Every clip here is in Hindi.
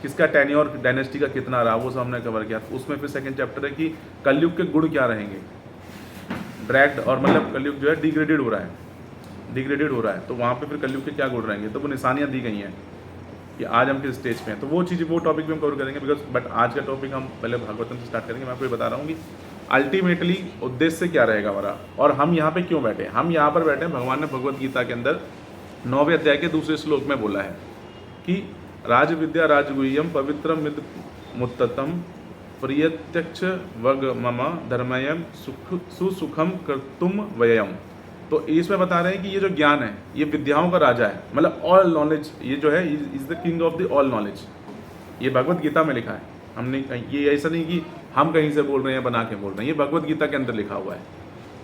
किसका टेन्योर डायनेस्टी का कितना रहा, वो सब हमने कवर किया। उसमें फिर सेकंड चैप्टर है कि कलयुग के गुण क्या रहेंगे, ड्रैग्ड और मतलब कलयुग जो है डिग्रेडेड हो रहा है, तो वहाँ पे फिर कलयुग के क्या गुण रहेंगे, तो वो निशानियाँ दी गई हैं कि आज हम किस स्टेज पे हैं। तो वो चीज़, वो टॉपिक भी हम कवर करेंगे बिकॉज, बट आज का टॉपिक हम पहले भागवतम से स्टार्ट करेंगे। मैं आपको ये बता रहा हूँ कि अल्टीमेटली उद्देश्य क्या रहेगा हमारा, और हम यहाँ पे क्यों बैठे हैं। हम यहाँ पर बैठे हैं, भगवान ने भगवत गीता के अंदर 9वें अध्याय के दूसरे श्लोक में बोला है कि राज विद्या राजगुह्यम पवित्रम मिद मुत्ततम प्रियत्यक्ष वग मम धर्मयम सुसुखम कर्तुम वयम। तो इसमें बता रहे हैं कि ये जो ज्ञान है ये विद्याओं का राजा है, मतलब ऑल नॉलेज, ये जो है is the king of the all knowledge. ये भगवत गीता में लिखा है, हमने ये ऐसा नहीं कि हम कहीं से बोल रहे हैं बना के बोल रहे हैं, ये भगवत गीता के अंदर लिखा हुआ है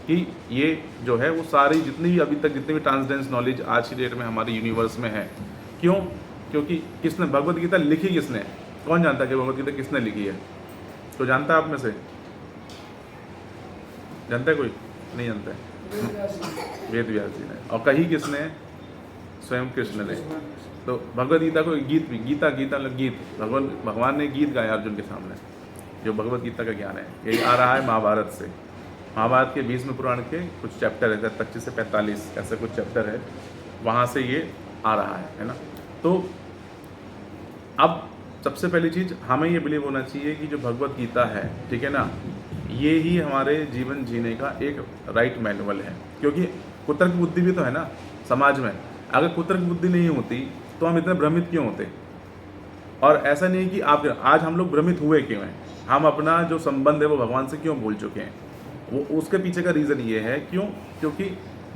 कि ये जो है वो सारी जितनी भी अभी तक जितनी भी ट्रांसडेंस नॉलेज आज की डेट में हमारे यूनिवर्स में है। क्यों? क्योंकि किसने भगवत गीता लिखी, किसने, कौन जानता है कि भगवत गीता किसने लिखी है? तो जानता है आप में से? जानता है कोई? नहीं जानता है। वेद व्यास जी ने। और कही किसने? स्वयं कृष्ण ने। तो भगवत गीता को गीत भी, गीता मतलब गीत, भगवान ने गीत गाया अर्जुन के सामने, जो भगवत गीता का ज्ञान है। यही आ रहा है महाभारत से। महाभारत के 20वें पुराण के कुछ चैप्टर है, 25 से 45 ऐसे कुछ चैप्टर है, वहाँ से ये आ रहा है ना। तो अब सबसे पहली चीज़ हमें ये बिलीव होना चाहिए कि जो भगवत गीता है, ठीक है ना, ये ही हमारे जीवन जीने का एक राइट मैनुअल है। क्योंकि कुतर्क बुद्धि भी तो है ना समाज में। अगर कुतर्क बुद्धि नहीं होती तो हम इतने भ्रमित क्यों होते? और ऐसा नहीं कि आप आज हम लोग भ्रमित हुए क्यों हैं, हम अपना जो संबंध है वो भगवान से क्यों भूल चुके हैं, वो उसके पीछे का रीज़न ये है। क्यों? क्योंकि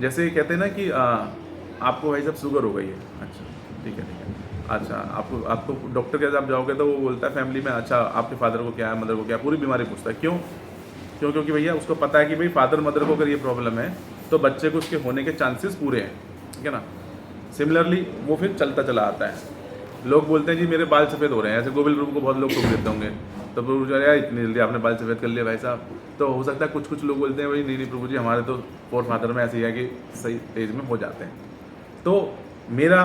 जैसे कहते हैं ना कि आपको भाई साहब शुगर हो गई है, अच्छा ठीक है, अच्छा आपको डॉक्टर के साथ जाओगे तो वो बोलता है फैमिली में, अच्छा आपके फादर को क्या है, मदर को क्या है, पूरी बीमारी पूछता है। क्यों? क्योंकि भैया उसको पता है कि भाई फादर मदर को अगर ये प्रॉब्लम है तो बच्चे को उसके होने के चांसेस पूरे हैं, ठीक है ना। सिमिलरली वो फिर चलता चला आता है। लोग बोलते हैं जी मेरे बाल सफ़ेद हो रहे हैं, ऐसे गोविंद प्रभु को बहुत लोग टोक देते होंगे, तो प्रभु जी यार इतनी जल्दी आपने बाल सफ़ेद कर लिया भाई साहब। तो हो सकता है कुछ लोग बोलते हैं भाई नहीं प्रभु जी, हमारे तो फोर फादर में ऐसे ही है कि सही एज में हो जाते हैं। तो मेरा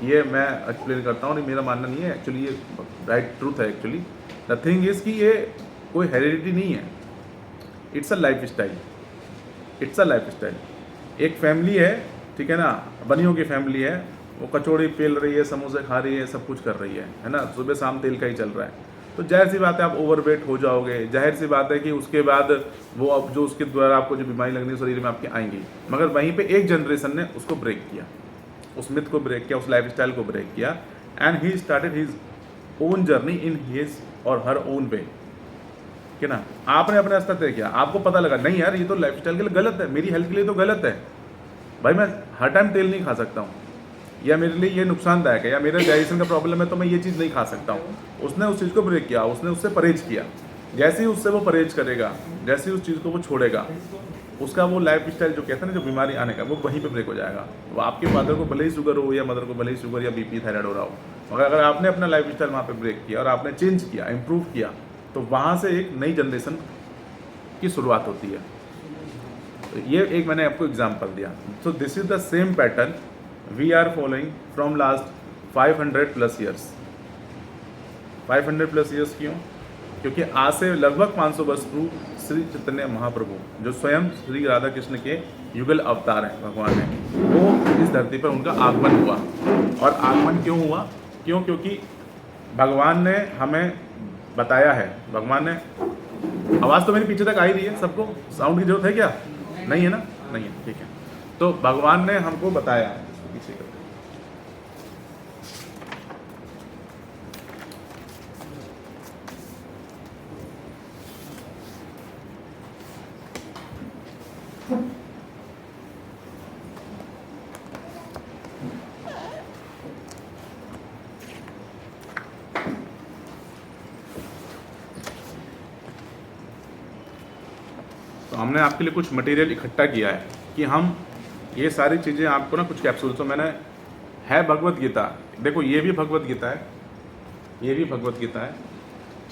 ये मैं एक्सप्लेन करता हूँ, मेरा मानना नहीं है एक्चुअली, ये राइट ट्रूथ है एक्चुअली। द थिंग इज़ कि ये कोई हेरिडिटी नहीं है, it's a life style, it's a life style. एक फैमिली है, ठीक है ना, बनियों की फैमिली है, वो कचौड़ी पेल रही है, समोसे खा रही है, सब कुछ कर रही है ना, सुबह शाम तेल का ही चल रहा है। तो जाहिर सी बात है आप ओवरवेट हो जाओगे, जाहिर सी बात है कि उसके बाद वो अब जो उसके द्वारा आपको जो बीमारी लगनी है शरीर में आपकी आएंगी। मगर वहीं पे एक जनरेशन ने उसको ब्रेक किया, उस मिथ को ब्रेक किया, उस लाइफस्टाइल को ब्रेक किया, and he started his own journey in his और हर ओन वे, कि ना। आपने अपने रास्ता तय किया, आपको पता लगा नहीं यार ये तो लाइफस्टाइल के लिए गलत है, मेरी हेल्थ के लिए तो गलत है भाई, मैं हर टाइम तेल नहीं खा सकता हूँ, या मेरे लिए ये नुकसानदायक है, या मेरे डाइजेशन का प्रॉब्लम है तो मैं ये चीज़ नहीं खा सकता हूँ। उसने उस चीज़ को ब्रेक किया, उसने उससे परहेज किया। जैसे ही उससे वो परहेज करेगा, जैसे ही उस चीज़ को वो छोड़ेगा, उसका वो लाइफ स्टाइल जो कहते हैं ना, जो बीमारी आने का, वो वहीं पे ब्रेक हो जाएगा। वो आपके फादर को भले ही शुगर हो या मदर को भले ही शुगर या बीपी थायराइड हो रहा हो, मगर अगर आपने अपना लाइफ स्टाइल वहाँ पे ब्रेक किया और आपने चेंज किया, इम्प्रूव किया, तो वहाँ से एक नई जनरेशन की शुरुआत होती है। तो ये एक मैंने आपको एग्जाम्पल दिया। So this is the same pattern we are following from last 500+ years. 500+ years क्यों? क्योंकि आज से लगभग 500 वर्ष पूर्व श्री चैतन्य महाप्रभु, जो स्वयं श्री राधा कृष्ण के युगल अवतार हैं भगवान है, वो इस धरती पर उनका आगमन हुआ। और आगमन क्यों हुआ? क्यों? क्योंकि भगवान ने हमें बताया है, भगवान ने, आवाज़ तो मेरे पीछे तक आ ही रही है, सबको साउंड की जरूरत है क्या? नहीं है ना? नहीं है, ठीक है। तो भगवान ने हमको बताया है, पीछे करते तो हमने आपके लिए कुछ मटेरियल इकट्ठा किया है कि हम ये सारी चीज़ें आपको ना, कुछ कैप्सूल, तो मैंने है भगवत गीता, देखो ये भी भगवत गीता है, ये भी भगवत गीता है,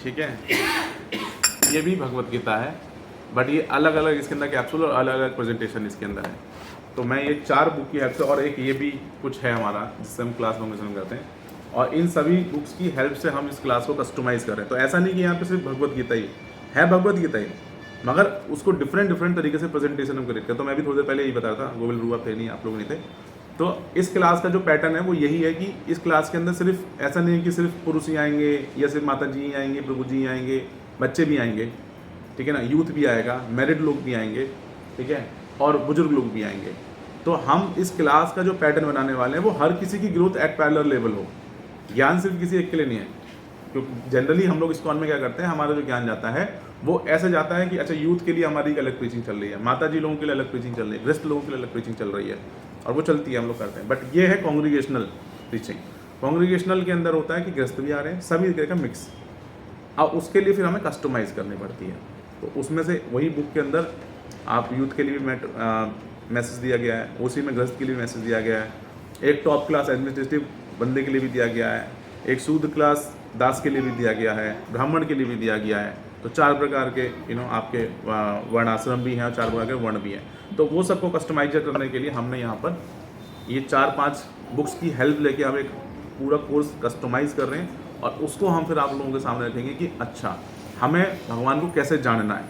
ठीक है, ये भी भगवत गीता है, बट ये अलग अलग इसके अंदर कैप्सूल और अलग अलग प्रेजेंटेशन इसके अंदर है। तो मैं ये 4 बुक की हेल्प से, और एक ये भी कुछ है हमारा जिससे हम क्लास फॉर्मेशन करते हैं, और इन सभी बुक्स की हेल्प से हम इस क्लास को कस्टमाइज़ कर रहे हैं। तो ऐसा नहीं कि यहाँ पे सिर्फ भगवत गीता ही है, भगवत गीता ही, मगर उसको डिफरेंट तरीके से प्रेजेंटेशन हम करेंगे। तो मैं भी थोड़ी देर पहले यही बता रहा था, गोविल रूआ थे नहीं, आप लोग नहीं थे। तो इस क्लास का जो पैटर्न है वो यही है कि इस क्लास के अंदर सिर्फ ऐसा नहीं है कि सिर्फ पुरुष ही आएंगे या सिर्फ माता जी ही आएंगे, प्रभु जी ही आएंगे, बच्चे भी आएंगे, ठीक है ना, यूथ भी आएगा, मैरिड लोग भी आएंगे, ठीक है, और बुजुर्ग लोग भी आएंगे। तो हम इस क्लास का जो पैटर्न बनाने वाले हैं वो हर किसी की ग्रोथ एट पैरेलल लेवल हो। ज्ञान सिर्फ किसी एक के लिए नहीं है, क्योंकि जनरली हम लोग इस्कॉन में क्या करते हैं, हमारा जो ज्ञान जाता है वो ऐसे जाता है कि अच्छा यूथ के लिए हमारी एक अलग प्रीचिंग चल रही है, माता जी लोगों के लिए अलग प्रीचिंग चल रही है, गृहस्थ लोगों के लिए अलग प्रीचिंग चल रही है, और वो चलती है, हम लोग करते हैं। बट ये है कॉन्ग्रीगेशनल प्रीचिंग। कॉन्ग्रीगेशनल के अंदर होता है कि गृहस्थ भी आ रहे हैं, सभी तरह का मिक्स। अब उसके लिए फिर हमें कस्टमाइज़ करनी पड़ती है। तो उसमें से वही बुक के अंदर आप यूथ के लिए भी मैसेज दिया गया है, उसी में गृहस्थ के लिए मैसेज दिया गया है, एक टॉप क्लास एडमिनिस्ट्रेटिव बंदे के लिए भी दिया गया है, एक शूद्र क्लास दास के लिए भी दिया गया है, ब्राह्मण के लिए भी दिया गया है। तो 4 प्रकार के आपके वर्णाश्रम भी हैं और 4 प्रकार के वर्ण भी हैं। तो वो सबको कस्टमाइज करने के लिए हमने यहाँ पर ये 4-5 बुक्स की हेल्प लेके हम एक पूरा कोर्स कस्टमाइज़ कर रहे हैं, और उसको हम फिर आप लोगों के सामने रखेंगे कि अच्छा हमें भगवान को कैसे जानना है,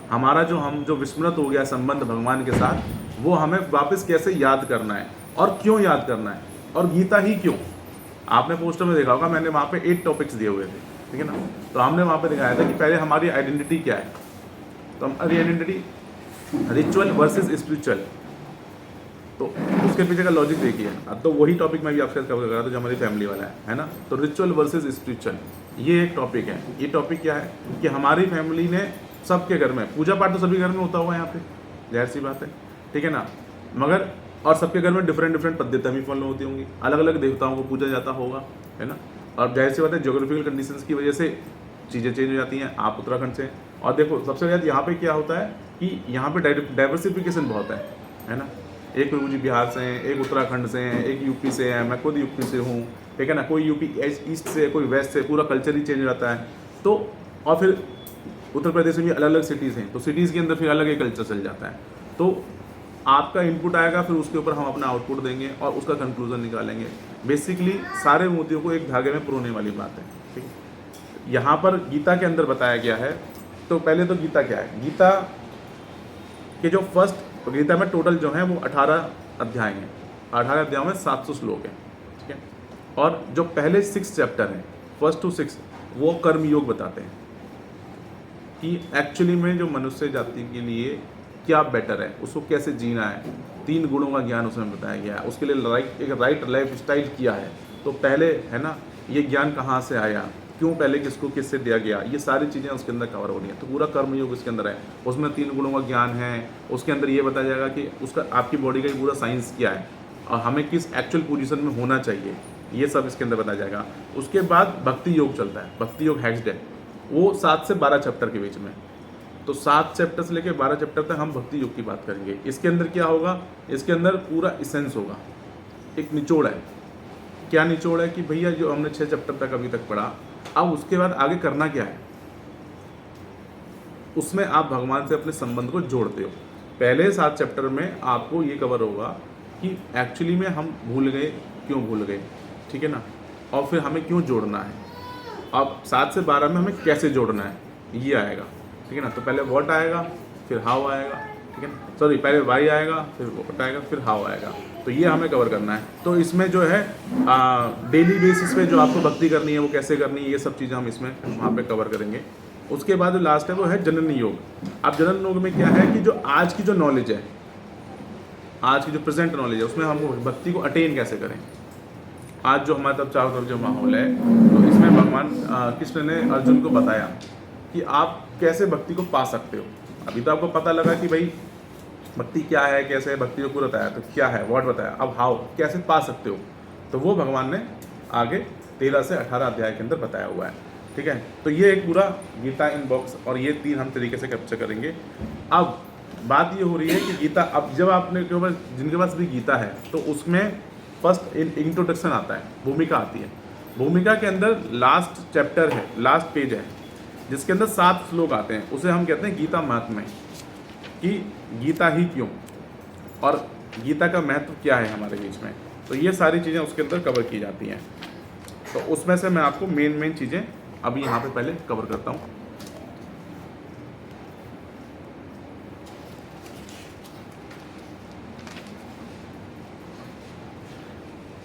हमारा जो विस्मृत हो गया संबंध भगवान के साथ, वो हमें वापस कैसे याद करना है और क्यों याद करना है, और गीता ही क्यों। आपने पोस्टर में देखा होगा, मैंने वहाँ पे 8 टॉपिक्स दिए हुए थे, ठीक है ना। तो हमने वहाँ पे दिखाया था कि पहले हमारी आइडेंटिटी क्या है। तो हमारी आइडेंटिटी रिचुअल वर्सेस स्पिरिचुअल, तो उसके पीछे का लॉजिक देखिए। अब तो वही टॉपिक मैं भी आपके साथ कवर कर रहा था जो हमारी फैमिली वाला है ना। तो रिचुअल वर्सेस स्पिरिचुअल, ये एक टॉपिक है। ये टॉपिक क्या है कि हमारी फैमिली ने सबके घर में पूजा पाठ तो सभी घर में होता हुआ है यहाँ पे, जाहिर सी बात है, ठीक है ना, मगर और सबके घर में डिफरेंट पद्धतियाँ भी फॉलो होती होंगी, अलग अलग देवताओं को पूजा जाता होगा, है ना। और जाहिर सी बात है ज्योग्राफिकल कंडीशंस की वजह से चीज़ें चेंज हो जाती हैं। आप उत्तराखंड से, और देखो सबसे ज़्यादा यहाँ पे क्या होता है कि यहाँ पे डाइवर्सिफिकेशन बहुत है ना। एक प्रभु जी बिहार से हैं, एक उत्तराखंड से हैं, एक यूपी से हैं, मैं खुद यूपी से हूँ, ठीक है ना, कोई यूपी ईस्ट से, कोई वेस्ट से, पूरा कल्चर ही चेंज हो जाता है। तो और फिर उत्तर प्रदेश में भी अलग अलग सिटीज़ हैं, तो सिटीज़ के अंदर फिर अलग ही कल्चर चल जाता है। तो आपका इनपुट आएगा, फिर उसके ऊपर हम अपना आउटपुट देंगे और उसका कंक्लूजन निकालेंगे। बेसिकली सारे मोतियों को एक धागे में पुरोने वाली बात है, ठीक है। यहाँ पर गीता के अंदर बताया गया है। तो पहले तो गीता क्या है, गीता के जो फर्स्ट, गीता में टोटल जो है वो 18 अध्याय हैं, 18 अध्यायों में 700 श्लोक हैं, ठीक है। और जो पहले 6 चैप्टर हैं, 1 to 6, वो कर्मयोग बताते हैं कि एक्चुअली में जो मनुष्य जाति के लिए क्या बेटर है, उसको कैसे जीना है। 3 गुणों का ज्ञान उसमें बताया गया है, उसके लिए एक राइट लाइफ स्टाइल किया है। तो पहले है ना, ये ज्ञान कहाँ से आया, क्यों पहले किसको किससे दिया गया, ये सारी चीज़ें उसके अंदर कवर हो रही हैं। तो पूरा कर्मयोग इसके अंदर है, उसमें 3 गुणों का ज्ञान है। उसके अंदर ये बताया जाएगा कि उसका आपकी बॉडी का पूरा साइंस क्या है और हमें किस एक्चुअल पोजीशन में होना चाहिए, ये सब इसके अंदर बताया जाएगा। उसके बाद भक्ति योग चलता है, भक्ति योग हेक्स्ड है, वो 7 से 12 चैप्टर के बीच में। तो 7 चैप्टर से लेकर 12 चैप्टर तक हम भक्ति योग की बात करेंगे। इसके अंदर क्या होगा, इसके अंदर पूरा इसेंस होगा, एक निचोड़ है। क्या निचोड़ है कि भैया जो हमने 6 चैप्टर तक अभी तक पढ़ा, अब उसके बाद आगे करना क्या है, उसमें आप भगवान से अपने संबंध को जोड़ते हो। पहले 7 चैप्टर में आपको ये कवर होगा कि एक्चुअली में हम भूल गए, क्यों भूल गए, ठीक है ना, और फिर हमें क्यों जोड़ना है। अब 7 से 12 में हमें कैसे जोड़ना है, ये आएगा, ठीक है ना। तो पहले व्हाट आएगा, फिर हाउ आएगा, ठीक है ना, सॉरी पहले वाई आएगा, फिर व्हाट आएगा, फिर हाउ आएगा। तो ये हमें कवर करना है। तो इसमें जो है डेली बेसिस पे जो आपको भक्ति करनी है वो कैसे करनी है, ये सब चीज़ें हम इसमें वहाँ पे कवर करेंगे। उसके बाद जो लास्ट है वो है जनन योग। अब जनन योग में क्या है कि जो आज की जो नॉलेज है, आज की जो प्रेजेंट नॉलेज है, उसमें हम भक्ति को अटेन कैसे करें। आज जो हमारे तरफ चारों तरफ जो माहौल है, तो इसमें भगवान कृष्ण ने अर्जुन को बताया कि आप कैसे भक्ति को पा सकते हो। अभी तो आपको पता लगा कि भाई भक्ति क्या है, कैसे भक्ति को बताया, तो क्या है व्हाट बताया, अब हाउ कैसे पा सकते हो, तो वो भगवान ने आगे 13 से 18 अध्याय के अंदर बताया हुआ है, ठीक है। तो ये एक पूरा गीता इन बॉक्स, और ये 3 हम तरीके से कैप्चर करेंगे। अब बात ये हो रही है कि गीता, अब जब आपने जिनके पास भी गीता है तो उसमें फर्स्ट इंट्रोडक्शन आता है, भूमिका आती है। भूमिका के अंदर लास्ट चैप्टर है, लास्ट पेज है, जिसके अंदर 7 श्लोक आते हैं, उसे हम कहते हैं गीता महात्म्य, कि गीता ही क्यों और गीता का महत्व क्या है हमारे बीच में। तो ये सारी चीज़ें उसके अंदर कवर की जाती हैं। तो उसमें से मैं आपको मेन चीज़ें अभी यहाँ पे पहले कवर करता हूँ।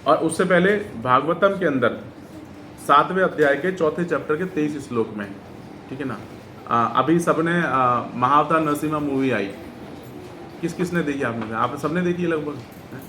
और उससे पहले भागवतम के अंदर 7वें अध्याय के 4थे चैप्टर के 23 श्लोक में, ठीक है ना, अभी सबने महाअवतार नरसिम्हा मूवी आई, किसने देखी? आपने सबने देखी है लगभग?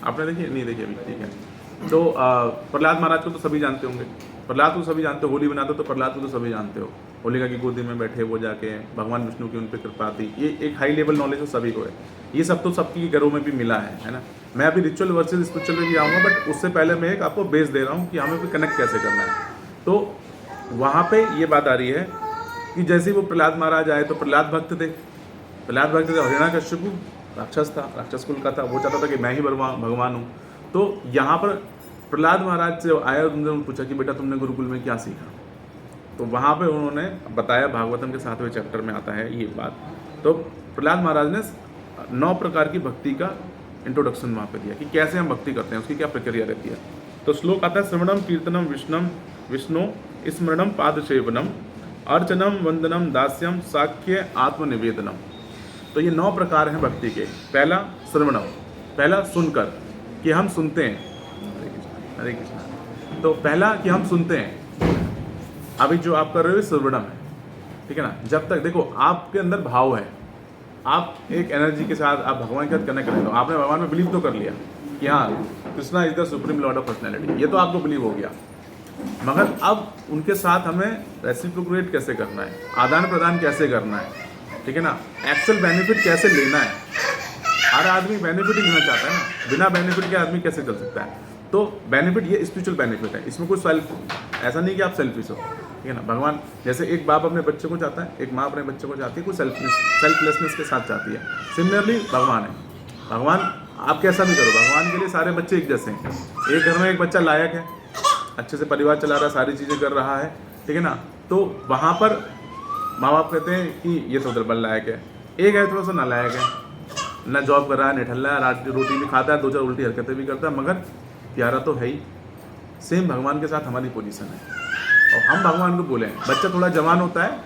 आपने देखी? नहीं देखी अभी, ठीक है। तो प्रहलाद महाराज को तो सभी जानते होंगे, प्रहलाद को सभी जानते हो, होली बनाते हो तो प्रहलाद को तो सभी जानते हो, होलिका की गोदी में बैठे वो जाके भगवान विष्णु की उन पर कृपा थी, ये एक हाई लेवल नॉलेज तो सभी को है, ये सब तो सबकी घरों में भी मिला है ना। मैं अभी रिचुअल वर्सेस स्पिरिचुअल में भी आऊँगा, बट उससे पहले मैं एक आपको बेस दे रहा हूँ कि हमें कनेक्ट कैसे करना है। तो वहाँ पे ये बात आ रही है कि जैसे वो प्रहलाद महाराज आए तो प्रहलाद भक्त थे, हिरण्यकश्यप राक्षस था, राक्षस कुल का था, वो चाहता था कि मैं ही भगवान हूँ। तो यहाँ पर प्रहलाद महाराज से आया, उन्होंने पूछा कि बेटा तुमने गुरुकुल में क्या सीखा? तो वहाँ पे उन्होंने बताया, भागवतम के 7वें चैप्टर में आता है ये बात। तो प्रहलाद महाराज ने 9 प्रकार की भक्ति का इंट्रोडक्शन वहाँ पे दिया कि कैसे हम भक्ति करते हैं, उसकी क्या प्रक्रिया रहती है। तो श्लोक आता है, श्रवणम कीर्तनम विष्णु स्मरणम पादसेवनम अर्चनम वंदनम दास्यम साख्य आत्मनिवेदनम। तो ये 9 प्रकार हैं भक्ति के। पहला श्रवणम, पहला सुनकर, कि हम सुनते हैं। हरे कृष्णा। तो पहला कि हम सुनते हैं। अभी जो आप कर रहे हो श्रवणम है, ठीक है ना। जब तक देखो आपके अंदर भाव है, आप एक एनर्जी के साथ आप भगवान के साथ कनेक्ट करें, तो आपने भगवान में बिलीव तो कर लिया कि हाँ Krishna is the supreme Lord of personality, ये तो आपको बिलीव हो गया। मगर अब उनके साथ हमें रेसिप्रोकेट कैसे करना है, आदान प्रदान कैसे करना है, ठीक है ना, एक्चुअल बेनिफिट कैसे लेना है। हर आदमी बेनिफिट ही लेना चाहता है ना, बिना बेनिफिट के आदमी कैसे चल सकता है। तो बेनिफिट ये स्पिरिचुअल बेनिफिट है, इसमें कोई ऐसा नहीं कि आप सेल्फिश हो, ठीक है ना। भगवान जैसे एक बाप अपने बच्चे को चाहता है, एक माँ अपने बच्चे को चाहती है, कोई सेल्फलेसनेस के साथ चाहती है। सिमिलरली भगवान है, भगवान आप कैसा भी करो, भगवान के लिए सारे बच्चे एक जैसे हैं। एक घर में एक बच्चा लायक है, अच्छे से परिवार चला रहा है, सारी चीज़ें कर रहा है, ठीक है ना, तो वहाँ पर माँ बाप कहते हैं कि ये तो दुर्बल लायक है। एक है थोड़ा सा नालायक है, ना जॉब कर रहा है, निठल रहा है, रोटी भी खाता है, 2-4 उल्टी हरकतें भी करता है, मगर प्यारा तो है ही। सेम भगवान के साथ हमारी पोजीशन है। और हम भगवान को बोलें, बच्चा थोड़ा जवान होता है,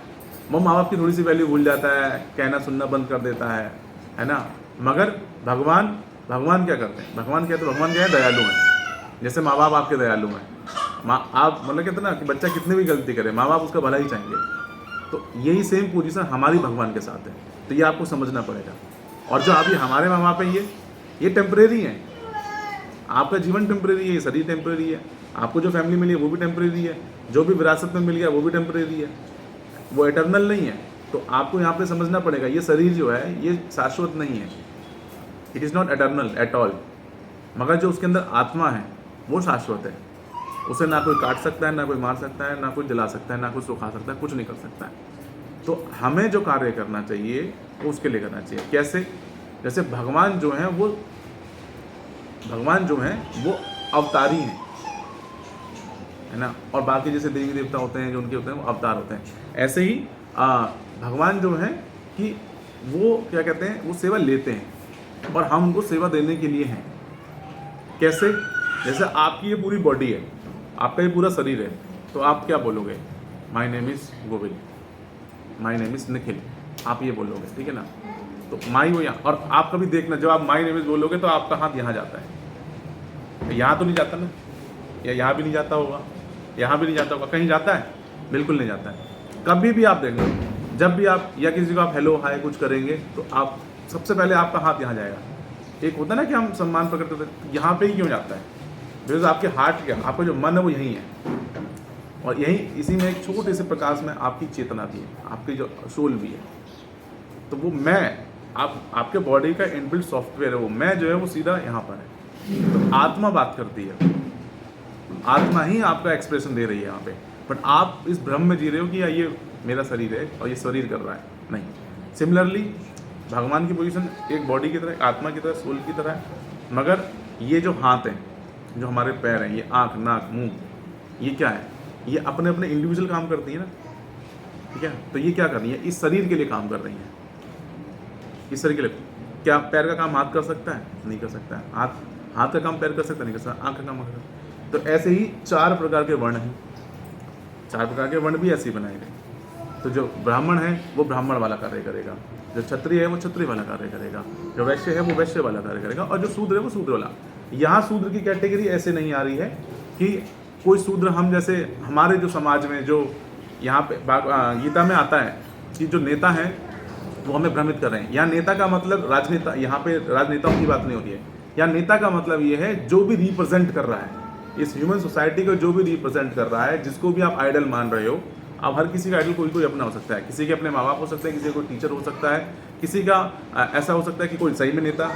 वो माँ बाप की थोड़ी सी वैल्यू भूल जाता है, कहना सुनना बंद कर देता है ना। मगर भगवान क्या करते हैं, भगवान क्या है, दयालु हैं। जैसे माँ बाप आपके दयालु हैं, आप मतलब कहते हैं ना कि बच्चा कितनी भी गलती करे, माँ बाप उसका भला ही चाहेंगे। तो यही सेम पोजीशन हमारी भगवान के साथ है। तो ये आपको समझना पड़ेगा। और जो अभी हमारे माँ बाप हैं, ये टेम्परेरी हैं। आपका जीवन टेम्परेरी है, ये शरीर टेम्परेरी है, आपको जो फैमिली मिली है वो भी टेम्परेरी है, जो भी विरासत में मिल गया वो भी टेम्परेरी है, वो एटर्नल नहीं है। तो आपको यहाँ पे समझना पड़ेगा, ये शरीर जो है ये शाश्वत नहीं है, it is not eternal at all. मगर जो उसके अंदर आत्मा है वो शाश्वत है, उसे ना कोई काट सकता है, ना कोई मार सकता है, ना कोई जला सकता है, ना कोई सुखा सकता है, कुछ नहीं कर सकता है। तो हमें जो कार्य करना चाहिए वो उसके लिए करना चाहिए। कैसे? जैसे भगवान जो हैं वो अवतारी हैं, है ना। और बाकी जैसे देवी देवता होते हैं जो उनके होते हैं वो अवतार होते हैं, ऐसे ही भगवान जो हैं कि वो क्या कहते हैं, वो सेवा लेते हैं और हम उनको सेवा देने के लिए हैं। कैसे? जैसे आपकी ये पूरी बॉडी है, आपका ये पूरा शरीर है, तो आप क्या बोलोगे? My name is Govind, my name is Nikhil, आप ये बोलोगे, ठीक है ना। तो माई वो यहाँ, और आप कभी देखना जब आप माई नेम इज़ बोलोगे तो आपका हाथ यहाँ जाता है, यहाँ तो नहीं जाता ना, या यहाँ भी नहीं जाता होगा, यहाँ भी नहीं जाता होगा, कहीं जाता है? बिल्कुल नहीं जाता है। कभी भी आप देखना, जब भी आप या किसी को आप हेलो हाय कुछ करेंगे तो आप सबसे पहले आपका हाथ यहाँ जाएगा। एक होता है ना कि हम सम्मान प्रकट करते हैं, यहाँ पे ही क्यों जाता है? बिकॉज आपके हार्ट क्या, आपका जो मन है वो यहीं है, और यहीं इसी में एक छोटे से प्रकाश में आपकी चेतना भी है, आपकी जो सोल भी है। तो वो मैं आपके बॉडी का इनबिल्ट सॉफ्टवेयर है, वो मैं जो है वो सीधा यहाँ पर है। तो आत्मा बात करती है, आत्मा ही आपका एक्सप्रेशन दे रही है यहाँ पे। बट आप इस भ्रम में जी रहे हो कि ये मेरा शरीर है और ये शरीर कर रहा है, नहीं। सिमिलरली भगवान की पोजीशन एक बॉडी की तरह, आत्मा की तरह, सोल की तरह है। मगर ये जो हाथ हैं, जो हमारे पैर हैं, ये आँख नाक मुंह, ये क्या है? ये अपने अपने इंडिविजुअल काम करती है ना, ठीक है। तो ये क्या कर रही है? इस शरीर के लिए काम कर रही है, इस शरीर के लिए। क्या पैर का काम हाथ कर सकता है? नहीं कर सकता है। हाथ का काम पैर कर सकता नहीं कर सकता, आँख का काम कर सकता है। तो ऐसे ही 4 प्रकार के वर्ण हैं, 4 प्रकार के वर्ण भी ऐसे ही बनाए गए। तो जो ब्राह्मण है वो ब्राह्मण वाला कार्य करेगा, जो क्षत्रिय है वो क्षत्रिय वाला कार्य करेगा, जो वैश्य है वो वैश्य वाला कार्य करेगा, और जो शूद्र है वो शूद्र वाला। यहाँ शूद्र की कैटेगरी ऐसे नहीं आ रही है कि कोई शूद्र, हम जैसे हमारे जो समाज में जो यहाँ पे गीता में आता है कि जो नेता हैं वो हमें भ्रमित कर रहे हैं। यहाँ नेता का मतलब राजनेता, यहाँ पे राजनेताओं की बात नहीं होती है। यहाँ नेता का मतलब ये है जो भी रिप्रेजेंट कर रहा है इस ह्यूमन सोसाइटी को, जो भी रिप्रेजेंट कर रहा है, जिसको भी आप आइडल मान रहे हो। अब हर किसी का आइडल कोई कोई अपना हो सकता है, किसी के अपने माँ बाप हो सकते हैं, किसी को टीचर हो सकता है, किसी का ऐसा हो सकता है कि कोई सही में नेता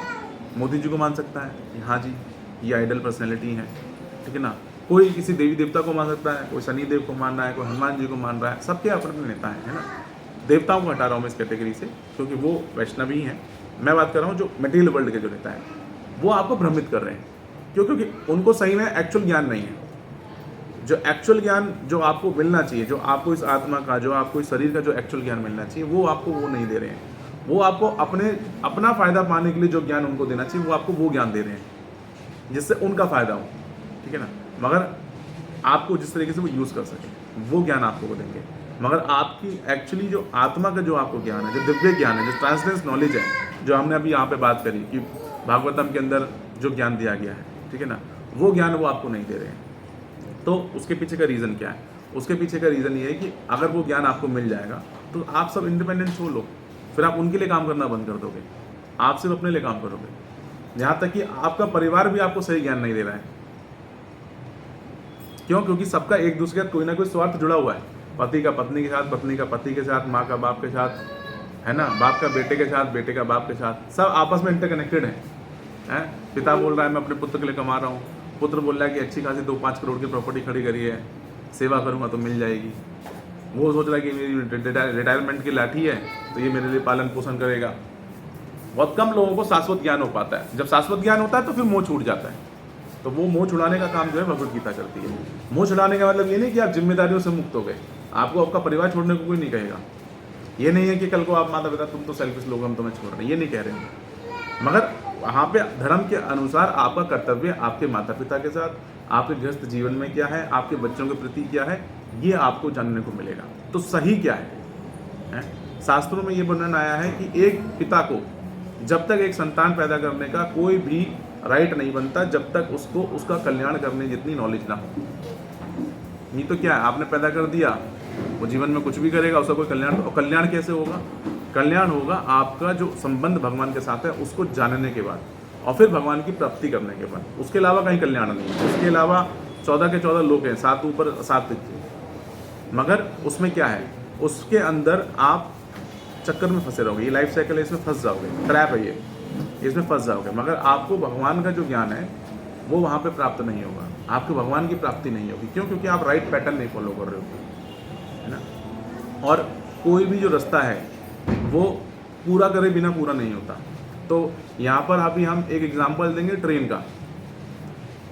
मोदी जी को मान सकता है कि हाँ जी ये आइडल पर्सनैलिटी है, ठीक है ना। कोई किसी देवी देवता को मान सकता है, कोई शनि देव को मान रहा है, कोई हनुमान जी को मान रहा है, सबके अपने अपने नेता हैं, है ना। देवताओं को हटा रहा हूँ मैं इस कैटेगरी से क्योंकि वो वैष्णवी हैं। मैं बात कर रहा हूँ जो मटेरियल वर्ल्ड के जो नेता हैं, वो आपको भ्रमित कर रहे हैं। क्यों? क्योंकि उनको सही में एक्चुअल ज्ञान नहीं है। जो एक्चुअल ज्ञान जो आपको मिलना चाहिए, जो आपको इस आत्मा का, जो आपको इस शरीर का जो एक्चुअल ज्ञान मिलना चाहिए, वो आपको वो नहीं दे रहे हैं। वो आपको अपना फ़ायदा पाने के लिए जो ज्ञान उनको देना चाहिए, वो आपको वो ज्ञान दे रहे हैं जिससे उनका फ़ायदा हो, ठीक है ना। मगर आपको जिस तरीके से वो यूज़ कर सके वो ज्ञान आपको वो देंगे। मगर आपकी एक्चुअली जो आत्मा का जो आपको ज्ञान है, जो दिव्य ज्ञान है, जो ट्रांसलेंस नॉलेज है, जो हमने अभी यहाँ पे बात करी कि भागवतम के अंदर जो ज्ञान दिया गया है, ठीक है ना, वो ज्ञान वो आपको नहीं दे रहे हैं। तो उसके पीछे का रीज़न क्या है? उसके पीछे का रीज़न ये है कि अगर वो ज्ञान आपको मिल जाएगा तो आप सब इंडिपेंडेंट हो लो, फिर आप उनके लिए काम करना बंद कर दोगे, आप सिर्फ अपने लिए काम करोगे। यहाँ तक कि आपका परिवार भी आपको सही ज्ञान नहीं दे रहा है। क्यों? क्योंकि सबका एक दूसरे का कोई ना कोई स्वार्थ जुड़ा हुआ है। पति का पत्नी के साथ, पत्नी का पति के साथ, माँ का बाप के साथ, है ना, बाप का बेटे के साथ, बेटे का बाप के साथ, सब आपस में इंटरकनेक्टेड हैं। पिता बोल रहा है मैं अपने पुत्र के लिए कमा रहा हूँ, पुत्र बोल रहा है कि अच्छी खासी 2-5 करोड़ की प्रॉपर्टी खड़ी करी है, सेवा करूँगा तो मिल जाएगी। वो सोच रहा है कि मेरी रिटायरमेंट की लाठी है तो ये मेरे लिए पालन पोषण करेगा। बहुत कम लोगों को शाश्वत ज्ञान हो पाता है। जब शाश्वत ज्ञान होता है तो फिर मोह छूट जाता है। तो वो मोह छुड़ाने का काम जो है भगवत गीता करती है। मोह छुड़ाने का मतलब ये नहीं कि आप जिम्मेदारियों से मुक्त हो गए, आपको आपका परिवार छोड़ने को कोई नहीं कहेगा। ये नहीं है कि कल को आप माता पिता तुम तो सेल्फिश लोग, हम तुम्हें छोड़ रहे हैं, ये नहीं कह रहे हैं। मगर वहाँ पे धर्म के अनुसार आपका कर्तव्य आपके माता पिता के साथ, आपके गृहस्थ जीवन में क्या है, आपके बच्चों के प्रति क्या है, ये आपको जानने को मिलेगा। तो सही क्या है? शास्त्रों में ये वर्णन आया है कि एक पिता को जब तक एक संतान पैदा करने का कोई भी राइट नहीं बनता जब तक उसको उसका कल्याण करने जितनी नॉलेज ना हो। नहीं तो क्या है, आपने पैदा कर दिया, वो जीवन में कुछ भी करेगा, उसका कोई कल्याण, तो कल्याण कैसे होगा? कल्याण होगा आपका जो संबंध भगवान के साथ है उसको जानने के बाद, और फिर भगवान की प्राप्ति करने के बाद। उसके अलावा कहीं कल्याण नहीं है। उसके अलावा 14 के 14 लोग हैं, 7 ऊपर 7 नीचे। मगर उसमें क्या है, उसके अंदर आप चक्कर में फंसे रहोगे। ये लाइफ साइकिल है, इसमें फंस जाओगे, ट्रैप है ये, इसमें फंस जाओगे। मगर आपको भगवान का जो ज्ञान है वो वहाँ पे प्राप्त नहीं होगा, आपको भगवान की प्राप्ति नहीं होगी। क्यों? क्योंकि आप राइट पैटर्न नहीं फॉलो कर रहे हो, है ना। और कोई भी जो रास्ता है वो पूरा करे बिना पूरा नहीं होता। तो यहाँ पर अभी हम एक एग्जांपल देंगे ट्रेन का।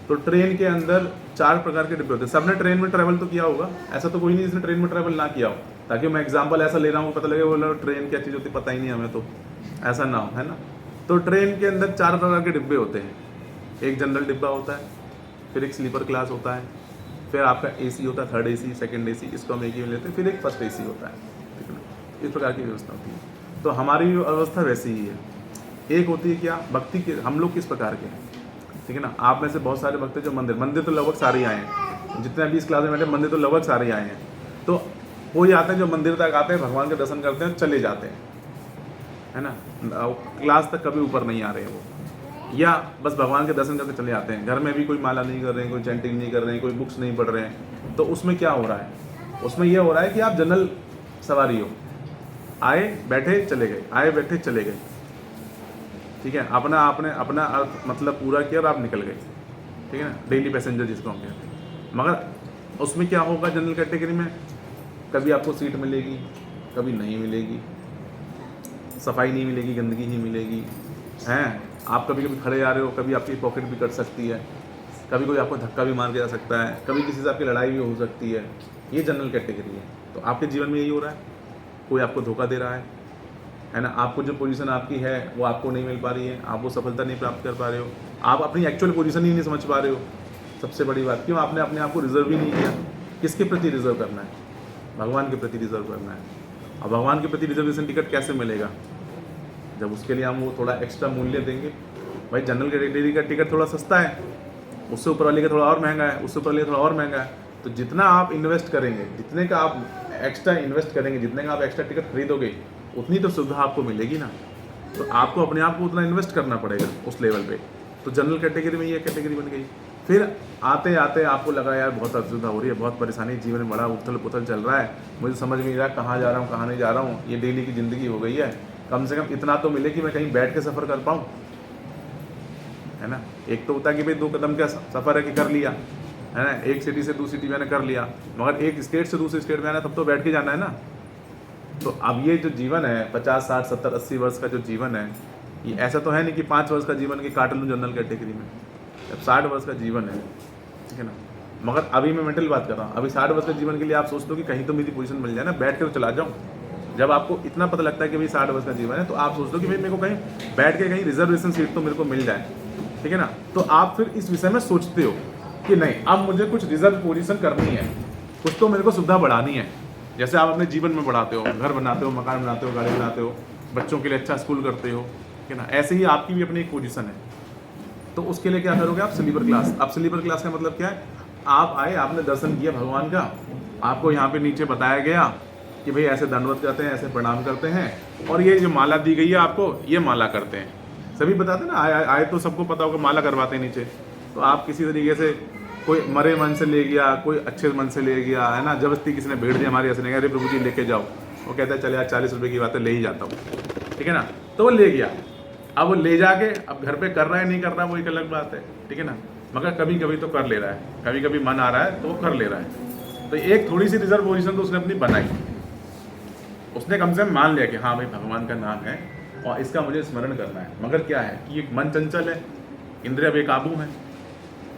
तो ट्रेन के अंदर 4 प्रकार के डिब्बे होते हैं। सबने ट्रेन में ट्रैवल तो किया होगा, ऐसा तो कोई नहीं जिसने ट्रेन में ट्रैवल ना किया हो। ताकि मैं एग्जांपल ऐसा ले रहा हूँ पता लगे बोलो ट्रेन क्या चीज़ होती पता ही नहीं हमें, तो ऐसा ना हो, है ना। तो ट्रेन के अंदर 4 प्रकार के डिब्बे होते हैं। एक जनरल डिब्बा होता है, फिर एक स्लीपर क्लास होता है, फिर आपका AC होता है, 3rd AC, 2nd AC, इसको हम एक ही में लेते हैं, फिर एक 1st AC होता है, ठीक है ना। इस प्रकार की व्यवस्था होती है। तो हमारी अवस्था वैसी ही है। एक होती है क्या, भक्ति के हम लोग किस प्रकार के हैं, ठीक है ना। आप में से बहुत सारे भक्त जो मंदिर तो लगभग सारे ही आए हैं, जितने अभी इस क्लास में बैठे मंदिर तो लगभग सारे ही आए हैं। तो कोई आते हैं जो मंदिर तक आते हैं, भगवान के दर्शन करते हैं, चले जाते हैं, है ना। क्लास तक कभी ऊपर नहीं आ रहे हैं वो, या बस भगवान के दर्शन करके चले जाते हैं। घर में भी कोई माला नहीं कर रहे हैं, कोई चैंटिंग नहीं कर रहे हैं, कोई बुक्स नहीं पढ़ रहे हैं। तो उसमें क्या हो रहा है, उसमें यह हो रहा है कि आप जनरल सवारी हो, आए बैठे चले गए, आए बैठे चले गए, ठीक है। आपने अपना अर्थ मतलब पूरा किया और आप निकल गए, ठीक है ना। डेली पैसेंजर जिसको हम कहते हैं। मगर उसमें क्या होगा, जनरल कैटेगरी में कभी आपको सीट मिलेगी, कभी नहीं मिलेगी, सफाई नहीं मिलेगी, गंदगी ही मिलेगी, हैं। आप कभी कभी खड़े आ रहे हो, कभी आपकी पॉकेट भी कट सकती है, कभी कोई आपको धक्का भी मार के जा सकता है, कभी किसी से आपकी लड़ाई भी हो सकती है। ये जनरल कैटेगरी है। तो आपके जीवन में यही हो रहा है, कोई आपको धोखा दे रहा है ना। आपको जो पोजीशन आपकी है वो आपको नहीं मिल पा रही है, आप वो सफलता नहीं प्राप्त कर पा रहे हो, आप अपनी एक्चुअल पोजीशन ही नहीं समझ पा रहे हो, सबसे बड़ी बात, क्यों आपने अपने आप को रिजर्व ही नहीं किया? किसके प्रति रिजर्व करना है? भगवान के प्रति रिजर्व करना है। और भगवान के प्रति रिजर्वेशन टिकट कैसे मिलेगा? जब उसके लिए हम वो थोड़ा एक्स्ट्रा मूल्य देंगे। भाई जनरल कैटेगरी का टिकट थोड़ा सस्ता है, उससे ऊपर वाले का थोड़ा और महंगा है, उससे ऊपर वाले का थोड़ा और महंगा है। तो जितना आप इन्वेस्ट करेंगे, जितने का आप एक्स्ट्रा इन्वेस्ट करेंगे, जितने का आप एक्स्ट्रा टिकट खरीदोगे, उतनी तो सुविधा आपको मिलेगी ना। तो आपको अपने आप को उतना इन्वेस्ट करना पड़ेगा उस लेवल पे। तो जनरल कैटेगरी में ये कैटेगरी बन गई। फिर आते आते आपको लगा यार बहुत असुविधा हो रही है, बहुत परेशानी, जीवन में बड़ा उथल पुथल चल रहा है, मुझे समझ में नहीं रहा कहाँ जा रहा हूँ कहाँ नहीं जा रहा हूँ, ये डेली की ज़िंदगी हो गई है, कम से कम इतना तो मिले कि मैं कहीं बैठ के सफ़र कर पाऊँ, है ना। एक तो होता है कि भाई 2 कदम का सफ़र है कि कर लिया, है ना, एक सिटी से दूसरी सिटी मैंने कर लिया, मगर एक स्टेट से दूसरी स्टेट में आना तब तो बैठ के जाना है ना। तो अब ये जो जीवन है 50, 60, 70, 80 वर्ष का जो जीवन है, ये ऐसा तो है नहीं कि 5 वर्ष का जीवन की काट लूँ जनरल कैटेगरी में। अब 60 वर्ष का जीवन है, ठीक है ना। मगर अभी मैं मेंटल बात कर रहा हूँ, अभी 60 वर्ष के जीवन के लिए आप सोचते हो कि कहीं तो मेरी पोजीशन मिल जाए ना, बैठ कर चला जाऊँ। जब आपको इतना पता लगता है कि भाई 60 वर्ष का जीवन है, तो आप सोचते हो कि भाई मेरे को कहीं बैठ के कहीं रिजर्वेशन सीट तो मेरे को मिल जाए, ठीक है ना। तो आप फिर इस विषय में सोचते हो कि नहीं, अब मुझे कुछ रिजर्व पोजीशन करनी है, कुछ तो मेरे को सुविधा बढ़ानी है। जैसे आप अपने जीवन में बढ़ाते हो, घर बनाते हो, मकान बनाते हो, गाड़ी बनाते हो, बच्चों के लिए अच्छा स्कूल करते हो, ठीक है ना, ऐसे ही आपकी भी अपनी एक पोजीशन है। तो उसके लिए क्या करोगे आप? Sleeper class. अब स्लीपर क्लास का मतलब क्या है? आप आए, आपने दर्शन किया भगवान का, आपको यहाँ पे नीचे बताया गया कि भाई ऐसे दंडवत करते हैं, ऐसे प्रणाम करते हैं, और ये जो माला दी गई है आपको, ये माला करते हैं। सभी बताते हैं ना, आए तो सबको पता होगा माला करवाते हैं नीचे। तो आप किसी तरीके से कोई मरे मन से ले गया, कोई अच्छे मन से ले गया, है ना, जबरदस्ती किसी ने भेड़ दिया हमारे ऐसे नहीं, अरे प्रभु जी लेके जाओ, वो कहता है चले यार 40 रुपये की बात है, ले ही जाता हूँ, ठीक है ना। तो वो ले गया, अब वो ले जाके अब घर पे कर रहा है नहीं कर रहा वो एक अलग बात है, ठीक है ना। मगर कभी कभी तो कर ले रहा है, कभी कभी मन आ रहा है तो वो कर ले रहा है। तो एक थोड़ी सी रिजर्व पोजीशन तो उसने अपनी बनाई, उसने कम से कम मान लिया कि हाँ भाई भगवान का नाम है और इसका मुझे स्मरण करना है। मगर क्या है कि ये मन चंचल है, इंद्रिया बेकाबू है,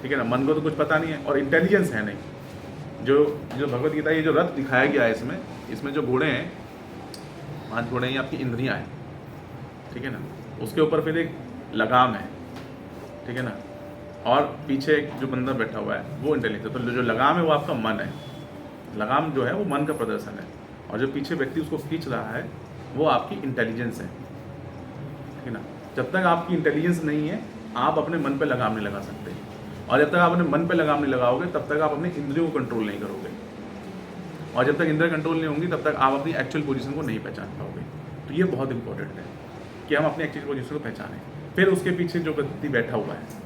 ठीक है ना, मन को तो कुछ पता नहीं है और इंटेलिजेंस है नहीं। जो भगवत गीता, ये जो रथ दिखाया गया है इसमें जो घोड़े हैं, 5 घोड़े हैं, आपकी इंद्रियां हैं, ठीक है ना, उसके ऊपर फिर एक लगाम है, ठीक है ना, और पीछे एक जो बंदा बैठा हुआ है वो इंटेलिजेंस है। तो जो लगाम है वो आपका मन है, लगाम जो है वो मन का प्रदर्शन है, और जो पीछे व्यक्ति उसको खींच रहा है वो आपकी इंटेलिजेंस है, ठीक है ना। जब तक आपकी इंटेलिजेंस नहीं है आप अपने मन पे लगाम नहीं लगा सकते, और जब तक आप अपने मन पे लगाम नहीं लगाओगे तब तक आप अपने इंद्रियों को कंट्रोल नहीं करोगे, और जब तक इंद्रियां कंट्रोल नहीं होंगी तब तक आप अपनी एक्चुअल पोजीशन को नहीं पहचान पाओगे। तो ये बहुत इंपॉर्टेंट है कि हम अपनी एक्चुअल पोजीशन को पहचानें। फिर उसके पीछे जो व्यक्ति बैठा हुआ है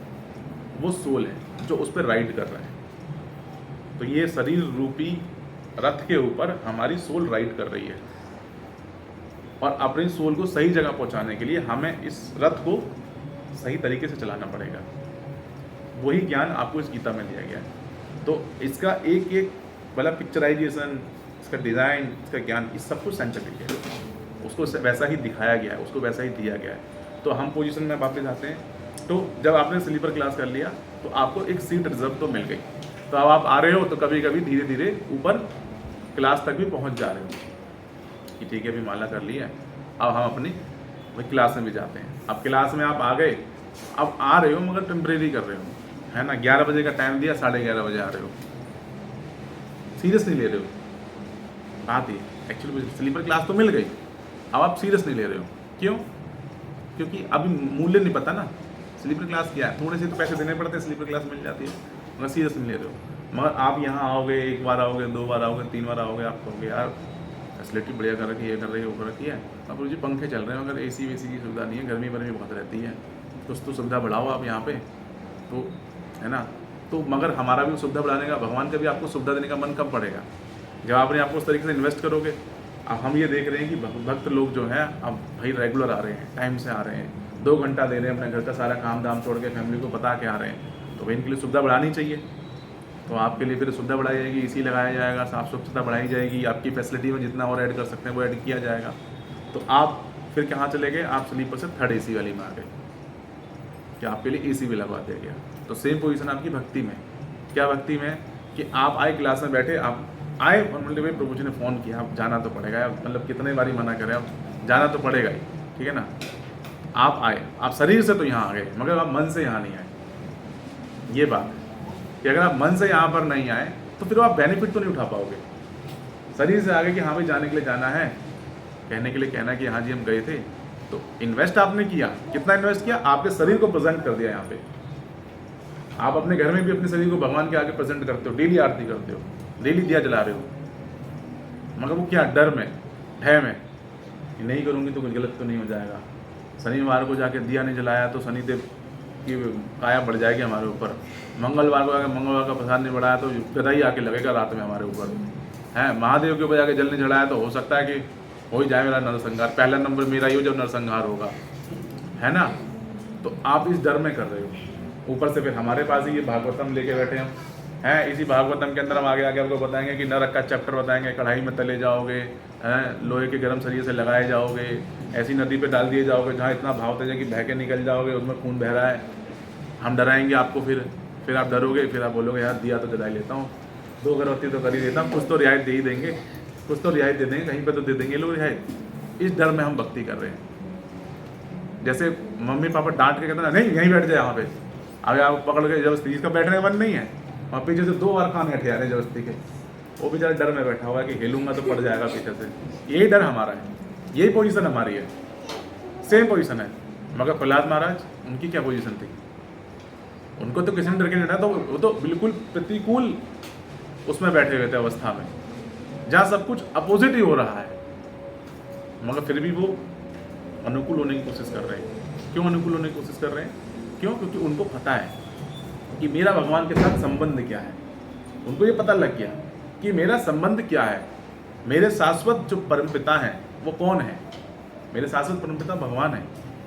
वो सोल है जो उस पर राइड कर रहा है। तो ये शरीर रूपी रथ के ऊपर हमारी सोल राइड कर रही है, और अपनी सोल को सही जगह पहुंचाने के लिए हमें इस रथ को सही तरीके से चलाना पड़ेगा। वही ज्ञान आपको इस गीता में दिया गया है। तो इसका एक एक मतलब पिक्चराइजेशन, इसका डिज़ाइन, इसका ज्ञान, इस सब कुछ साइंटिफिक है, उसको वैसा ही दिखाया गया है, उसको वैसा ही दिया गया है। तो हम पोजीशन में वापस आते हैं। तो जब आपने स्लीपर क्लास कर लिया तो आपको एक सीट रिजर्व तो मिल गई, तो अब आप आ रहे हो तो कभी कभी धीरे धीरे ऊपर क्लास तक भी पहुंच जा रहे हो कि ठीक है अभी माला कर लिया है, अब हम अपनी वही क्लास में भी जाते हैं। अब क्लास में आप आ गए, अब आ रहे हो मगर टेम्परेरी कर रहे हो, है ना, 11 बजे का टाइम दिया, 11:30 बजे आ रहे हो, सीरियस नहीं ले रहे हो बात ही। एक्चुअली स्लीपर क्लास तो मिल गई, अब आप सीरियस नहीं ले रहे हो। क्यों? क्योंकि अभी मूल्य नहीं पता ना, स्लीपर क्लास क्या है, थोड़े से तो पैसे देने पड़ते हैं, स्लीपर क्लास मिल जाती है, मगर सीरियस नहीं ले रहे हो। मगर आप यहाँ आओगे, 1 बार आओगे, 2 बार आओगे, 3 बार आओगे, आप कहोगे यार फैसिलिटी बढ़िया कर रखी है, ये कर रही है, वो कर रखी है, अब जी पंखे चल रहे हैं, अगर AC वेसी की सुविधा नहीं है, गर्मी वर्मी बहुत रहती है, तो सुविधा बढ़ाओ आप यहाँ पे, तो है ना। तो मगर हमारा भी सुविधा बढ़ाने का, भगवान का भी आपको सुविधा देने का मन कब पड़ेगा? जब आपने आपको उस तरीके से इन्वेस्ट करोगे। अब हम ये देख रहे हैं कि भक्त लोग जो हैं अब भाई रेगुलर आ रहे हैं, टाइम से आ रहे हैं, 2 घंटा दे रहे हैं, अपने घर का सारा काम धाम छोड़ के फैमिली को बता के आ रहे हैं, तो भाई इनके लिए सुविधा बढ़ानी चाहिए। तो आपके लिए फिर सुविधा बढ़ाई जाएगी, AC लगाया जाएगा, साफ स्वच्छता बढ़ाई जाएगी, आपकी फैसिलिटी में जितना और ऐड कर सकते हैं वो ऐड किया जाएगा। तो आप फिर कहाँ चले गए? आप स्लीपर से 3rd AC वाली में आ गए कि आपके लिए AC भी लगवा दिया गया। तो सेम पोजीशन आपकी भक्ति में। क्या भक्ति में? कि आप आए क्लास में बैठे, आप आए और मतलब भाई प्रभु जी ने फ़ोन किया, आप जाना तो पड़ेगा, मतलब कितने बारी मना करें, आप जाना तो पड़ेगा ही, ठीक है ना। आप आए, आप शरीर से तो यहाँ आ गए मगर आप मन से यहाँ नहीं आए, ये बात है। कि अगर आप मन से यहाँ पर नहीं आए तो फिर आप बेनिफिट तो नहीं उठा पाओगे। शरीर से आगे कि हाँ भाई जाने के लिए जाना है, कहने के लिए कहना कि हाँ जी हम गए थे, तो इन्वेस्ट आपने किया, कितना इन्वेस्ट किया, आपके शरीर को प्रेजेंट कर दिया यहाँ पे। आप अपने घर में भी अपने शरीर को भगवान के आगे प्रेजेंट करते हो, डेली आरती करते हो, डेली दिया जला रहे हो, मगर वो क्या, डर में, भय में, नहीं करूँगी तो कुछ गलत तो नहीं हो जाएगा। शनिवार को जाके दिया नहीं जलाया तो शनिदेव की काया बढ़ जाएगी हमारे ऊपर। मंगलवार को जाकर मंगलवार का प्रसाद नहीं बढ़ाया तो गदा ही आके लगेगा रात में हमारे ऊपर। है महादेव के ऊपर जाके जल नहीं चढ़ाया तो हो सकता है कि हो ही जाए मेरा नरसंहार, पहला नंबर मेरा ही हो जब नरसंहार होगा, है ना। तो आप इस डर में कर रहे हो। ऊपर से फिर हमारे पास ही ये भागवतम लेके बैठे हम हैं। इसी भागवतम के अंदर हम आगे आगे आपको बताएंगे कि नरक का चैप्टर बताएंगे, कढ़ाई में तले जाओगे, हैं, लोहे के गर्म सरिये से लगाए जाओगे, ऐसी नदी पे डाल दिए जाओगे जहाँ इतना भाव तेज है कि बह के निकल जाओगे, उसमें खून बह रहा है। हम डराएंगे आपको, फिर आप डरोगे, फिर आप बोलोगे यार दिया तो जला ही लेता हूँ, 2 अगरबत्ती तो कर ही देता हूँ, कुछ तो रियायत दे ही देंगे, कुछ तो रियायत दे देंगे, कहीं पे तो दे देंगे लोग रियायत। इस डर में हम भक्ति कर रहे हैं। जैसे मम्मी पापा डांट के कहते हैं नहीं यहीं बैठ जाए यहाँ पे, अगर आप पकड़ के जबरदस्ती, इसका बैठने का मन नहीं है, वहाँ पीछे से 2 बार खाने हथियार है जबरदस्ती के, वो बेचारा डर में बैठा हुआ है कि हिलूंगा तो पड़ जाएगा पीछे से। यही डर हमारा है, यही पोजीशन हमारी है, सेम पोजीशन है। मगर प्रहलाद महाराज, उनकी क्या पोजीशन थी? उनको तो किसी ने डर के नहीं डरा, तो वो तो बिल्कुल प्रतिकूल उसमें बैठे हुए थे अवस्था में, जहाँ सब कुछ अपोजिट ही हो रहा है, मगर फिर भी वो अनुकूल होने की कोशिश कर रहे हैं। क्यों अनुकूल होने की कोशिश कर रहे हैं? क्यों? क्योंकि उनको पता है कि मेरा भगवान के साथ संबंध क्या है। उनको ये पता लग गया कि मेरा संबंध क्या है, मेरे शाश्वत जो परमपिता हैं वो कौन है। मेरे शाश्वत परमपिता भगवान है,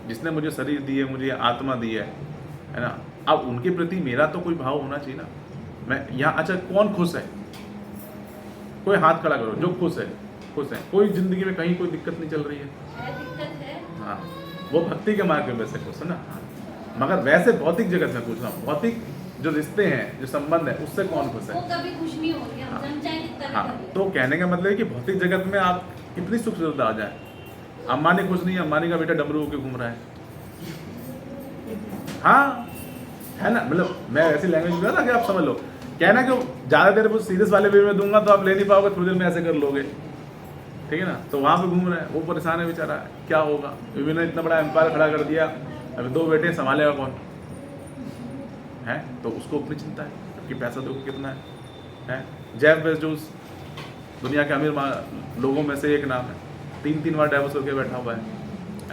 जिसने मुझे शरीर दी है, मुझे आत्मा दी है ना। अब उनके प्रति मेरा तो कोई भाव होना चाहिए ना। मैं यहाँ, अच्छा कौन खुश है? कोई हाथ खड़ा करो जो खुश है। खुश है कोई? जिंदगी में कहीं कोई दिक्कत नहीं चल रही है? दिक्कत है। हाँ, वो भक्ति के मार्ग में वैसे खुश है ना। हाँ, मगर वैसे भौतिक जगत में पूछ रहा हूँ, भौतिक जो रिश्ते हैं, जो संबंध है, उससे कौन खुश है? वो कभी खुश नहीं होंगे, हम चाहे कितना भी हाँ, करें। तो कहने का मतलब है कि भौतिक जगत में आप कितनी सुख सुविधा आ जाए। अंबानी खुश नहीं है, अंबानी का बेटा डमरू होकर घूम रहा है। हाँ, है ना। मतलब मैं ऐसी लैंग्वेज में ना कि आप समझ लो, कहना कि ज़्यादा देर वो सीरियस वाले वे में दूंगा तो आप ले नहीं पाओगे, थोड़ी देर में ऐसे कर लोगे, ठीक है ना। तो वहाँ पे घूम रहे हैं, वो परेशान है बेचारा, क्या होगा। विवेक ने इतना बड़ा एम्पायर खड़ा कर दिया, अभी 2 बेटे संभालेगा कौन है? तो उसको अपनी चिंता है कि पैसा दो कितना है। जेफ बेजोस दुनिया के अमीर लोगों में से एक नाम है, 3 बार डाइवोर्स होकर बैठा हुआ है।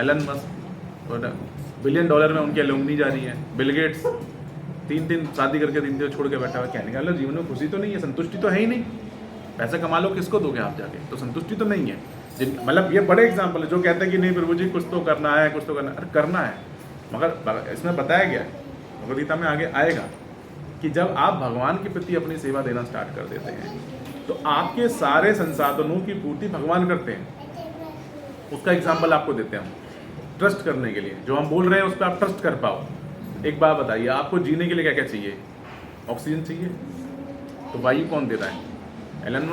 एलन मस्क $1 बिलियन में उनकी एलुमनी जा रही है। बिल गेट्स 3 शादी करके 3 छोड़ के बैठा हुआ है। कहने का मतलब जीवन में खुशी तो नहीं है, संतुष्टि तो है ही नहीं। पैसा कमा लो, किसको दोगे आप जाके? तो संतुष्टि तो नहीं है। मतलब ये बड़े एग्जाम्पल है जो कहते हैं कि नहीं प्रभु जी कुछ तो करना है, कुछ तो करना है। अरे करना है, मगर इसमें बताया गया है, भगवद गीता में आगे आएगा कि जब आप भगवान के प्रति अपनी सेवा देना स्टार्ट कर देते हैं तो आपके सारे संसाधनों की पूर्ति भगवान करते हैं। उसका एग्जाम्पल आपको देते हैं हम, ट्रस्ट करने के लिए। जो हम बोल रहे हैं उस पर आप ट्रस्ट कर पाओ। एक बात बताइए, आपको जीने के लिए क्या क्या चाहिए? ऑक्सीजन चाहिए, तो वायु कौन दे रहा है? एलन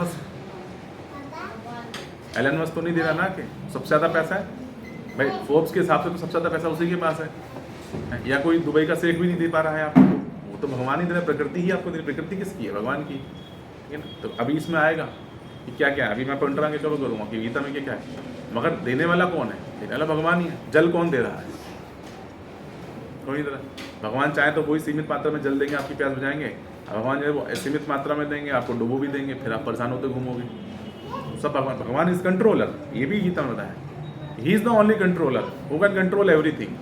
मस्क तो नहीं दे रहा ना, कि सबसे ज़्यादा पैसा है भाई, फोर्ब्स के हिसाब से तो सबसे ज़्यादा पैसा उसी के पास है। या कोई दुबई का शेख भी नहीं दे पा रहा है आपको, वो तो भगवान ही दे रहा है, प्रकृति ही आपको दे रही। प्रकृति किसकी है? भगवान की, ठीक है ना। तो अभी इसमें आएगा कि क्या क्या है, अभी मैं पंटरा के कवर करूँगा कि गीता में क्या क्या है, मगर देने वाला कौन है? देने वाला भगवान ही है। जल कौन दे रहा है? कोई दे रहा है। भगवान चाहे तो वही सीमित मात्रा में जल देंगे, आपकी प्यास बुझाएंगे। भगवान जो है वो सीमित मात्रा में देंगे, आपको डुबो भी देंगे, फिर आप परेशान होते घूमोगे। सब भगवान इज कंट्रोलर, ये भी गीता में बताया। He is the only controller who can control everything.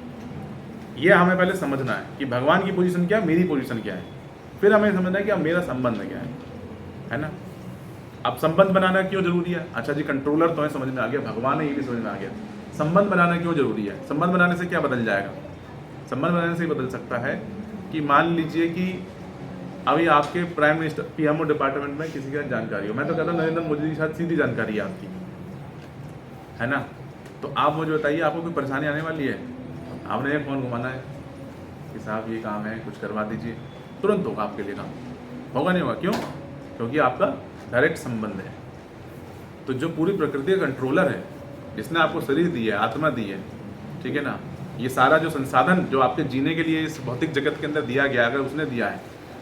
ये हमें पहले समझना है कि भगवान की पोजीशन क्या है, मेरी पोजीशन क्या है। फिर हमें समझना है कि अब मेरा संबंध क्या है ना। अब संबंध बनाना क्यों जरूरी है? अच्छा जी, कंट्रोलर तो है, समझ में आ गया, भगवान है ये भी समझ में आ गया। संबंध बनाना क्यों जरूरी है? संबंध बनाने से क्या बदल जाएगा? संबंध बनाने से ही बदल सकता है कि मान लीजिए कि अभी आपके प्राइम मिनिस्टर पीएमओ डिपार्टमेंट में किसी का जानकारी हो, मैं तो कहता हूँ नरेंद्र मोदी के साथ सीधी जानकारी है आपकी, है ना। तो आप मुझे बताइए, आपको कोई परेशानी आने वाली है? आपने ये फ़ोन घुमाना है कि साहब ये काम है, कुछ करवा दीजिए, तुरंत होगा आपके लिए काम। होगा नहीं होगा? क्यों? क्योंकि आपका डायरेक्ट संबंध है। तो जो पूरी प्रकृति का कंट्रोलर है, जिसने आपको शरीर दी है, आत्मा दी है, ठीक है ना, ये सारा जो संसाधन जो आपके जीने के लिए इस भौतिक जगत के अंदर दिया गया, अगर उसने दिया है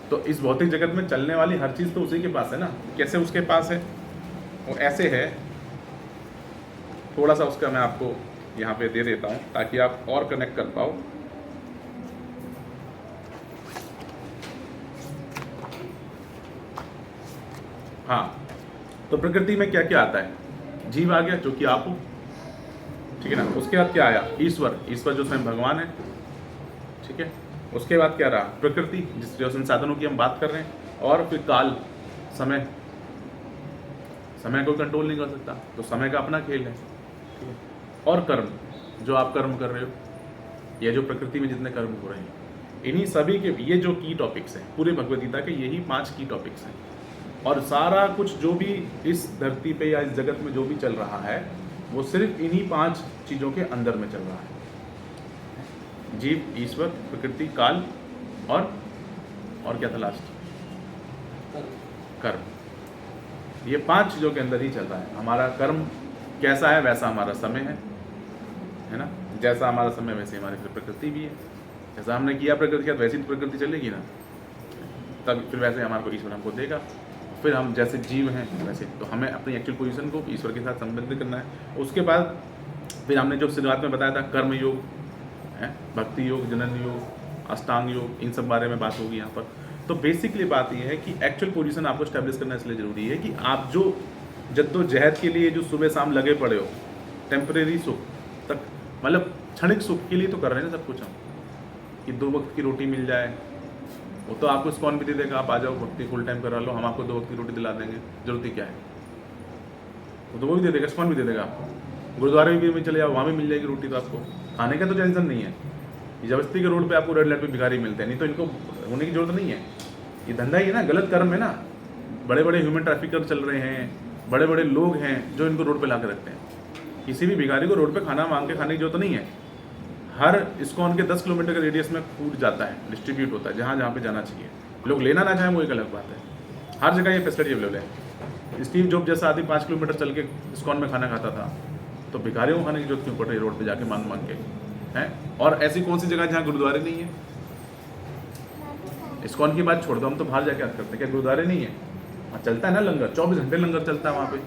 तो इस भौतिक जगत में चलने वाली हर चीज़ तो उसी के पास है ना। कैसे उसके पास है? वो ऐसे है, थोड़ा सा उसका मैं आपको यहाँ पे दे देता हूँ ताकि आप और कनेक्ट कर पाओ। हाँ, तो प्रकृति में क्या क्या आता है? जीव आ गया जो कि आप हो, ठीक है ना। उसके बाद क्या आया? ईश्वर, ईश्वर जो स्वयं भगवान है, ठीक है। उसके बाद क्या रहा? प्रकृति, जिस जो संसाधनों की हम बात कर रहे हैं, और फिर काल, समय, समय को कंट्रोल नहीं कर सकता तो समय का अपना खेल है, ठीक है। और कर्म, जो आप कर्म कर रहे हो, ये जो प्रकृति में जितने कर्म हो रहे हैं, इन्हीं सभी के ये जो की टॉपिक्स हैं पूरे भगवद गीता के, यही 5 की टॉपिक्स हैं। और सारा कुछ जो भी इस धरती पे या इस जगत में जो भी चल रहा है वो सिर्फ इन्हीं 5 चीज़ों के अंदर में चल रहा है। जीव, ईश्वर, प्रकृति, काल और क्या था लास्ट? कर्म। ये 5 चीज़ों के अंदर ही चल रहा है। हमारा कर्म कैसा है वैसा हमारा समय है ना। जैसा हमारा समय वैसे हमारी फिर प्रकृति भी है। जैसा हमने किया प्रकृति का वैसी प्रकृति चलेगी ना, तब फिर वैसे हमारे को ईश्वर हमको देगा। फिर हम जैसे जीव हैं वैसे, तो हमें अपनी एक्चुअल पोजीशन को ईश्वर के साथ संबंधित करना है। उसके बाद फिर हमने जो शुरुआत में बताया था कर्म योग है, भक्ति योग, जनन योग, अष्टांग योग, इन सब बारे में बात होगी यहाँ पर। तो बेसिकली बात यह है कि एक्चुअल पोजीशन आपको स्टैब्लिश करना इसलिए ज़रूरी है कि आप जो जद्दोजहद के लिए जो सुबह शाम लगे पड़े हो, टेम्परेरी सुख तक, मतलब क्षणिक सुख के लिए तो कर रहे हैं ना सब कुछ हम, कि 2 वक्त की रोटी मिल जाए, वो तो आपको इस्कॉन भी दे देगा। आप आ जाओ, भक्ति फुल टाइम करा लो, हम आपको 2 वक्त की रोटी दिला देंगे, जरूरत ही क्या है। वो तो वो भी दे देगा, इस्कॉन भी दे देगा आपको। गुरुद्वारे में चले जाओ, वहाँ भी मिल जाएगी रोटी। तो आपको खाने का तो टेंशन नहीं है। जबरदस्ती के रोड पे आपको रेड लाइट पे भिखारी मिलते हैं, नहीं तो इनको होने की जरूरत नहीं है। ये धंधा ही है ना, गलत कर्म है ना। बड़े बड़े ह्यूमन ट्रैफिकर चल रहे हैं, बड़े बड़े लोग हैं जो इनको रोड पे ला के रखते हैं। किसी भी भिखारी को रोड पे खाना मांग के खाने की जरूरत नहीं है। हर इस्कॉन के 10 किलोमीटर के रेडियस में फूड जाता है, डिस्ट्रीब्यूट होता है जहाँ जहाँ पे जाना चाहिए। लोग लेना ना चाहें वो एक अलग बात है। हर जगह ये फैसिलिटी अवेलेबल है। स्टीव जॉब जैसा आदमी 5 किलोमीटर चल के इस्कॉन में खाना खाता था, तो भिखारियों को खाने की जरूरत क्यों पड़ रही है रोड पे जाके मांग मांग के हैं। और ऐसी कौन सी जगह जहाँ गुरुद्वारे नहीं है? इस्कॉन की बात छोड़ दो, हम तो बाहर जाके याद करते हैं, क्या गुरुद्वारे नहीं है? चलता है ना लंगर, 24 घंटे लंगर चलता है वहाँ पे।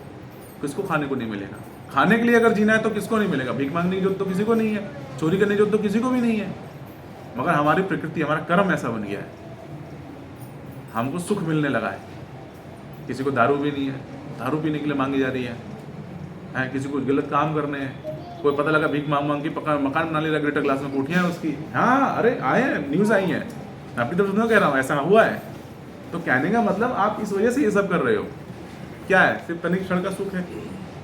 किसको खाने को नहीं मिलेगा? खाने के लिए अगर जीना है तो किसको नहीं मिलेगा? भीख मांगने की जरूरत तो किसी को नहीं है, चोरी करने की जरूरत तो किसी को भी नहीं है। मगर हमारी प्रकृति, हमारा कर्म ऐसा बन गया है, हमको सुख मिलने लगा है। किसी को दारू भी नहीं है, दारू पीने के लिए मांगी जा रही है। किसी को गलत काम करने हैं, कोई पता लगा भीख मांग मांग के मकान बना ले, ग्रेटर क्लास में कोठियाँ हैं उसकी। हाँ, अरे आए हैं, न्यूज़ आई है, अपनी तरफ सुनो, कह रहा हूँ ऐसा हुआ है। तो कहने का मतलब आप इस वजह से ये सब कर रहे हो। क्या है? सिर्फ तनिक क्षण का सुख है।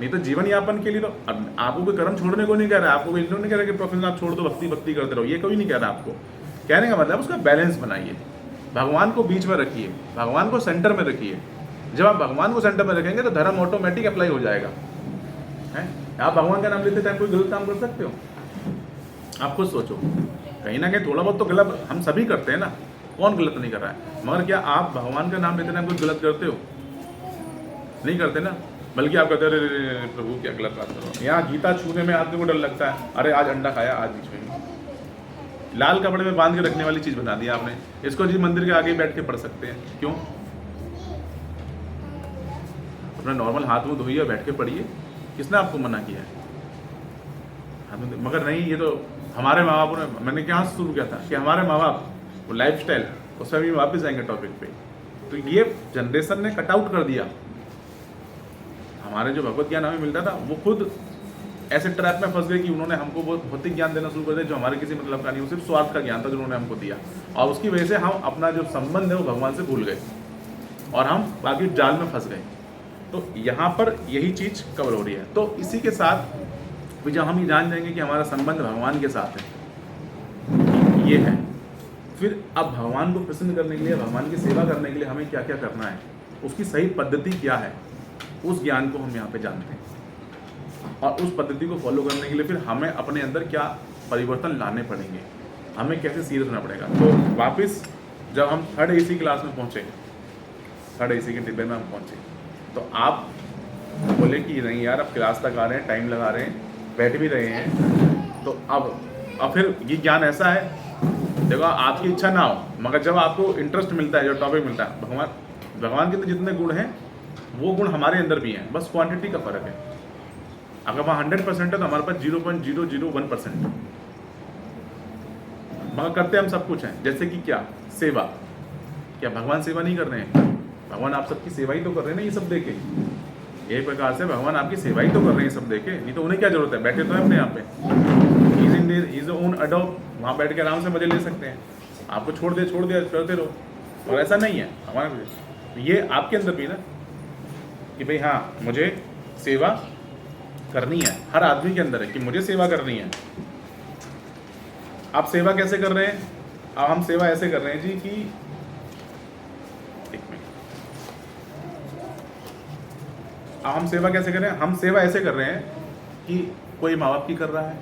नहीं तो जीवन यापन के लिए तो आपको कोई कर्म छोड़ने को नहीं कह रहा है। आपको इन्होंने नहीं कह रहा कि प्रोफेशन आप छोड़ दो, भक्ति करते रहो, ये कोई नहीं कह रहा आपको। कहने का मतलब उसका बैलेंस बनाइए, भगवान को बीच में रखिए, भगवान को सेंटर में रखिए। जब आप भगवान को सेंटर में रखेंगे तो धर्म ऑटोमेटिक अप्लाई हो जाएगा। है, आप भगवान का नाम लेते टाइम कोई गलत काम कर सकते हो? आप खुद सोचो, कहीं ना कहीं थोड़ा बहुत तो गलत हम सभी करते हैं ना, कौन गलत नहीं कर रहा है। मगर क्या आप भगवान का नाम लेते टाइम कुछ गलत करते हो? नहीं करते ना, बल्कि आप कहते हैं प्रभु क्या गलत बात करो। यहाँ गीता छूने में आदमी को डर लगता है, अरे आज अंडा खाया, आज बीच में लाल कपड़े में बांध के रखने वाली चीज़ बना दी आपने। इसको जी मंदिर के आगे बैठ के पढ़ सकते हैं, क्यों? अपना नॉर्मल हाथ मुँह धोइए, बैठ के पढ़िए, किसने आपको मना किया है? मगर नहीं, ये तो हमारे माँ बाप ने, मैंने क्या शुरू किया था कि हमारे माँ बाप वो लाइफ स्टाइल, उसमें भी वापस आएंगे टॉपिक पे। तो ये जनरेशन ने कट आउट कर दिया। हमारे जो भगवत ज्ञान हमें मिलता था वो खुद ऐसे ट्रैप में फंस गए कि उन्होंने हमको बहुत भौतिक ज्ञान देना शुरू कर दिया जो हमारे किसी मतलब का नहीं, वो सिर्फ स्वार्थ का ज्ञान था जो उन्होंने हमको दिया। और उसकी वजह से हम अपना जो संबंध है वो भगवान से भूल गए और हम बाकी जाल में फंस गए। तो यहाँ पर यही चीज़ कवर हो रही है। तो इसी के साथ भी जब हम ये जान जाएंगे कि हमारा संबंध भगवान के साथ है, ये है, फिर अब भगवान को प्रसन्न करने के लिए, भगवान की सेवा करने के लिए हमें क्या क्या करना है, उसकी सही पद्धति क्या है, उस ज्ञान को हम यहाँ पे जानते हैं। और उस पद्धति को फॉलो करने के लिए फिर हमें अपने अंदर क्या परिवर्तन लाने पड़ेंगे, हमें कैसे सीरियस होना पड़ेगा। तो वापस जब हम 3rd AC क्लास में पहुँचे, 3rd AC के डिब्बे में हम पहुँचे, तो आप बोले कि नहीं यार अब क्लास तक आ रहे हैं, टाइम लगा रहे हैं, बैठ भी रहे हैं, तो अब फिर ये ज्ञान ऐसा है, देखो आपकी इच्छा ना हो, मगर जब आपको इंटरेस्ट मिलता है, जो टॉपिक मिलता है, भगवान के अंदर जितने गुण हैं वो गुण हमारे अंदर भी हैं, बस क्वांटिटी का फर्क है। अगर वहाँ 100% है तो हमारे पास 0.001% है। मगर करते हम सब कुछ हैं, जैसे कि क्या सेवा, क्या भगवान सेवा नहीं कर रहे हैं? भगवान आप सबकी सेवा ही तो कर रहे हैं ना, ये सब देके। एक प्रकार से भगवान आपकी सेवा ही तो कर रहे हैं सब देके, नहीं तो उन्हें क्या जरूरत है, बैठे तो है अपने यहाँ पे, इज ओन अडॉप्ट, वहाँ बैठ के आराम से मजे ले सकते हैं। आपको छोड़ दिया करते रहो, और ऐसा नहीं है हमारे, ये आपके अंदर भी ना कि भाई हाँ मुझे सेवा करनी है, हर आदमी के अंदर है कि मुझे सेवा करनी है। आप सेवा कैसे कर रहे हैं? अब हम सेवा ऐसे कर रहे हैं जी कि एक मिनट, अब हम सेवा कैसे कर रहे हैं? हम सेवा ऐसे कर रहे हैं कि कोई माँ बाप की कर रहा है,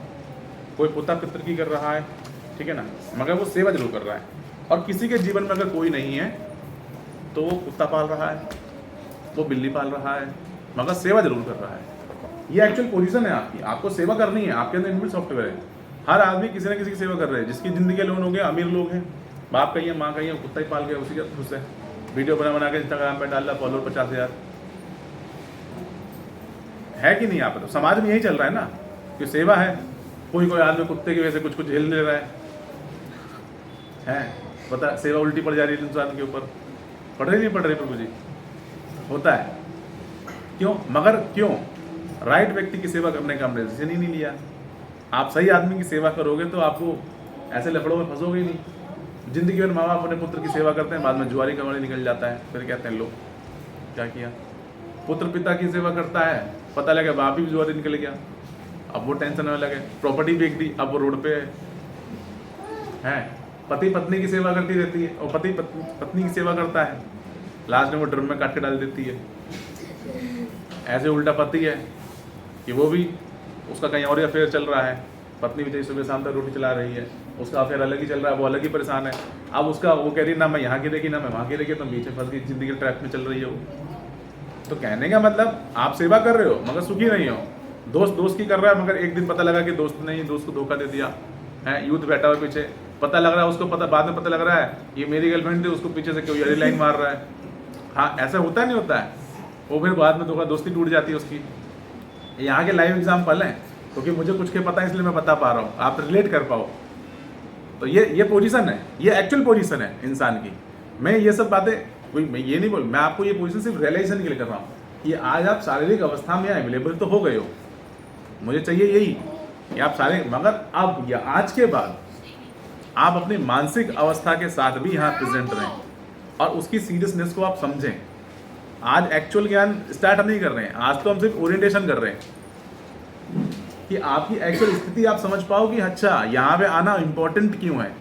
कोई पुत्र पितर की कर रहा है, ठीक है ना, मगर वो सेवा जरूर कर रहा है। और किसी के जीवन में अगर कोई नहीं है तो वो कुत्ता पाल रहा है, वो बिल्ली पाल रहा है, मगर सेवा जरूर कर रहा है। ये एक्चुअल पोजीशन है आपकी, आपको सेवा करनी है, आपके अंदर इनबिल्ट सॉफ्टवेयर है। हर आदमी किसी न किसी की सेवा कर रहे हैं। जिसकी जिंदगी लोन हो गया, अमीर लोग हैं, बाप कहीं है, माँ कहीं है, कुत्ता ही पाल गया, उसी का खुश है, वीडियो बना के इंस्टाग्राम पे डाल रहा, फॉलोअर 50,000 है कि नहीं? आप तो समाज में यही चल रहा है ना कि सेवा है। कोई आदमी कुत्ते की वजह से कुछ झेल ले रहा है, बता, सेवा उल्टी पड़ जा रही है इंसान के ऊपर, पड़ रही नहीं पड़ रही प्रभु जी? होता है क्यों? मगर क्यों? राइट व्यक्ति की सेवा करने का हमने डिसीजन ही नहीं लिया। आप सही आदमी की सेवा करोगे तो आपको ऐसे लफड़ों में फंसोगे ही नहीं। जिंदगी में माँ बाप अपने पुत्र की सेवा करते हैं, बाद में जुआरी कमाने निकल जाता है, फिर कहते हैं लो क्या किया। पुत्र पिता की सेवा करता है, पता लगा बाप भी जुआरी निकल गया, अब वो टेंशन होने लगे, प्रॉपर्टी बेच दी, अब वो रोड पे है। पति पत्नी की सेवा करती रहती है, और पति पत्नी की सेवा करता है, लास्ट में वो ड्रम में काट के डाल देती है। ऐसे उल्टा पति है कि वो भी, उसका कहीं और ही अफेयर चल रहा है, पत्नी भी सुबह शाम तक रोटी चला रही है, उसका अफेयर अलग ही चल रहा है, वो अलग ही परेशान है। अब उसका वो कह रही ना मैं यहाँ गिरेगी ना मैं वहाँ गिरेगी, तो पीछे फंस गई, जिंदगी ट्रैक में चल रही है वो। तो कहने का मतलब आप सेवा कर रहे हो मगर सुखी नहीं हो। दोस्त की कर रहा है, मगर एक दिन पता लगा कि दोस्त नहीं, दोस्त को धोखा दे दिया है, यूथ बैठा हुआ पीछे, पता लग रहा है उसको, बाद में पता लग रहा है ये मेरी गर्लफ्रेंड थी, उसको पीछे से कोई लाइन मार रहा है। हाँ, ऐसा होता नहीं होता है? वो फिर बाद में धोखा, दोस्ती टूट जाती है उसकी। यहाँ के लाइव एग्जाम्पल हैं, क्योंकि मुझे कुछ के पता है इसलिए मैं बता पा रहा हूँ, आप रिलेट कर पाओ। तो ये पोजीशन है, ये एक्चुअल पोजीशन है इंसान की। मैं ये सब बातें मैं ये नहीं बोल, मैं आपको ये पोजीशन सिर्फ रियलाइजेशन के लिए कर रहा हूँ कि आज आप शारीरिक अवस्था में अवेलेबल तो हो गए हो, मुझे चाहिए यही कि आप सारे, मगर अब या आज के बाद आप अपनी मानसिक अवस्था के साथ भी यहाँ प्रेजेंट रहें और उसकी सीरियसनेस को आप समझें। आज एक्चुअल ज्ञान स्टार्ट नहीं कर रहे हैं, आज तो हम सिर्फ ओरिएंटेशन कर रहे हैं कि आपकी एक्चुअल स्थिति आप समझ पाओ कि अच्छा यहाँ पे आना इम्पोर्टेंट क्यों है।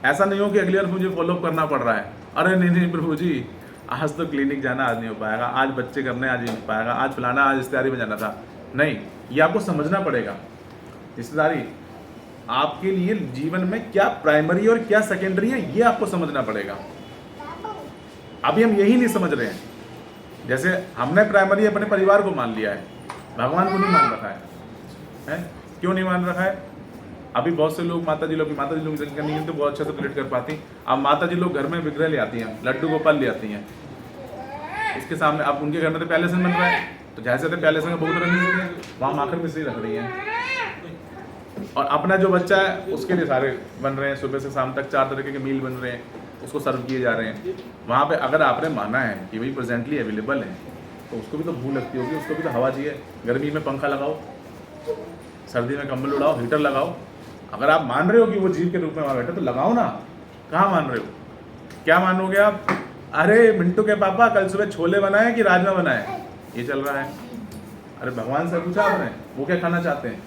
ऐसा नहीं हो कि अगली बार मुझे फॉलोअप करना पड़ रहा है, अरे नहीं प्रभु जी आज तो क्लिनिक जाना आज नहीं हो पाएगा, आज बच्चे करने आज नहीं हो पाएगा, आज फलाना, आज रिश्तेदारी में जाना था। नहीं, ये आपको समझना पड़ेगा। रिश्तेदारी आपके लिए जीवन में क्या प्राइमरी और क्या सेकेंडरी है, ये आपको समझना पड़ेगा। अभी हम यही नहीं समझ रहे हैं। जैसे हमने प्राइमरी अपने परिवार को मान लिया है, भगवान को नहीं मान रखा है? क्यों नहीं मान रखा है? अभी बहुत से लोग माता जी लोग नहीं तो बहुत अच्छे से रिलेट कर पाती। अब माता जी लोग घर में विग्रह ले आती हैं, लड्डू गोपाल ले आती हैं, इसके सामने अब उनके घर में तो पैलेसन बन रहा है, तो जैसे तो पैलेसन का बहुत रंग नहीं है, वहाँ माखन मिश्री रख रही है, और अपना जो बच्चा है उसके लिए सारे बन रहे हैं, सुबह से शाम तक 4 तरह के मील बन रहे हैं, उसको सर्व किए जा रहे हैं। वहाँ पे अगर आपने माना है कि भाई प्रेजेंटली अवेलेबल है, तो उसको भी तो भूख लगती होगी, उसको भी तो हवा चाहिए। गर्मी में पंखा लगाओ, सर्दी में कंबल उड़ाओ, हीटर लगाओ। अगर आप मान रहे हो कि वो जीव के रूप में वहाँ बैठे तो लगाओ ना। कहाँ मान रहे हो? क्या मानोगे आप? अरे मिंटू के पापा कल सुबह छोले बनाए कि राजमा बनाए, ये चल रहा है। अरे भगवान से पूछा आपने वो क्या खाना चाहते हैं?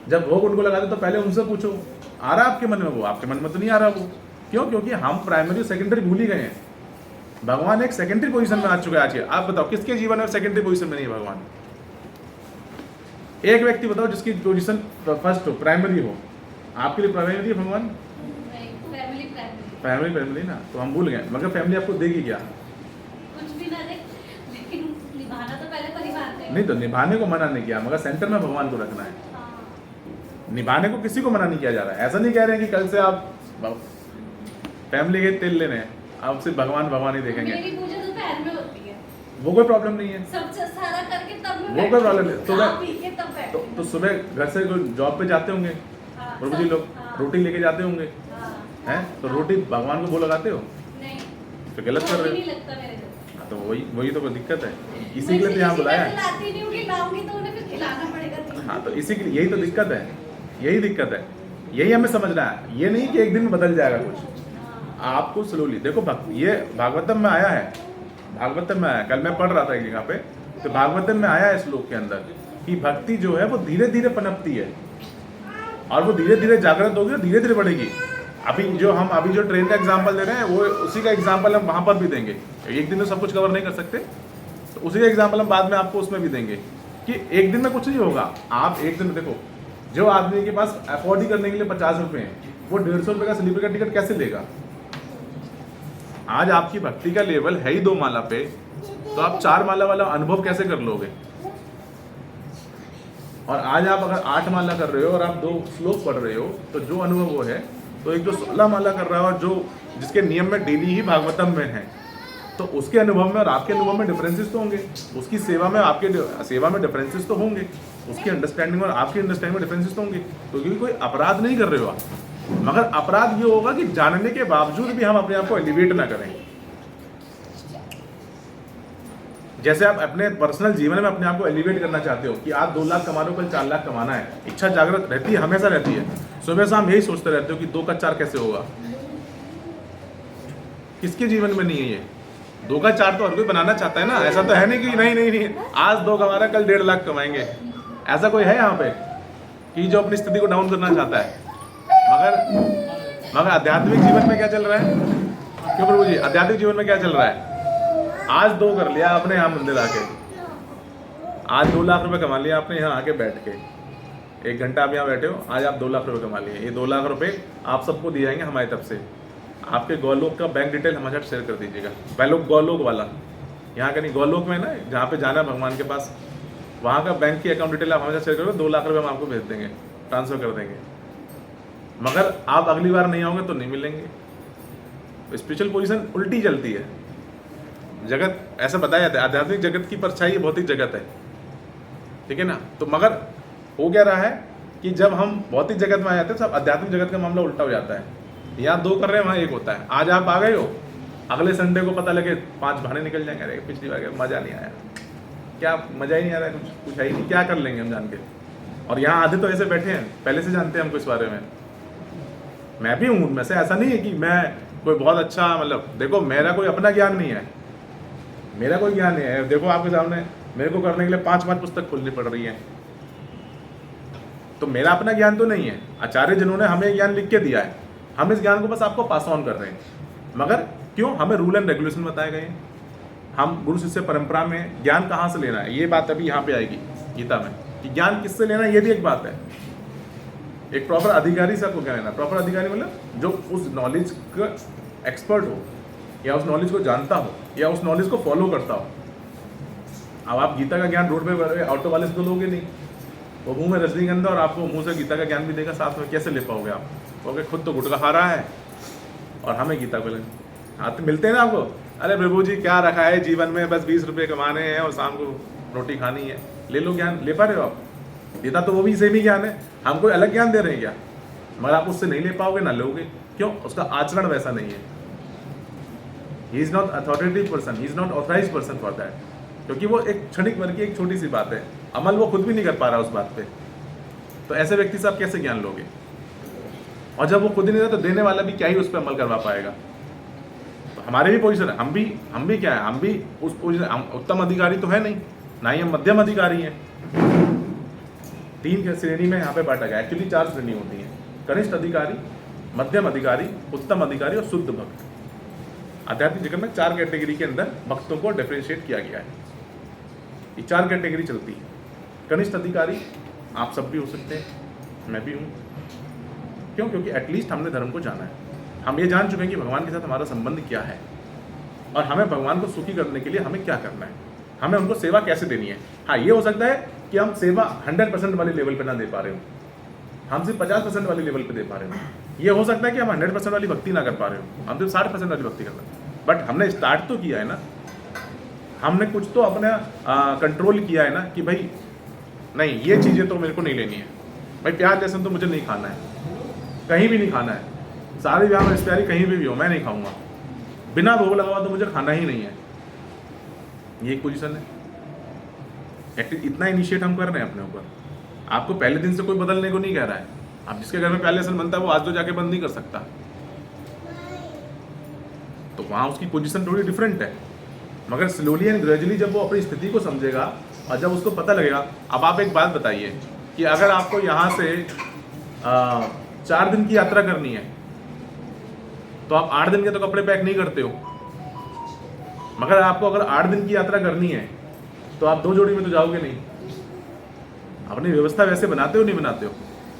जब भोग उनको लगा दे तो पहले उनसे पूछो, आ रहा आपके मन में? वो आपके मन में तो नहीं आ रहा वो। क्यों? क्योंकि हम प्राइमरी सेकेंडरी भूल ही गए हैं। भगवान एक सेकेंडरी पोजीशन में आ चुका है आज के। आप बताओ किसके जीवन में सेकेंडरी पोजीशन में नहीं है भगवान? एक व्यक्ति बताओ जिसकी पोजीशन फर्स्ट हो, प्राइमरी हो। आपके लिए प्राइमरी है भगवान? फैमिली ना, तो हम भूल गए। मगर फैमिली आपको देगी क्या? कुछ भी ना दे, लेकिन निभाना तो पहले परिवार देगा। नहीं तो निभाने को मना नहीं किया, मगर सेंटर में भगवान को रखना है। निभाने को किसी को मना नहीं किया जा रहा है। ऐसा नहीं कह रहे हैं कि कल से आप फैमिली के तेल लेने हैं, आप सिर्फ भगवान भगवान ही देखेंगे, मेरी पूजा दोपहर में होती है, वो कोई प्रॉब्लम नहीं है, सब सारा करके तब मैं वो कोई प्रॉब्लम नहीं। खा सुबह पी के तब बैठती तो सुबह घर से कोई जॉब पे जाते होंगे हाँ, प्रभु जी सब- लोग, हाँ, रोटी लेके जाते होंगे, हाँ, हैं तो रोटी भगवान को वो लगाते हो नहीं तो गलत कर वो भी रहे नहीं लगता मेरे को। हो। तो वही तो कोई दिक्कत है, इसी के मैं लिए तो यहाँ किसी बुलाया वजह है। से लाती नहीं हूँ कि लाऊंगी तो उन्हें फिर खिलाना पड़ेगा। हाँ तो इसी के लिए, यही तो दिक्कत है, यही दिक्कत है, यही हमें समझना है। ये नहीं कि एक दिन में बदल जाएगा कुछ, आपको स्लोली देखो। ये भागवतम में आया है, भागवतम में आया, कल मैं पढ़ रहा था एक जगह पे, तो भागवतम में आया है श्लोक के अंदर कि भक्ति जो है वो धीरे धीरे पनपती है और वो धीरे धीरे जागृत होगी और धीरे धीरे बढ़ेगी। अभी जो ट्रेन का एग्जाम्पल दे रहे हैं वो उसी का एग्जाम्पल हम वहाँ पर भी देंगे। एक दिन में सब कुछ कवर नहीं कर सकते, तो उसी का एग्जाम्पल हम बाद में आपको उसमें भी देंगे कि एक दिन में कुछ नहीं होगा। आप एक दिन में देखो, जो आदमी के पास अफोर्ड ही करने के लिए 50 रुपये हैं, वो 150 रुपये का स्लीपर का टिकट कैसे लेगा? आज आपकी भक्ति का लेवल है ही 2 माला पे, तो आप 4 माला वाला अनुभव कैसे कर लोगे? और आज आप अगर 8 माला कर रहे हो और आप 2 श्लोक पढ़ रहे हो, तो जो अनुभव वो है, तो एक जो 16 माला कर रहा है और जो जिसके नियम में डेली ही भागवतम में है, तो उसके अनुभव में और आपके अनुभव में डिफरेंसेस तो होंगे, उसकी सेवा में आपके सेवा में डिफरेंसेस तो होंगे, उसकी अंडरस्टैंडिंग और आपकी अंडरस्टैंडिंग में डिफरेंसेस तो होंगे। तो क्योंकि कोई अपराध नहीं कर रहे हो आप, मगर अपराध ये होगा कि जानने के बावजूद भी हम अपने आप को एलिवेट ना करें। जैसे आप अपने पर्सनल जीवन में अपने आप को एलिवेट करना चाहते हो कि आज 2 लाख कमा रहे हो, कल 4 लाख कमाना है, इच्छा जागृत रहती है, हमेशा रहती है। सुबह शाम यही सोचते रहते हो कि 2 का 4 कैसे होगा। किसके जीवन में नहीं है ये? 2 का 4 तो हर कोई बनाना चाहता है ना, ऐसा तो है नहीं कि नहीं आज 2 कमा रहा है, कल 1.5 लाख कमाएंगे। ऐसा कोई है यहाँ पे कि जो अपनी स्थिति को डाउन करना चाहता है? मगर आध्यात्मिक जीवन में क्या चल रहा है? क्यों प्रभु जी, आध्यात्मिक जीवन में क्या चल रहा है? आज 2 कर लिया आपने यहाँ मंदिर आके, आज 2 लाख रुपए कमा लिया आपने यहाँ आके बैठ के, 1 घंटा आप यहाँ बैठे हो, आज आप 2 लाख रुपए कमा लिए। ये 2 लाख रुपए आप सबको दिए जाएंगे हमारी तरफ से। आपके गौलोक का बैंक डिटेल हमारे साथ शेयर कर दीजिएगा, गौलोक वाला, यहाँ का नहीं, गौलोक में ना जहाँ पे जाना है भगवान के पास, वहाँ का बैंक की अकाउंट डिटेल आप हमारे साथ शेयर करोगे, 2 लाख रुपये हम आपको भेज देंगे, ट्रांसफर कर देंगे। मगर आप अगली बार नहीं आओगे तो नहीं मिलेंगे। स्पिरिचुअल पोजीशन उल्टी चलती है। जगत ऐसा बताया जाता है, आध्यात्मिक जगत की परछाई भौतिक जगत है, ठीक है ना। तो मगर हो क्या रहा है कि जब हम भौतिक जगत में आ जाते हैं, सब आध्यात्मिक जगत का मामला उल्टा हो जाता है। यहाँ 2 कर रहे हैं, वहाँ 1 होता है। आज आप आ गए हो, अगले संडे को पता लगे 5 बहाने निकल जाएंगे, अरे पिछली बार मजा नहीं आया, क्या मजा ही नहीं आ रहा है, कुछ है ही नहीं, क्या कर लेंगे हम जान के। और यहाँ आधे तो ऐसे बैठे हैं, पहले से जानते हैं हमको इस बारे में। मैं भी हूँ उनमें से, ऐसा नहीं है कि मैं कोई बहुत अच्छा, मतलब देखो मेरा कोई अपना ज्ञान नहीं है, मेरा कोई ज्ञान नहीं है। देखो आपके सामने मेरे को करने के लिए 5 पुस्तक खोलनी पड़ रही है, तो मेरा अपना ज्ञान तो नहीं है। आचार्य जिन्होंने हमें ज्ञान लिख के दिया है, हम इस ज्ञान को बस आपको पास ऑन कर रहे हैं। मगर क्यों? हमें रूल एंड रेगुलेशन बताए गए हैं। हम गुरु शिष्य परंपरा में ज्ञान कहाँ से लेना है, ये बात अभी यहाँ पे आएगी गीता में, कि ज्ञान किससे लेना है, ये भी एक बात है। एक प्रॉपर अधिकारी से आपको क्या लेना? प्रॉपर अधिकारी मतलब जो उस नॉलेज का एक्सपर्ट हो, या उस नॉलेज को जानता हो, या उस नॉलेज को फॉलो करता हो। अब आप गीता का ज्ञान रोड पे ऑटो वाले से तो लोगे नहीं, वो मुंह में रजनीगंधा और आपको मुंह से गीता का ज्ञान भी देगा साथ में, कैसे ले पाओगे आप? ओके, खुद तो गुटखा खा रहा है और हमें गीता को हाथ मिलते हैं ना आपको, अरे प्रभु जी क्या रखा है जीवन में, बस 20 रुपये कमाने हैं और शाम को रोटी खानी है, ले लो ज्ञान। ले पा रहे हो आप? गीता तो वो भी सेम ही ज्ञान है, हम कोई अलग ज्ञान दे रहे हैं क्या? मगर आप उससे नहीं ले पाओगे, ना लोगे। क्यों? उसका आचरण वैसा नहीं है। He is not authoritative person, he is not authorised person for that, क्योंकि वो एक क्षणिक वर्ग की एक छोटी सी बात है, अमल वो खुद भी नहीं कर पा रहा उस बात पे। तो ऐसे व्यक्ति से आप कैसे ज्ञान लोगे? और जब वो खुद ही नहीं रहा तो देने वाला भी क्या ही उस पर अमल करवा पाएगा? तो हमारे भी पोजीशन है, हम भी क्या है, हम भी उस पोजीशन, हम उत्तम अधिकारी तो है नहीं, ना ही हम मध्यम अधिकारी हैं। 3 श्रेणी में यहाँ पे बांटा गया। एक्चुअली 4 श्रेणी होती हैं: कनिष्ठ अधिकारी, मध्यम अधिकारी, उत्तम अधिकारी और शुद्ध भक्त। आध्यात्मिक जगत में 4 कैटेगरी के अंदर भक्तों को डिफरेंशिएट किया गया है। ये 4 कैटेगरी चलती है। कनिष्ठ अधिकारी आप सब भी हो सकते हैं, मैं भी हूँ। क्यों? क्योंकि एटलीस्ट हमने धर्म को जाना है, हम ये जान चुके हैं कि भगवान के साथ हमारा संबंध क्या है और हमें भगवान को सुखी करने के लिए हमें क्या करना है, हमें उनको सेवा कैसे देनी है। हाँ, ये हो सकता है कि हम सेवा 100% वाले लेवल पर ना दे पा रहे हो, हम सिर्फ 50% वाले लेवल पे दे पा रहे हो। ये हो सकता है कि हम 100% वाली भक्ति ना कर पा रहे हो, हम सिर्फ 60% वाली भक्ति कर रहे हैं, बट हमने स्टार्ट तो किया है ना, हमने कुछ तो अपना कंट्रोल किया है ना कि भाई नहीं ये चीज़ें तो मेरे को नहीं लेनी है, भाई प्याज लहसुन तो मुझे नहीं खाना है, कहीं भी नहीं खाना है, सारे ब्याह में रिश्तेदारी कहीं भी हो मैं नहीं खाऊंगा, बिना भोग लगा हुआ तो मुझे खाना ही नहीं है। ये एक पोजीशन है। इतना इनिशिएट हम कर रहे हैं अपने ऊपर। आपको पहले दिन से कोई बदलने को नहीं कह रहा है। अब जिसके घर में प्याज लहसुन बनता है वो आज तो जाके बंद नहीं कर सकता, तो वहाँ उसकी पोजीशन थोड़ी डिफरेंट है। मगर स्लोली एंड ग्रेजुअली जब वो अपनी स्थिति को समझेगा और जब उसको पता लगेगा। अब आप एक बात बताइए कि अगर आपको यहाँ से 4 दिन की यात्रा करनी है तो आप 8 दिन के तो कपड़े पैक नहीं करते हो, मगर आपको अगर 8 दिन की यात्रा करनी है तो आप 2 जोड़ी में तो जाओगे नहीं। अपनी व्यवस्था वैसे बनाते हो नहीं बनाते हो?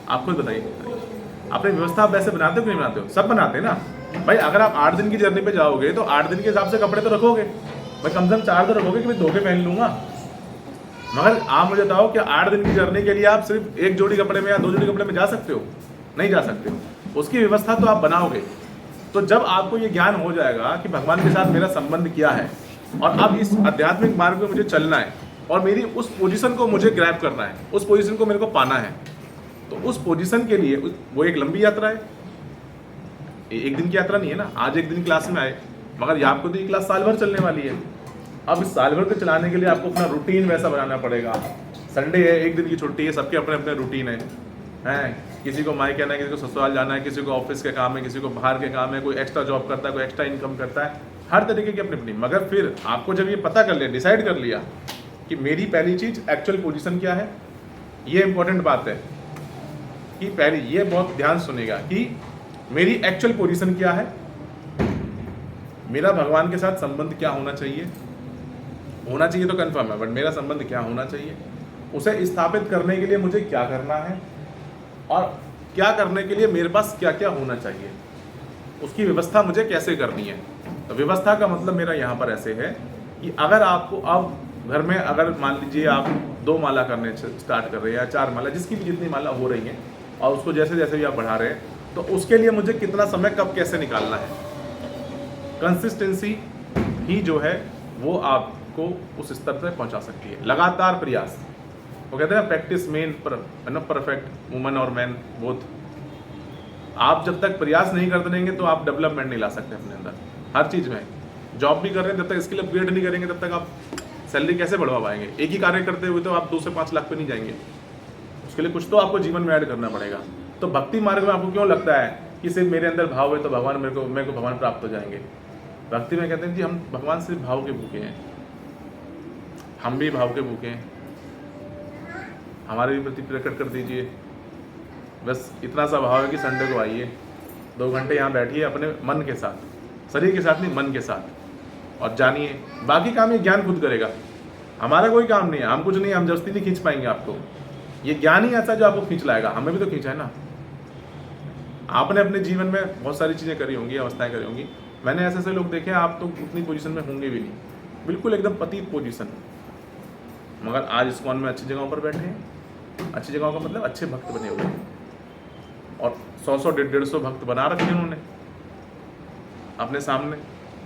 आप खुद बताइए, अपनी व्यवस्था आप वैसे बनाते हो कि नहीं बनाते हो? सब बनाते हैं ना भाई। अगर आप 8 दिन की जर्नी पे जाओगे तो 8 दिन के हिसाब से कपड़े तो रखोगे भाई, कम से कम 4 तो रखोगे कि मैं धोके पहन लूंगा। मगर आप मुझे बताओ कि 8 दिन की जर्नी के लिए आप सिर्फ 1 जोड़ी कपड़े में या 2 जोड़ी कपड़े में जा सकते हो? नहीं जा सकते हो। उसकी व्यवस्था तो आप बनाओगे। तो जब आपको ये ज्ञान हो जाएगा कि भगवान के साथ मेरा संबंध क्या है और अब इस आध्यात्मिक मार्ग पे मुझे चलना है और मेरी उस पोजीशन को मुझे ग्रैब करना है, उस पोजीशन को मेरे को पाना है, तो उस पोजीशन के लिए वो एक लंबी यात्रा है। एक दिन की यात्रा नहीं है ना। आज एक दिन क्लास में आए, मगर ये आपको तो ये क्लास साल भर चलने वाली है। अब इस साल भर को चलाने के लिए आपको अपना रूटीन वैसा बनाना पड़ेगा। संडे है, एक दिन की छुट्टी है, सबके अपने अपने रूटीन है। किसी को मायके आना है, किसी को ससुराल जाना है, किसी को ऑफिस के काम है, किसी को बाहर के काम है, कोई एक्स्ट्रा जॉब करता है, कोई एक्स्ट्रा इनकम करता है, हर तरीके की अपनी अपनी। मगर फिर आपको जब ये पता कर लिया, डिसाइड कर लिया कि मेरी पहली चीज़ एक्चुअल पोजीशन क्या है, ये इंपॉर्टेंट बात है कि पहली ये बहुत ध्यान सुनेगा कि मेरी एक्चुअल पोजीशन क्या है, मेरा भगवान के साथ संबंध क्या होना चाहिए। होना चाहिए तो कंफर्म है, बट मेरा संबंध क्या होना चाहिए, उसे स्थापित करने के लिए मुझे क्या करना है और क्या करने के लिए मेरे पास क्या क्या होना चाहिए, उसकी व्यवस्था मुझे कैसे करनी है। तो व्यवस्था का मतलब मेरा यहाँ पर ऐसे है कि अगर आपको अब घर में अगर मान लीजिए आप 2 माला करने स्टार्ट कर रहे हैं या 4 माला, जिसकी भी जितनी माला हो रही है, और उसको जैसे जैसे भी आप बढ़ा रहे हैं, तो उसके लिए मुझे कितना समय कब कैसे निकालना है। कंसिस्टेंसी ही जो है वो आपको उस स्तर पर पहुंचा सकती है। लगातार प्रयास, वो कहते हैं प्रैक्टिस मेन परफेक्ट वुमन और मैन बोथ। आप जब तक प्रयास नहीं करते रहेंगे तो आप डेवलपमेंट नहीं ला सकते अपने अंदर हर चीज़ में। जॉब भी कर रहे हैं, जब तक स्किल अपग्रेड नहीं करेंगे तब तक आप सैलरी कैसे बढ़वा पाएंगे। एक ही कार्य करते हुए तो आप 2 से 5 लाख पे नहीं जाएंगे। उसके लिए कुछ तो आपको जीवन में ऐड करना पड़ेगा। तो भक्ति मार्ग में आपको क्यों लगता है कि सिर्फ मेरे अंदर भाव है तो भगवान मेरे को भगवान प्राप्त हो जाएंगे। भक्ति में कहते हैं कि हम भगवान सिर्फ भाव के भूखे हैं, हम भी भाव के भूखे हैं, हमारे भी प्रति प्रकट कर दीजिए। बस इतना सा भाव है कि संडे को आइए, 2 घंटे यहाँ बैठिए अपने मन के साथ, शरीर के साथ नहीं, मन के साथ, और जानिए। बाकी काम ये ज्ञान खुद करेगा, हमारा कोई काम नहीं है। हम कुछ नहीं, हम जबरदस्ती नहीं खींच पाएंगे आपको। ये ज्ञान ही ऐसा जो आपको खींच लाएगा। हमें भी तो खींचा है ना। आपने अपने जीवन में बहुत सारी चीज़ें करी होंगी, अवस्थाएं करी होंगी। मैंने ऐसे ऐसे लोग देखे हैं, आप तो उतनी पोजीशन में होंगे भी नहीं, बिल्कुल एकदम पतित पोजीशन, मगर आज इस्कॉन में अच्छी जगहों पर बैठे हैं। अच्छी जगहों का मतलब अच्छे भक्त बने हुए हैं, और 100-100, 150-150 भक्त बना रखे हैं उन्होंने अपने सामने,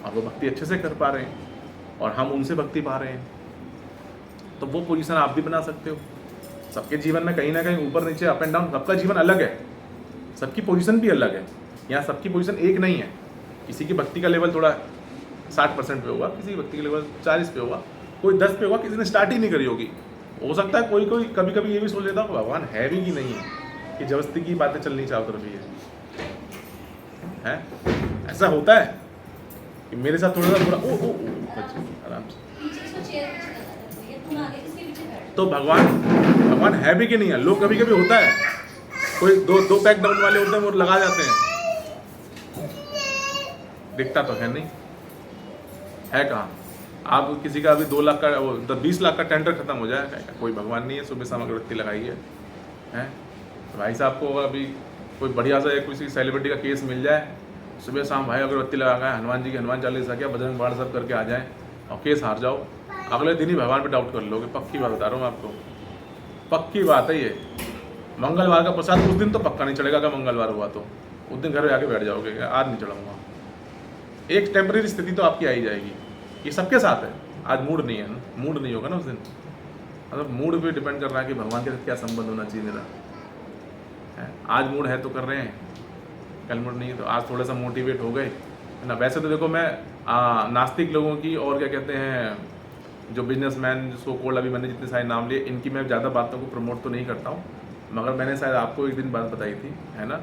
और वो भक्ति अच्छे से कर पा रहे हैं और हम उनसे भक्ति पा रहे हैं। तो वो पोजीशन आप भी बना सकते हो। सबके जीवन में कहीं ना कहीं ऊपर नीचे, अप एंड डाउन, सबका जीवन अलग है, सबकी पोजीशन भी अलग है। यहाँ सबकी पोजीशन एक नहीं है। किसी की भक्ति का लेवल थोड़ा 60% पे होगा, किसी की भक्ति का लेवल 40 पे होगा, कोई 10 पे होगा, किसी ने स्टार्ट ही नहीं करी होगी। हो सकता है कोई कभी कभी ये भी सोच लेता हो भगवान है भी कि नहीं है, कि जबरदस्ती की बातें चलनी चारों तरफ ही है। ऐसा होता है कि मेरे साथ थोड़ा सा आराम से, तो भगवान है भी कि नहीं है। लोग कभी कभी होता है, कोई दो पैक डाउन वाले होते हैं, वो लगा जाते हैं, दिखता तो है नहीं, है कहाँ। आप किसी का अभी 2 लाख का 20 लाख का टेंडर खत्म हो जाए, कोई भगवान नहीं है, सुबह शाम अगरबत्ती लगाई है। तो भाई साहब को अभी कोई बढ़िया सा किसी सेलिब्रिटी का केस मिल जाए, सुबह शाम भाई अगरबत्ती लगा गए, हनुमान जी की हनुमान चालीसा क्या, बजरंग बाण सब करके आ जाए और केस हार जाओ, अगले दिन ही भगवान पे डाउट कर लोगे। पक्की बात बता रहा हूँ आपको, पक्की बात है ये। मंगलवार का प्रसाद उस दिन तो पक्का नहीं चढ़ेगा, अगर मंगलवार हुआ तो उस दिन घर में आके बैठ जाओगे, आज नहीं चढ़ाऊंगा। एक टेम्परेरी स्थिति तो आपकी आ ही जाएगी। ये सबके साथ है। आज मूड नहीं है ना, मूड नहीं होगा ना उस दिन, मतलब मूड पे डिपेंड कर रहा है कि भगवान के साथ क्या संबंध होना चाहिए मेरा है। आज मूड है तो कर रहे हैं, कल मूड नहीं है तो आज थोड़ा सा मोटिवेट हो गए, है ना। वैसे तो देखो मैं नास्तिक लोगों की और क्या कहते हैं जो बिजनेसमैन जिसको कोल्ड, अभी मैंने जितने सारे नाम लिए, इनकी मैं ज़्यादा बातों को प्रमोट तो नहीं करता हूँ, मगर मैंने शायद आपको एक दिन बात बताई थी, है ना,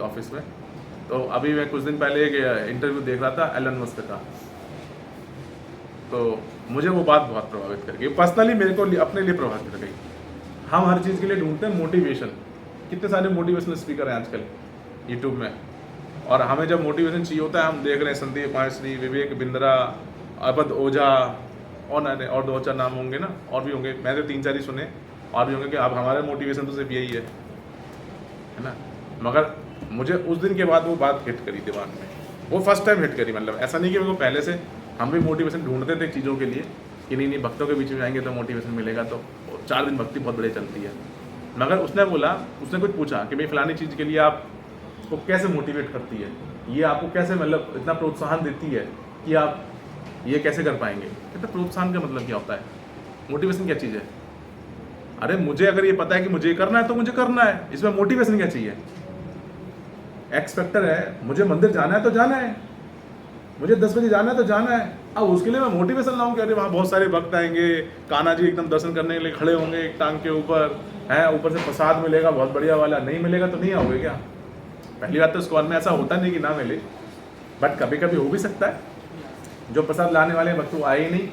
ऑफिस में। तो अभी मैं कुछ दिन पहले एक इंटरव्यू देख रहा था एलन मस्क का, तो मुझे वो बात बहुत प्रभावित कर गई, पर्सनली मेरे को अपने लिए प्रभावित कर गई। हम हर चीज़ के लिए ढूंढते हैं मोटिवेशन, कितने सारे मोटिवेशनल स्पीकर हैं आजकल यूट्यूब में, और हमें जब मोटिवेशन चाहिए होता है हम देख रहे हैं संदीप माहेश्वरी, विवेक बिंद्रा, अवध ओझा और 2-4 नाम होंगे ना, और भी होंगे, मैंने 3-4 ही सुने, और भी होंगे कि अब हमारे मोटिवेशन तो सिर्फ यही है ना। मगर मुझे उस दिन के बाद वो बात हिट करी दिमाग में, वो फर्स्ट टाइम हिट करी। मतलब ऐसा नहीं कि मेरे को पहले से, हम भी मोटिवेशन ढूंढते थे चीज़ों के लिए कि नहीं भक्तों के बीच में आएंगे तो मोटिवेशन मिलेगा, तो 4 दिन भक्ति बहुत बढ़िया चलती है। मगर उसने बोला, उसने कुछ पूछा कि भाई फलानी चीज़ के लिए आपको कैसे मोटिवेट करती है, ये आपको कैसे मतलब इतना प्रोत्साहन देती है कि आप ये कैसे कर पाएंगे। कहते प्रोत्साहन का मतलब क्या होता है, मोटिवेशन क्या चीज़ है। अरे मुझे अगर ये पता है कि मुझे करना है तो मुझे करना है, इसमें मोटिवेशन क्या चाहिए। एक्स फैक्टर है, मुझे मंदिर जाना है तो जाना है, मुझे 10 बजे जाना है तो जाना है। अब उसके लिए मैं मोटिवेशन लाऊं कि अरे वहाँ बहुत सारे भक्त आएंगे, कान्हा जी एकदम दर्शन करने के लिए खड़े होंगे एक टांग के ऊपर, है ऊपर से प्रसाद मिलेगा बहुत बढ़िया वाला, नहीं मिलेगा तो नहीं आओगे क्या। पहली बात तो स्कॉल में ऐसा होता नहीं कि ना मिले, बट कभी कभी हो भी सकता है जो प्रसाद लाने वाले भक्त वो आए ही नहीं।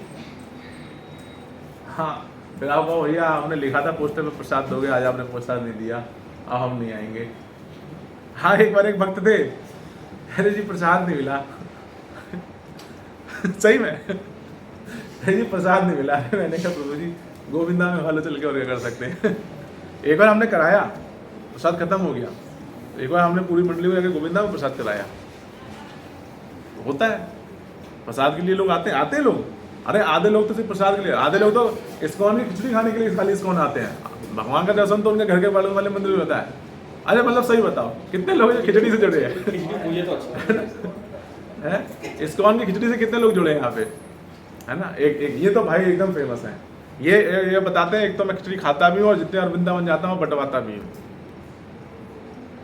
हाँ फिर आप कहो भैया आपने लिखा था पोस्टर में प्रसाद दोगे, आज आपने प्रसाद नहीं दिया, अब हम नहीं आएंगे। हाँ एक बार एक भक्त थे, अरे जी प्रसाद नहीं मिला सही में, अरे जी प्रसाद नहीं मिला। मैंने कहा प्रभु जी गोविंदा में हालो चल के और क्या कर सकते हैं। एक बार हमने कराया, प्रसाद खत्म हो गया, एक बार हमने पूरी मंडली को जाकर गोविंदा में प्रसाद कराया। होता है प्रसाद के लिए लोग आते हैं लोग, अरे आधे लोग तो सिर्फ प्रसाद के लिए, आधे लोग तो इस्कॉन की खिचड़ी खाने के लिए खाली इस्कॉन आते हैं। भगवान का दर्शन तो उनके घर के बालों वाले मंदिर में होता है। अरे मतलब सही बताओ कितने लोग खिचड़ी से जुड़े हैं, इस्कॉन की खिचड़ी से कितने लोग जुड़े हैं यहाँ पे, है ना। एक ये तो भाई एकदम फेमस है, ये बताते हैं एक तो मैं खिचड़ी खाता भी हूँ और जितने वृंदावन जाता हूँ बंटवाता भी हूँ।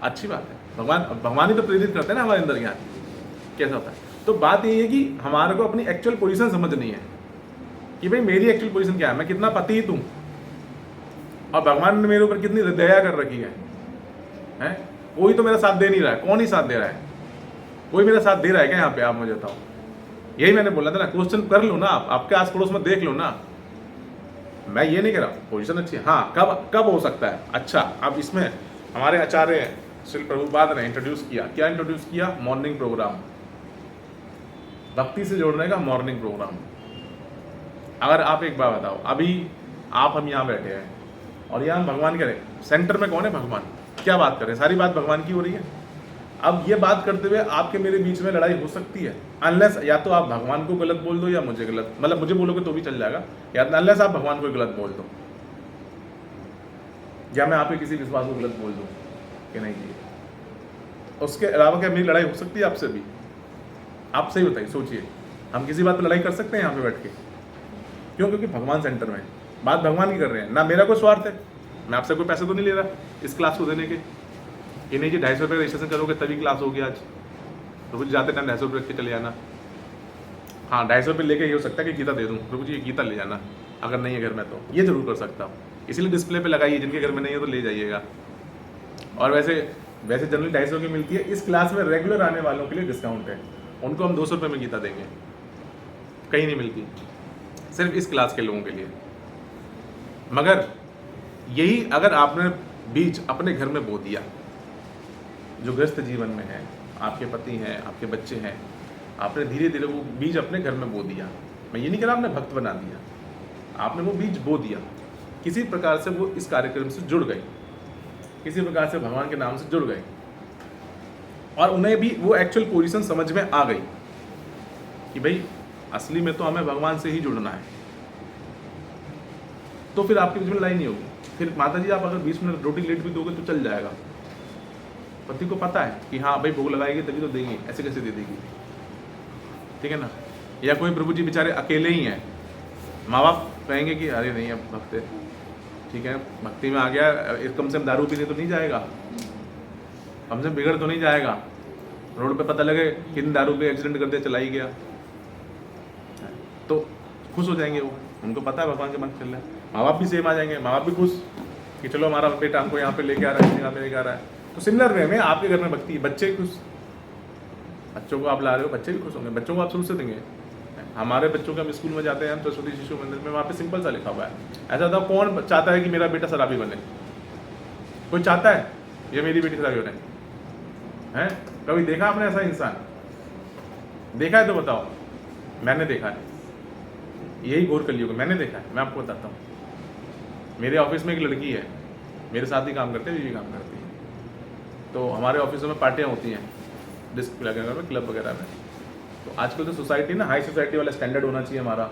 अच्छी बात है, भगवान ही तो प्रेरित करते हैं ना हमारे अंदर ज्ञान कैसा होता है। तो बात ये है कि हमारे को अपनी एक्चुअल पोजीशन समझनी है कि भाई मेरी एक्चुअल पोजीशन क्या है, मैं कितना पतित हूँ और भगवान ने मेरे ऊपर कितनी दया कर रखी है। कोई तो मेरा साथ दे नहीं रहा है, कौन ही साथ दे रहा है, कोई मेरा साथ दे रहा है क्या यहाँ पे, आप मुझे बताओ। यही मैंने बोला था ना, क्वेश्चन कर लो ना, आपके आस पड़ोस में देख लो ना। मैं ये नहीं कह रहा पोजीशन अच्छी है, हाँ कब हो सकता है। अच्छा अब इसमें हमारे आचार्य श्री प्रभुपाद ने इंट्रोड्यूस किया, क्या इंट्रोड्यूस किया, मॉर्निंग प्रोग्राम, भक्ति से जोड़ने का मॉर्निंग प्रोग्राम। अगर आप एक बात बताओ, अभी हम यहाँ बैठे हैं और यहाँ भगवान कह रहे सेंटर में कौन है, भगवान। क्या बात करें, सारी बात भगवान की हो रही है। अब ये बात करते हुए आपके मेरे बीच में लड़ाई हो सकती है, अनलेस या तो आप भगवान को गलत बोल दो या मुझे गलत, मतलब मुझे बोलोगे तो भी चल जाएगा, या अनलेस आप भगवान को गलत बोल दो या मैं आपके किसी विश्वास को गलत बोल दूं कि नहीं जी। उसके अलावा क्या मेरी लड़ाई हो सकती है आपसे भी। आप सही बताइए, सोचिए, हम किसी बात पर लड़ाई कर सकते हैं यहाँ पे बैठ के, क्यों, क्योंकि भगवान सेंटर में, बात भगवान की कर रहे हैं ना, मेरा कोई स्वार्थ है। मैं आपसे कोई पैसे तो नहीं ले रहा इस क्लास को देने के, ये नहीं जी 250 रुपये रजिस्ट्रेशन करोगे तभी क्लास होगी आज, तो फिर जाते टाइम 250 रुपये चले जाना। हाँ 250 रुपये लेके ये हो सकता है कि गीता दे दूँ, प्रभु जी ये गीता ले जाना, अगर नहीं है घर में तो ये जरूर कर सकता हूँ। इसलिए डिस्प्ले पे लगाइए, जिनके घर में नहीं है तो ले जाइएगा। और वैसे जनरली 250 की मिलती है, इस क्लास में रेगुलर आने वालों के लिए डिस्काउंट है, उनको हम 200 रुपये में गीता देंगे, कहीं नहीं मिलती, सिर्फ इस क्लास के लोगों के लिए। मगर यही अगर आपने बीज अपने घर में बो दिया, जो गृहस्थ जीवन में है, आपके पति हैं, आपके बच्चे हैं, आपने धीरे धीरे वो बीज अपने घर में बो दिया। मैं ये नहीं कह रहा आपने भक्त बना दिया, आपने वो बीज बो दिया, किसी प्रकार से वो इस कार्यक्रम से जुड़ गए, किसी प्रकार से भगवान के नाम से जुड़ गए, और उन्हें भी वो एक्चुअल पोजीशन समझ में आ गई कि भाई असली में तो हमें भगवान से ही जुड़ना है, तो फिर आपके बीच में लड़ाई नहीं होगी। फिर माता जी आप अगर 20 मिनट रोटी लेट भी दोगे तो चल जाएगा। पति को पता है कि हाँ भाई भोग लगाएगी तभी तो देंगे, ऐसे कैसे दे देगी, ठीक है ना। या कोई प्रभु जी बेचारे अकेले ही हैं, माँ बाप कहेंगे कि अरे नहीं अब भक्त है, ठीक है भक्ति में आ गया, कम से कम दारू पीने तो नहीं जाएगा, कम से कम बिगड़ तो नहीं जाएगा, रोड पे पता लगे कितने दारू पे एक्सीडेंट कर दिया, चला ही गया, तो खुश हो जाएंगे वो, उनको पता है भगवान के मन चल रहा है। माँ बाप भी सेम आ जाएंगे, माँ बाप भी खुश कि चलो हमारा बेटा हमको यहाँ पे लेके आ रहा है, यहाँ पे लेके आ रहा है। तो सिमिलर वे में आपके घर में भक्ति, बच्चे खुश, बच्चों को आप ला रहे हो, बच्चे भी खुश होंगे, बच्चों को आप शुरू से देंगे। हमारे बच्चों के हम स्कूल में जाते हैं, हम सरस्वती शिशु मंदिर में, वहाँ पे सिंपल सा लिखा हुआ है। ऐसा था कौन चाहता है कि मेरा बेटा शराबी बने? कोई चाहता है ये मेरी बेटी शराबी बने? हैं? कभी देखा आपने ऐसा इंसान? देखा है तो बताओ। मैंने देखा है, यही घोर कलयुग मैंने देखा है। मैं आपको बताता हूँ, मेरे ऑफिस में एक लड़की है, मेरे साथ ही काम करते हैं, बीवी काम करती है। तो हमारे ऑफिसों में पार्टियाँ होती हैं, डिस्क वगैरह में, क्लब वगैरह में। तो आजकल तो सोसाइटी ना हाई सोसाइटी वाला स्टैंडर्ड होना चाहिए हमारा।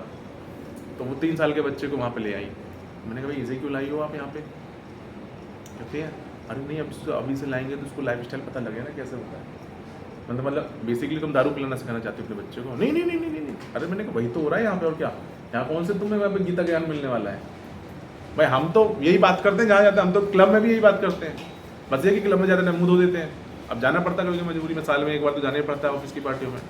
तो वो 3 साल के बच्चे को वहाँ पे ले आई। मैंने कहा भाई इसे क्यों लाई हो आप यहाँ पे? कहते हैं अरे नहीं अब अभी से लाएंगे तो उसको लाइफ स्टाइल पता लगेगा ना कैसे होता है। मतलब बेसिकली तुम दारू पिलाना सिखाना चाहते हो अपने बच्चे को? नहीं नहीं नहीं नहीं नहीं। अरे मैंने कहा वही तो हो रहा है यहाँ पे, और क्या, यहाँ कौन से तुम्हें वहाँ पे गीता ज्ञान मिलने वाला है? भाई हम तो यही बात करते हैं जहाँ जाते हैं, हम तो क्लब में भी यही बात करते हैं। बस ये कि क्लब में जाते हैं मुँह धो देते हैं। अब जाना पड़ता है कभी मजबूरी में, साल में एक बार तो जाना ही पड़ता है ऑफिस की पार्टियों में।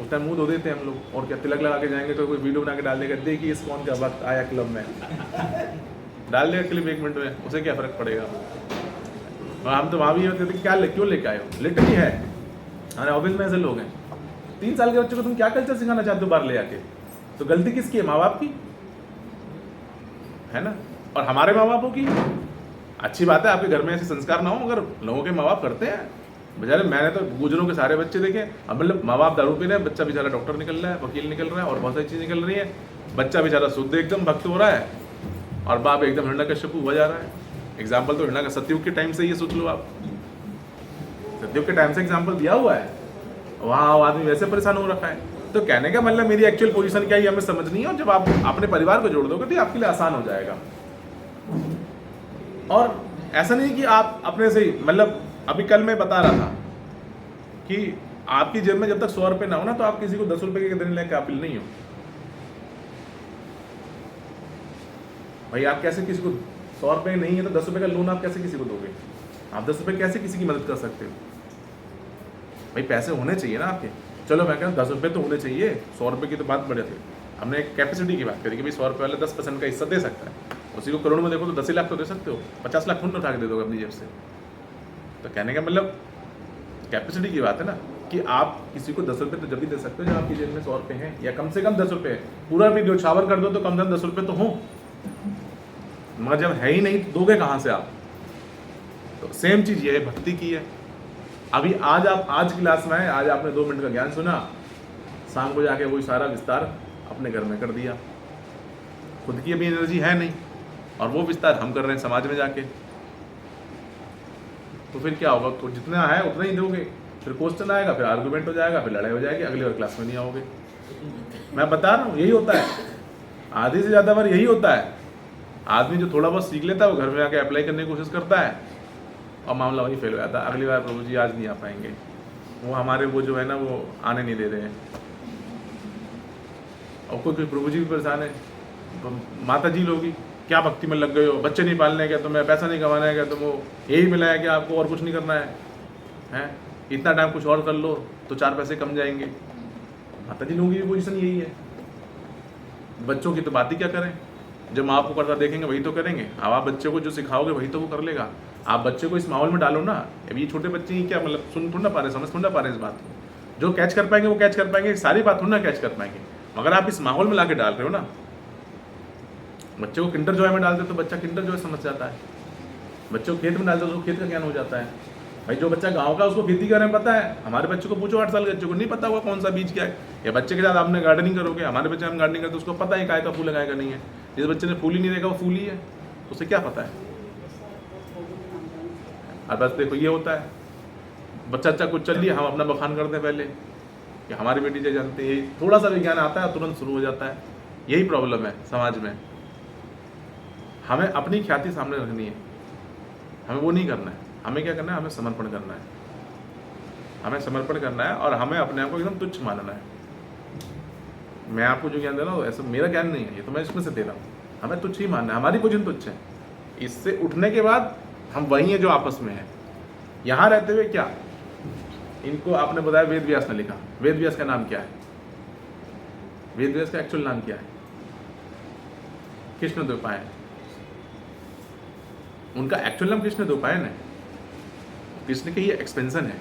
उस टाइम मुँह धो देते हैं हम लोग, और क्या तिलक लगा के जाएंगे तो कोई वीडियो बना के डाल देगा, देखिए इस कौन का वक्त आया क्लब में, डाल देगा क्लिप 1 मिनट में, उसे क्या फ़र्क पड़ेगा। और हम तो वहाँ भी होते थे क्या क्यों लेके आए हो, लिटरली है हमारे ऑफिस में ऐसे लोग हैं। 3 साल के बच्चों को तुम क्या कल्चर सिखाना चाहते हो बाहर ले आके? तो गलती किसकी है? माँ बाप की है ना, और हमारे माँ बापों की। अच्छी बात है आपके घर में ऐसे संस्कार ना हो, मगर लोगों के माँ बाप करते हैं बेचारे। मैंने तो गुजरों के सारे बच्चे देखे, अब मतलब माँ बाप दारू पी रहे हैं, बच्चा बेचारा डॉक्टर निकल रहा है, वकील निकल रहा है, और बहुत सारी चीज़ निकल रही है। बच्चा बेचारा शुद्ध एकदम भक्त हो रहा है, और बाप एकदम हिरण्यकश्यप हुआ जा रहा है। एग्जाम्पल तो हिरण्य का सतयुग के टाइम से ये सोच लो आप, सतयुग के टाइम से एग्जाम्पल दिया हुआ है। वहाँ आदमी वैसे परेशान हो रखा है। तो कहने का मतलब मेरी एक्चुअल पोजीशन क्या है हमें समझनी है, और जब आप अपने परिवार को जोड़ दोगे तो आपके लिए आसान हो जाएगा। और ऐसा नहीं कि आप अपने से ही, मतलब अभी कल मैं बता रहा था कि आपकी जेब में जब तक 100 रुपये ना हो ना, तो आप किसी को 10 रुपये के देने लायक काबिल नहीं हो। भाई आप कैसे किसी को 100 रुपये नहीं है तो 10 रुपये का लोन आप कैसे किसी को दोगे? आप 10 रुपये कैसे किसी की मदद कर सकते हो? भाई पैसे होने चाहिए ना आपके। चलो मैं कहूँ 10 रुपये तो होने चाहिए, 100 रुपये की तो बात बढ़िया थी। हमने एक कैपेसिटी की बात करी कि भाई 100 रुपये वाले 10% का हिस्सा दे सकता है। उसी को करोड़ में देखो तो 10 लाख तो दे सकते हो, 50 लाख खुद उठा के दे दोगे अपनी जेब से। तो कहने का मतलब कैपेसिटी की बात है ना, कि आप किसी को 10 रुपये तो जब भी दे सकते हो जब आपकी जेब में 100 रुपये हैं, या कम से कम 10 रुपये। पूरा भी न्यौछावर कर दो तो कम से कम 10 रुपये तो हो, मगर जब है ही नहीं तो दोगे कहाँ से आप? तो सेम चीज़ ये है, भक्ति की है। अभी आज आप आज क्लास में आए, आज आपने 2 मिनट का ज्ञान सुना, शाम को जाके वही सारा विस्तार अपने घर में कर दिया। खुद की अभी एनर्जी है नहीं, और वो विस्तार हम कर रहे हैं समाज में जाके। तो फिर क्या होगा? तो जितना है उतना ही दोगे, फिर क्वेश्चन आएगा, फिर आर्गूमेंट हो जाएगा, फिर लड़ाई हो जाएगी, अगली बार क्लास में नहीं आओगे। मैं बता रहा हूँ यही होता है, आधी से ज़्यादा बार यही होता है। आदमी जो थोड़ा बहुत सीख लेता है वो घर में आके अप्लाई करने की कोशिश करता है, और मामला वही फेल हो जाता है। अगली बार प्रभु जी आज नहीं आ पाएंगे, वो हमारे वो जो है ना वो आने नहीं दे रहे हैं। और कोई प्रभु जी भी परेशान है, माता जी लोगी क्या भक्ति में लग गए हो, बच्चे नहीं पालने क्या तुम्हें, पैसा नहीं कमाना है क्या, तुमको यही मिला है कि आपको और कुछ नहीं करना है, हैं? इतना टाइम कुछ और कर लो तो 4 पैसे कम जाएंगे। माता जी लोगों की पोजीशन यही है। बच्चों की तो बात ही क्या करें, जो माँ को करता देखेंगे वही तो करेंगे। अब आप बच्चे को जो सिखाओगे वही तो वो कर लेगा। आप बच्चे को इस माहौल में डालो ना। अब ये छोटे बच्चे ही क्या मतलब सुन थोड़ा ना पा रहे, समझ थोड़ा ना पा रहे इस बात को। जो कैच कर पाएंगे वो कैच कर पाएंगे, सारी बात थोड़ा ना कैच कर पाएंगे। मगर आप इस माहौल में ला के डाल रहे हो ना, बच्चे को किंडर जॉय में डालते तो बच्चा किंडर जॉय समझ जाता है। बच्चे को खेत में डालते तो उसको खेत का ज्ञान हो जाता है। भाई जो बच्चा गांव का उसको खेती करने में पता है। हमारे बच्चे को पूछो 8 साल के बच्चे को नहीं पता होगा कौन सा बीज क्या है। या बच्चे के साथ आपने गार्डनिंग करोगे, हमारे बच्चे हम गार्डनिंग करते उसको पता है काय का फूल है काय का नहीं है। जिस बच्चे ने फूल ही नहीं देखा वो फूल ही है, उसे क्या पता है। और बस देखो ये होता है, बच्चा कुछ चल लिया हम अपना बखान करते हैं पहले कि हमारी बेटी जो जानते हैं, थोड़ा सा विज्ञान आता है तुरंत शुरू हो जाता है। यही प्रॉब्लम है समाज में। हमें अपनी ख्याति सामने रखनी है, हमें वो नहीं करना है। हमें क्या करना है, हमें समर्पण करना है, हमें समर्पण करना है और हमें अपने आप को एकदम तुच्छ मानना है। मैं आपको जो ज्ञान दे रहा हूँ ऐसा मेरा ज्ञान नहीं है, ये तो मैं इसमें से दे रहा हूँ। हमें तुच्छ ही मानना है, हमारी पोजीशन तुच्छ है। इससे उठने के बाद हम वही हैं जो आपस में हैं। यहाँ रहते हुए क्या, इनको आपने बताया वेद व्यास ने लिखा। वेद व्यास का नाम क्या है? वेद व्यास का एक्चुअल नाम क्या है? कृष्णद्वैपायन। उनका एक्चुअल नाम कृष्णद्वैपायन है, कृष्ण के ये एक्सपेंशन है,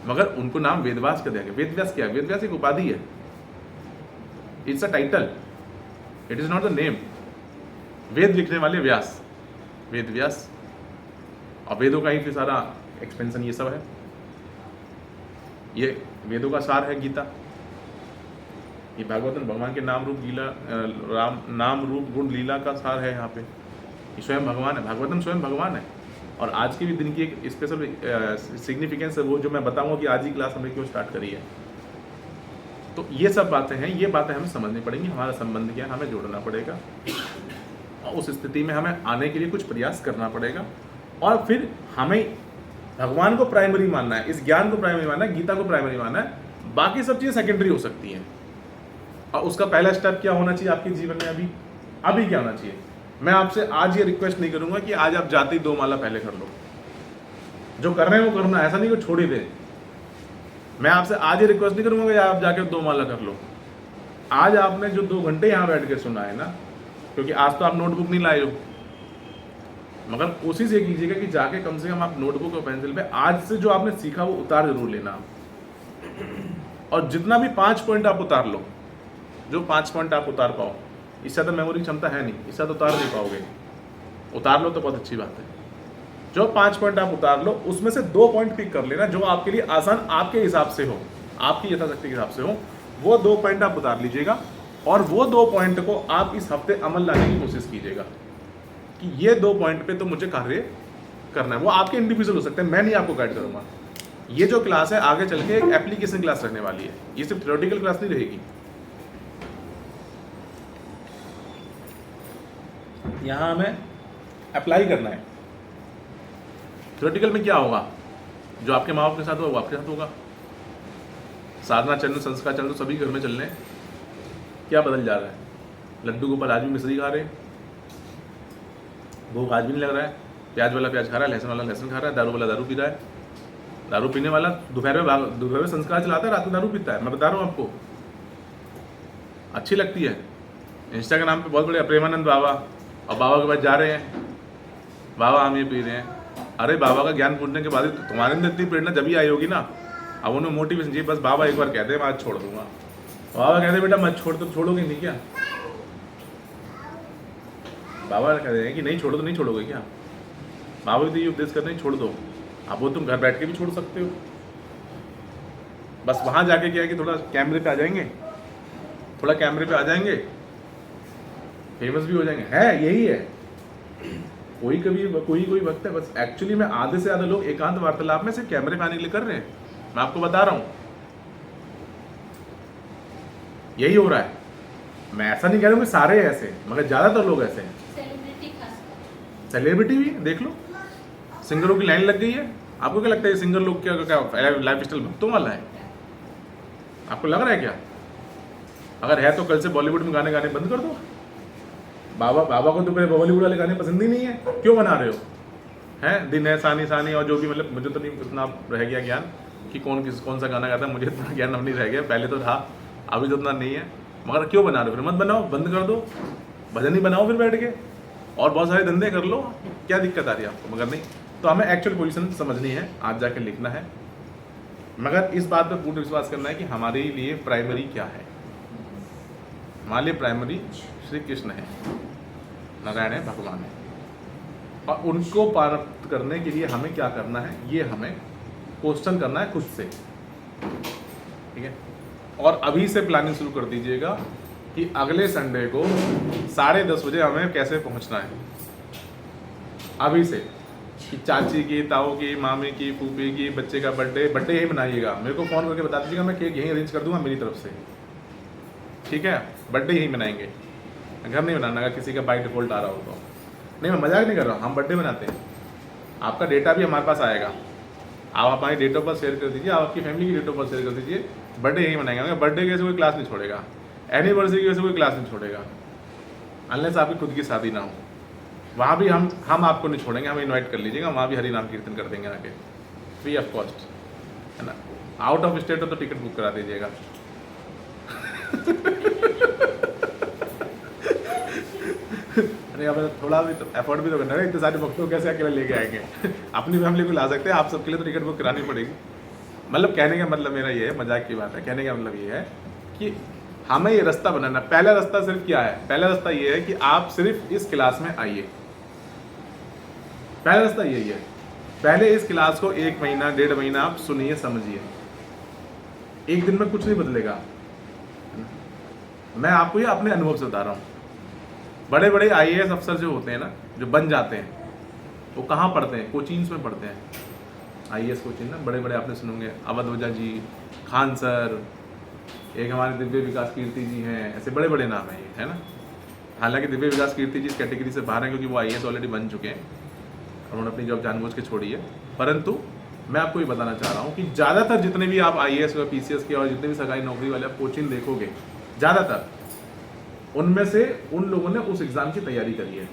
मगर उनको नाम वेदव्यास का दिया गया। वेदव्यास क्या है? वेदव्यास एक उपाधि है, it's a title, it is not the name. Veda लिखने वाले व्यास, वेद व्यास, और वेदों का ही फिर सारा एक्सपेंशन ये सब है। ये वेदों का सार है गीता। ये भागवतन भगवान के नाम रूप लीला, नाम रूप गुण लीला का सार है। यहाँ पे ये स्वयं भगवान है, भागवतम स्वयं भगवान है। और आज के भी दिन की एक स्पेशल सिग्निफिकेंस है वो जो मैं बताऊंगा कि आज ही क्लास हमने क्यों स्टार्ट करी है। तो ये सब बातें हैं, ये बातें हमें समझनी पड़ेंगी। हमारा संबंध क्या है, हमें जोड़ना पड़ेगा, और उस स्थिति में हमें आने के लिए कुछ प्रयास करना पड़ेगा। और फिर हमें भगवान को प्राइमरी मानना है, इस ज्ञान को प्राइमरी मानना है, गीता को प्राइमरी मानना है। बाकी सब चीज़ें सेकेंडरी हो सकती हैं। और उसका पहला स्टेप क्या होना चाहिए आपके जीवन में? अभी क्या होना चाहिए? मैं आपसे आज ये रिक्वेस्ट नहीं करूंगा कि आज आप जाते ही 2 माला पहले कर लो। जो कर रहे हैं वो करना, ऐसा नहीं कि छोड़ ही दे। मैं आपसे आज ये रिक्वेस्ट नहीं करूंगा कि आप जाके 2 माला कर लो। आज आपने जो 2 घंटे यहाँ बैठ के सुना है ना, क्योंकि आज तो आप नोटबुक नहीं लाए हो, मगर कोशिश ये कीजिएगा कि जाके कम से कम आप नोटबुक और पेंसिल पे आज से जो आपने सीखा वो उतार जरूर लेना। और जितना भी 5 पॉइंट आप उतार लो, जो 5 पॉइंट आप उतार पाओ, इससे ज़्यादा मेमोरी क्षमता है नहीं, इससे ज़्यादा उतार नहीं पाओगे। उतार लो तो बहुत अच्छी बात है। जो 5 पॉइंट आप उतार लो उसमें से 2 पॉइंट पिक कर लेना जो आपके लिए आसान, आपके हिसाब से हो, आपकी यथाशक्ति के हिसाब से हो। वो 2 पॉइंट आप उतार लीजिएगा और वो 2 पॉइंट को आप इस हफ्ते अमल लाने की कोशिश कीजिएगा कि ये 2 पॉइंट पे तो मुझे कार्य करना है। वो आपके इंडिविजुअल हो सकते हैं, मैं नहीं आपको गाइड करूंगा। ये जो क्लास है आगे चल के एक एप्लीकेशन क्लास रहने वाली है, ये सिर्फ थ्योरेटिकल क्लास नहीं रहेगी। यहाँ हमें अप्लाई करना है। थ्योरेटिकल में क्या होगा, जो आपके माँ बाप के साथ होगा वो आपके साथ होगा। साधना चरण, संस्कार चरण सभी घर में चल रहे हैं। क्या बदल जा रहा है? लड्डू के ऊपर आज भी मिश्री खा रहे हैं, भूख आज भी नहीं लग रहा है, प्याज वाला प्याज खा रहा है, लहसुन वाला लहसुन खा रहा है, दारू वाला दारू पी रहा है। दारू पीने वाला दोपहर में संस्कार चलाता है, रात में दारू पीता है। मैं बता रहा हूँ आपको, अच्छी लगती है। इंस्टाग्राम पे बहुत बड़े प्रेमानंद बाबा, और बाबा के पास जा रहे हैं, बाबा हम ये पी रहे हैं। अरे बाबा का ज्ञान पूछने के बाद ही तुम्हारे अंदर इतनी प्रेरणा जब ही आई होगी ना। अब उन्हें मोटिवेशन चाहिए, बस बाबा एक बार कहते हैं मैं आज छोड़ दूंगा। बाबा कहते हैं बेटा मत छोड़, तो छोड़ोगे नहीं क्या? बाबा कहते हैं कि नहीं छोड़ो तो नहीं छोड़ोगे क्या? बाबा भी तो ये उपदेश करते हैं छोड़ दो। अब वो तुम घर बैठ के भी छोड़ सकते हो, बस वहां जाके क्या है कि थोड़ा कैमरे पे आ जाएंगे, थोड़ा कैमरे पे आ जाएंगे, फेमस भी हो जाएंगे। है यही है, कोई कोई वक्त है। बस एक्चुअली में आधे से ज्यादा लोग एकांत वार्तालाप में सिर्फ कैमरे पे आने के लिए कर रहे हैं। मैं आपको बता रहा हूं यही हो रहा है। मैं ऐसा नहीं कह रहा हूं कि सारे ऐसे, मगर ज्यादातर लोग ऐसे हैं। सेलिब्रिटी खास सेलिब्रिटी भी देख लो, सिंगरों की लाइन लग गई है। आपको क्या लगता है सिंगर लोग क्या लाइफ स्टाइल भक्तों वाला है? आपको लग रहा है क्या? अगर है तो कल से बॉलीवुड में गाने गाने बंद कर दो। बाबा को तो मेरे बॉलीवुड वाले गाने पसंद ही नहीं है, क्यों बना रहे हो? हैं दिन है सानी सानी और जो भी, मतलब मुझे तो नहीं इतना रह गया ज्ञान कि कौन सा गाना गाता है। मुझे इतना ज्ञान अब नहीं रह गया, पहले तो था, अभी तो उतना नहीं है। मगर क्यों बना रहे हो? फिर मत बनाओ, बंद कर दो, भजन ही बनाओ फिर बैठ के, और बहुत सारे धंधे कर लो। क्या दिक्कत आ रही है आपको? मगर नहीं, तो हमें एक्चुअल पोजीशन समझनी है, आज जाके लिखना है। मगर इस बात पर पूर्ण विश्वास करना है कि हमारे लिए प्राइमरी क्या है। हमारे लिए प्राइमरी श्री कृष्ण है, नारायण है, भगवान है। और उनको प्राप्त करने के लिए हमें क्या करना है, ये हमें क्वेश्चन करना है खुद से, ठीक है। और अभी से प्लानिंग शुरू कर दीजिएगा कि अगले संडे को 10:30 बजे हमें कैसे पहुंचना है। अभी से कि चाची की, ताऊ की, मामी की, फूफी की, बच्चे का बर्थडे यही मनाइएगा। मेरे को फ़ोन करके बता दीजिएगा, मैं केक यहीं अरेंज कर दूंगा मेरी तरफ से, ठीक है। बर्थडे यहीं मनाएंगे, घर नहीं बनाना अगर किसी का बाई डिफॉल्ट आ रहा हो तो। नहीं, मैं मजाक नहीं कर रहा हूँ, हम बर्थडे मनाते हैं, आपका डेटा भी हमारे पास आएगा, आप हमारी डेट ऑफ बर्थ शेयर कर दीजिए, आप आपकी फैमिली की डेट ऑफ बर्थ शेयर कर दीजिए, बर्थडे यही मनाएंगे। बर्थडे की वजह से कोई क्लास नहीं छोड़ेगा, एनिवर्सरी की वजह से कोई क्लास नहीं छोड़ेगा, अनलेस आपकी खुद की शादी ना हो। वहाँ भी हम आपको नहीं छोड़ेंगे, हमें इनवाइट कर लीजिएगा, वहाँ भी हरि नाम कीर्तन कर देंगे आके, फ्री ऑफ कॉस्ट, है ना। आउट ऑफ स्टेट हो तो टिकट बुक करा दीजिएगा। अरे अब थोड़ा भी तो एफर्ट भी तो करना है, इतने सारे भक्तों को कैसे अकेले लेके आएंगे। अपनी फैमिली को ला सकते हैं, आप सबके लिए तो टिकट बुक करानी पड़ेगी। मतलब कहने का मतलब मेरा ये है, मजाक की बात है, कहने का मतलब ये है कि हमें ये रास्ता बनाना। पहला रास्ता सिर्फ क्या है, पहला रास्ता ये है कि आप सिर्फ इस क्लास में आइए, पहला रास्ता यही है। पहले इस क्लास को 1 महीना 1.5 महीना आप सुनिए, समझिए, एक दिन में कुछ नहीं बदलेगा। मैं आपको ये अपने अनुभव से बता रहा हूँ। बड़े बड़े IAS अफसर जो होते हैं ना, जो बन जाते हैं, वो कहाँ पढ़ते हैं, कोचिंग्स में पढ़ते हैं। IAS कोचिंग ना, बड़े बड़े आपने सुनोगे, अवध ओझा जी, खान सर, एक हमारे दिव्य विकास कीर्ति जी हैं, ऐसे बड़े बड़े नाम हैं ये, है ना। हालांकि दिव्य विकास कीर्ति जी इस कैटेगरी से बाहर हैं क्योंकि वो IAS ऑलरेडी बन चुके हैं, उन्होंने अपनी जॉब जानबूझ के छोड़ी है। परंतु मैं आपको ये बताना चाह रहा हूँ कि ज़्यादातर जितने भी आप IAS और PCS के और जितने भी सरकारी नौकरी वाले आप कोचिंग देखोगे, ज़्यादातर उनमें से उन लोगों ने उस एग्ज़ाम की तैयारी करी है,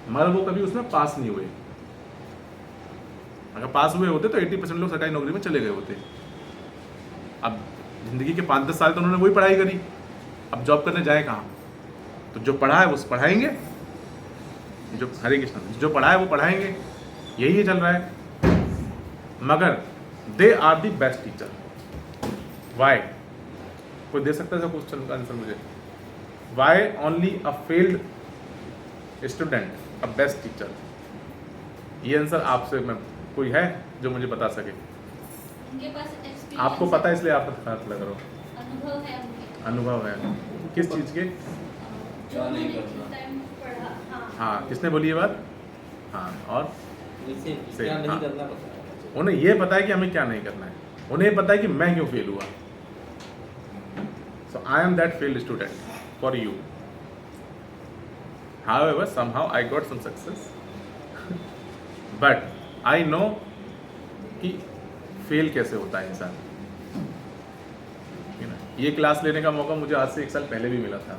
मगर वो कभी उसमें पास नहीं हुए। अगर पास हुए होते तो 80% लोग सरकारी नौकरी में चले गए होते। अब जिंदगी के 5-10 साल तो उन्होंने वही पढ़ाई करी, अब जॉब करने जाए कहाँ? तो जो पढ़ा है वो पढ़ाएंगे, जो हरे कृष्ण जो पढ़ा है वो पढ़ाएंगे, यही चल रहा है। मगर they are the best teacher. Why? कोई दे सकता है क्वेश्चन का आंसर मुझे? Why only a failed student a best teacher? ये आंसर आपसे मैं, कोई है जो मुझे बता सके? उनके पास एक्सपीरियंस, आपको पता है इसलिए आप फैसला करो। अनुभव है उनके, अनुभव है किस चीज़ के? जो उन्होंने टाइम पढ़ा। हाँ, किसने बोली ये बात? हाँ, और क्या नहीं हाँ। करना पता है। उन्हें ये पता है कि हमें क्या नहीं करना है, उन्हें पता है कि मैं क्यों फेल हुआ। So I am that failed student for you. However, somehow I got some success, but I know कि फेल कैसे होता है इंसान, है ना। ये क्लास लेने का मौका मुझे आज से 1 साल पहले भी मिला था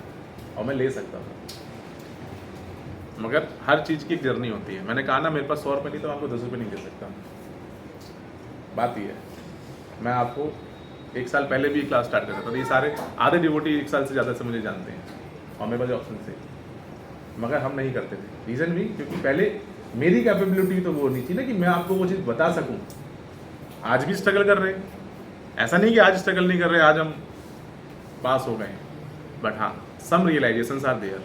और मैं ले सकता था, मगर हर चीज़ की एक जर्नी होती है। मैंने कहा ना, मेरे पास 100 रुपये नहीं तो आपको 10 रुपये नहीं दे सकता। बात ये है, मैं आपको 1 साल पहले भी क्लास स्टार्ट कर सकता था। ये सारे आधे डिवोटी 1 साल से ज़्यादा से मुझे जानते हैं और मेरे पास ऑप्शन से, मगर हम नहीं करते थे। रीज़न भी क्योंकि पहले मेरी कैपेबिलिटी तो वो नहीं थी ना कि मैं आपको वो चीज़ बता सकूं। आज भी स्ट्रगल कर रहे हैं, ऐसा नहीं कि आज स्ट्रगल नहीं कर रहे, आज हम पास हो गए, बट हाँ, सम रियलाइजेशंस आर देयर।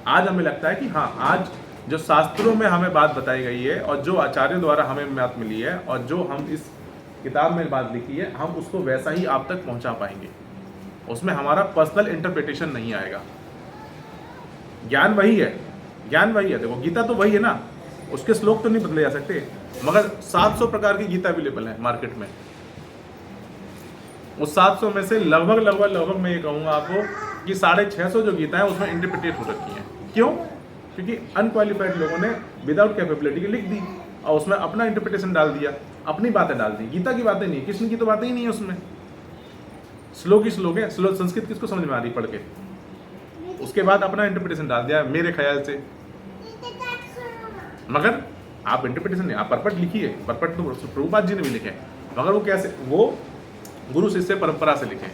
आज हमें लगता है कि हाँ, आज जो शास्त्रों में हमें बात बताई गई है और जो आचार्यों द्वारा हमें बात मिली है और जो हम इस किताब में बात लिखी है, हम उसको वैसा ही आप तक पहुंचा पाएंगे। उसमें हमारा पर्सनल इंटरप्रिटेशन नहीं आएगा। ज्ञान वही है, ज्ञान वही है। देखो, गीता तो वही है ना, उसके श्लोक तो नहीं बदले जा सकते, मगर 700 प्रकार की गीता अवेलेबल है मार्केट में। उस 700 में से लगभग मैं ये कहूँगा आपको कि 650 जो गीता है उसमें इंटरप्रिटेट हो रखी है। क्यों? क्योंकि अनक्वालिफाइड लोगों ने विदाउट कैपेबिलिटी की लिख दी और उसमें अपना इंटरप्रिटेशन डाल दिया, अपनी बातें डाल दी। गीता की बातें नहीं, कृष्ण की तो बातें ही नहीं है उसमें। श्लोक ही श्लोक है, श्लोक संस्कृत किसको समझ में आ रही पढ़ के? उसके बाद अपना इंटरप्रिटेशन डाल दिया मेरे ख्याल से। मगर आप इंटरप्रिटेशन नहीं, आप परपट लिखिए, परपट तो प्रभुपाद जी ने भी लिखे, मगर वो कैसे? वो गुरु शिष्य परंपरा से लिखे।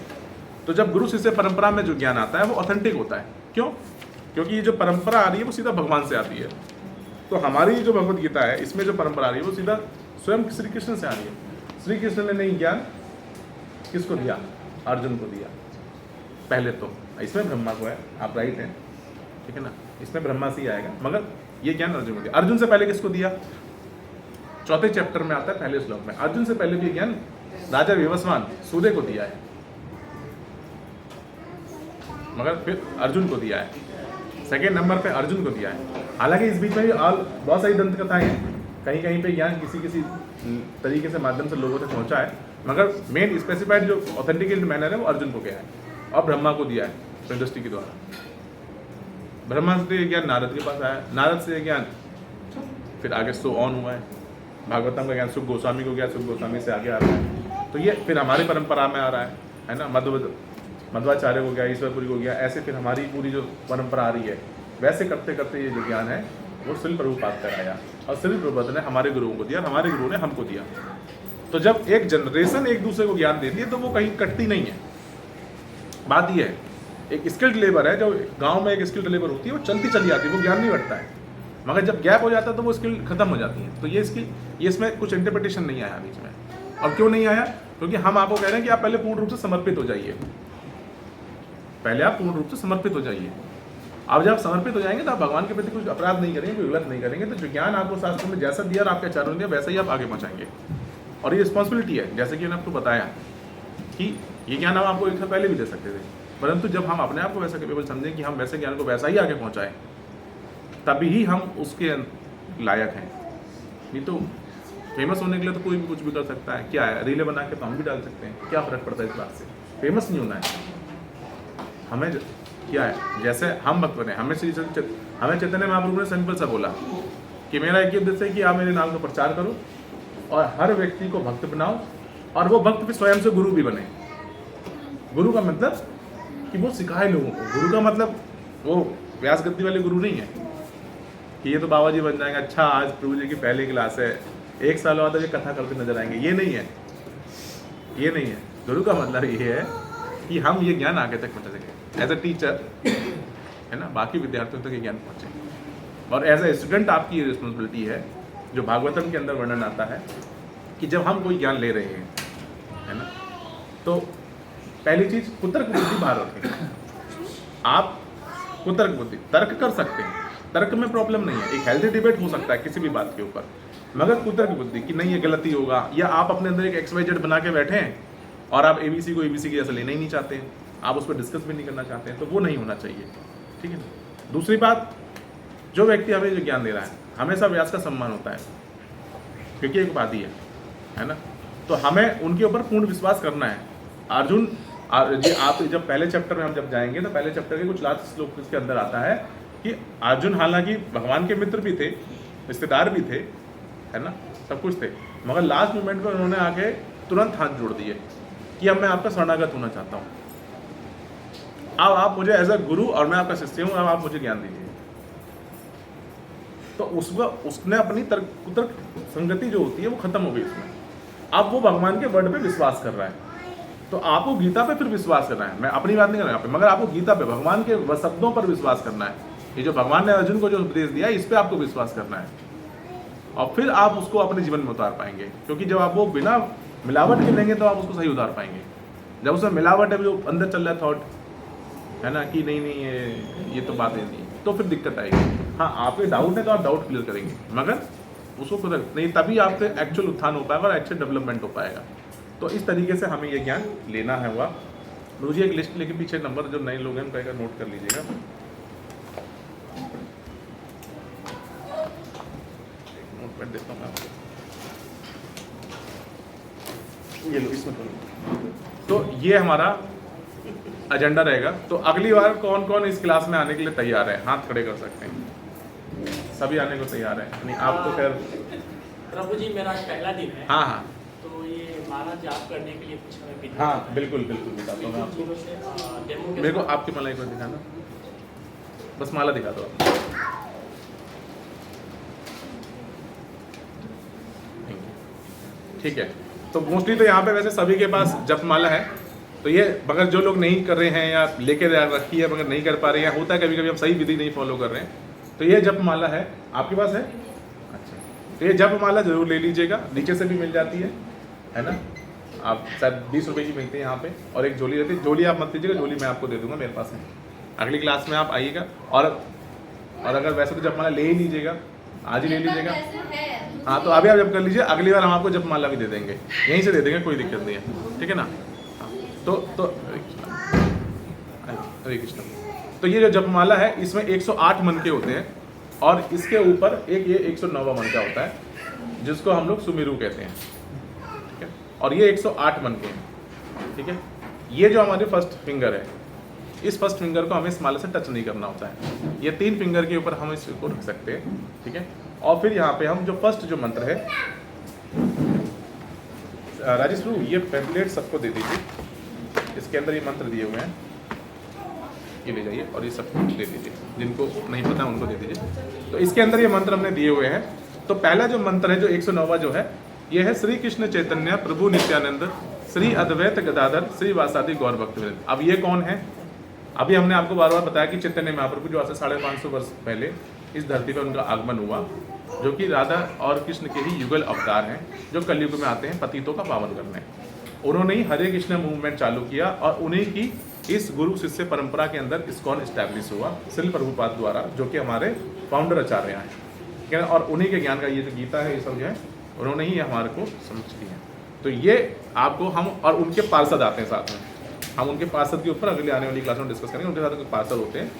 तो जब गुरु शिष्य परंपरा में जो ज्ञान आता है वो ऑथेंटिक होता है। क्यों? क्योंकि ये जो परंपरा आ रही है वो सीधा भगवान से आती है। तो हमारी जो भगवत गीता है, इसमें जो परंपरा आ रही है वो सीधा स्वयं श्री कृष्ण से आ रही है। श्री कृष्ण ने नहीं ज्ञान किसको दिया? अर्जुन को दिया पहले। तो इसमें ब्रह्मा को है, आप राइट हैं, ठीक है ना, इसमें ब्रह्मा से ही आएगा, मगर ये ज्ञान अर्जुन को दिया। अर्जुन से पहले किसको दिया? 4थे चैप्टर में आता है, पहले श्लोक में। अर्जुन से पहले भी ज्ञान राजा विवस्वान सूर्य को दिया है, मगर फिर अर्जुन को दिया है। सेकेंड नंबर पे अर्जुन को दिया है। हालांकि इस बीच में भी बहुत सारी दंत कथाएं हैं, कहीं कहीं पे ज्ञान किसी तरीके से माध्यम से लोगों तक पहुंचा है, मगर मेन स्पेसिफाइड जो ऑथेंटिकेटेड मैनर है वो अर्जुन को गया है और ब्रह्मा को दिया है इंडस्ट्री के द्वारा। ब्रह्मा से ये ज्ञान नारद के पास आया, नारद से ये ज्ञान फिर आगे सो ऑन हुआ है, भागवतम का ज्ञान सुख गोस्वामी को गया, सुख गोस्वामी से आगे आ रहा है, तो ये फिर हमारी परंपरा में आ रहा है ना, मध्वाचार्य को गया, ईश्वरपुरी को गया, ऐसे फिर हमारी पूरी जो परंपरा आ रही है, वैसे करते करते ये जो ज्ञान है वो श्रील प्रभुपाद कराया और श्रील प्रभुपाद ने हमारे गुरुओं को दिया, हमारे गुरुओं ने हमको दिया। तो जब एक जनरेशन एक दूसरे को ज्ञान देती है तो वो कहीं कटती नहीं है। बात ये है, एक स्किल्ड लेबर है, जो गांव में एक स्किल्ड लेबर होती है वो चलती चली आती है, वो ज्ञान नहीं बढ़ता है, मगर जब गैप हो जाता है तो वो स्किल खत्म हो जाती है। तो ये स्किल, ये इसमें कुछ इंटरप्रिटेशन नहीं आया बीच में। और क्यों नहीं आया? क्योंकि हम आपको कह रहे हैं कि आप पहले पूर्ण रूप से समर्पित हो जाइए, पहले आप पूर्ण रूप से समर्पित हो जाइए। अब जब समर्पित हो जाएंगे तो आप भगवान के प्रति कुछ अपराध नहीं करेंगे, कोई गलत नहीं करेंगे, तो जो ज्ञान आपको शास्त्र में जैसा दिया और आपके आचार्यों ने दिया वैसा ही आप आगे पहुंचाएंगे। और ये रिस्पॉन्सिबिलिटी है, जैसे कि मैंने आपको बताया कि ये ज्ञान हम आपको एक साल पहले भी दे सकते थे, परंतु जब हम अपने आप को वैसा कैपेबल समझें कि हम वैसे ज्ञान को वैसा ही आगे पहुंचाएं, तभी ही हम उसके लायक हैं। नहीं तो फेमस होने के लिए तो कोई भी कुछ भी कर सकता है। क्या है, रीलें बना के तो हम भी डाल सकते हैं, क्या फ़र्क पड़ता है इस बात से? फेमस नहीं होना है हमें। क्या है, जैसे हम भक्त बने, हमें चैतन्य महाप्रभु ने सिंपल सा बोला कि मेरा एक उद्देश्य है कि आप मेरे नाम का प्रचार करो और हर व्यक्ति को भक्त बनाओ, और वो भक्त फिर स्वयं से गुरु भी बने। गुरु का मतलब कि वो सिखाए लोगों को। गुरु का मतलब वो व्यास गद्दी वाले गुरु नहीं है कि ये तो बाबा जी बन जाएंगे, अच्छा आज प्रभु जी की पहली क्लास है, एक साल बाद ये कथा करते नजर आएंगे, ये नहीं है, ये नहीं है। गुरु का मतलब ये है कि हम ये ज्ञान आगे तक पहुंचा सकें एज अ टीचर, है ना, बाकी विद्यार्थियों तक ये ज्ञान पहुंचे। और एज ए स्टूडेंट आपकी ये रिस्पॉन्सिबिलिटी है, जो भागवतम के अंदर वर्णन आता है कि जब हम कोई ज्ञान ले रहे हैं, है ना, तो पहली चीज कुतर्क बुद्धि बाहर रखें। आप कुतर्क बुद्धि, तर्क कर सकते हैं, तर्क में प्रॉब्लम नहीं है, एक हेल्दी डिबेट हो सकता है किसी भी बात के ऊपर, मगर कुतर्क बुद्धि कि नहीं ये गलती होगा, या आप अपने अंदर एक XYZ बना के बैठे हैं और आप ABC को ABC की जैसा लेना ही नहीं चाहते हैं, आप उस पर डिस्कस भी नहीं करना चाहते हैं, तो वो नहीं होना चाहिए, ठीक है ना। दूसरी बात, जो व्यक्ति हमें जो ज्ञान दे रहा है, हमेशा व्यास का सम्मान होता है, क्योंकि एक बात ही है ना, तो हमें उनके ऊपर पूर्ण विश्वास करना है। अर्जुन जी, आप जब पहले चैप्टर में हम जब जाएंगे तो पहले चैप्टर के कुछ लास्ट श्लोक इसके अंदर आता है कि अर्जुन हालांकि भगवान के मित्र भी थे, रिश्तेदार भी थे, है ना, सब कुछ थे, मगर लास्ट मोमेंट में उन्होंने आके तुरंत हाथ जोड़ दिए कि अब मैं आपका शरणागत होना चाहता हूँ, अब आप मुझे एज अ गुरु और मैं आपका शिष्य हूँ, अब आप मुझे ज्ञान दीजिए। तो उसने अपनी तर्क संगति जो होती है वो खत्म हो गई उसमें। अब वो भगवान के वर्ड पे विश्वास कर रहा है। तो आपको गीता पे फिर विश्वास करना है, मैं अपनी बात नहीं कर रहा यहाँ पे, मगर आपको गीता पे, भगवान के शब्दों पर विश्वास करना है। ये जो भगवान ने अर्जुन को जो उपदेश दिया है, इस पे आपको विश्वास करना है, और फिर आप उसको अपने जीवन में उतार पाएंगे। क्योंकि जब आप वो बिना मिलावट के लेंगे तो आप उसको सही उतार पाएंगे। जब उसमें मिलावट है, जो अंदर चल रहा है थॉट, है ना, कि नहीं ये तो बात है नहीं, तो फिर दिक्कत आएगी। हाँ, आपके डाउट है तो आप डाउट क्लियर करेंगे, मगर उसको खुद नहीं, तभी आपके एक्चुअल उत्थान हो पाएगा और एक्चुअल डेवलपमेंट हो पाएगा। तो इस तरीके से हमें ये ज्ञान लेना है। हुआ मुझे एक लिस्ट लेके पीछे नंबर जो नए लोग हैं उनका नोट कर लीजिएगा। नोट पैड देता हूँ मैं आपको, ये लो, इसमें तो ये हमारा एजेंडा रहेगा। तो अगली बार कौन कौन इस क्लास में आने के लिए तैयार है? हाथ खड़े कर सकते हैं, सभी आने को तैयार है। नहीं, आप तो खैर प्रभु जी, मेरा आज पहला दिन है। हाँ हाँ, तो ये माला जाप करने के लिए कुछ हमें विधि हाँ बिल्कुल बिल्कुल बताता हूँ मैं आपको। चीज़ों से डेमो के मेरे को साथ- आपकी माला एक बार दिखाना, बस माला दिखा दो आप। ठीक है, तो मोस्टली तो यहाँ पे वैसे सभी के पास जप माला है। तो ये मगर जो लोग नहीं कर रहे हैं या लेके रखी है मगर नहीं कर पा रहे हैं, होता है कभी कभी हम सही विधि नहीं फॉलो कर रहे हैं, तो ये जप माला है, आपके पास है? अच्छा, तो ये जप माला जरूर ले लीजिएगा, नीचे से भी मिल जाती है ना। आप शायद 20 रुपये की मिलती है यहाँ पे, और एक झोली रहती है। झोली आप मत लीजिएगा, झोली मैं आपको दे दूंगा, मेरे पास है। अगली क्लास में आप आइएगा, और अगर वैसे तो जप माला ले ही लीजिएगा, आज ही ले लीजिएगा। हाँ, तो अभी आप जब कर लीजिए, अगली बार हम आपको जप माला भी दे देंगे, यहीं से दे देंगे, कोई दिक्कत नहीं है, ठीक है ना। तो हरे कृष्ण। तो ये जो जपमाला है इसमें 108 मन के होते हैं, और इसके ऊपर एक ये 109वां मन का होता है, जिसको हम लोग सुमेरु कहते हैं, ठीक है। और ये 108 मन के हैं, ठीक है। ये जो हमारी फर्स्ट फिंगर है, इस फर्स्ट फिंगर को हमें इस माला से टच नहीं करना होता है। ये 3 फिंगर के ऊपर हम इसको रख सकते हैं, ठीक है। और फिर यहाँ पे हम जो फर्स्ट जो मंत्र है, राजेश प्रभु ये पैम्पलेट सबको दे दीजिए, इसके अंदर ये मंत्र दिए हुए हैं, ये ले जाइए और ये सबको दे दीजिए, जिनको नहीं पता उनको दे दीजिए। तो इसके अंदर ये मंत्र हमने दिए हुए हैं। तो पहला जो मंत्र है जो 109वां जो है, ये है श्री कृष्ण चैतन्य प्रभु नित्यानंद श्री अद्वैत गदाधर श्री वासादि गौर भक्तवृंद। अब ये कौन है? अभी हमने आपको बार बार बताया कि चैतन्य महाप्रभु जो आज से 550 वर्ष पहले इस धरती पर उनका आगमन हुआ, जो कि राधा और कृष्ण के ही युगल अवतार हैं, जो कलयुग में आते हैं पतितों का पावन करने। उन्होंने ही हरे कृष्ण मूवमेंट चालू किया और उन्हीं की इस गुरु शिष्य परंपरा के अंदर इस्कॉन इस्टेब्लिश हुआ श्रील प्रभुपाद द्वारा, जो कि हमारे फाउंडर आचार्य हैं, ठीक है। और उन्हीं के ज्ञान का ये जो गीता है, ये सब जो है उन्होंने ही हमारे को समझ की है। तो ये आपको हम और उनके पार्षद आते हैं साथ में, हम उनके पार्षद के ऊपर अगले आने वाली क्लास में डिस्कस करेंगे। उनके साथ जो पार्षद होते हैं,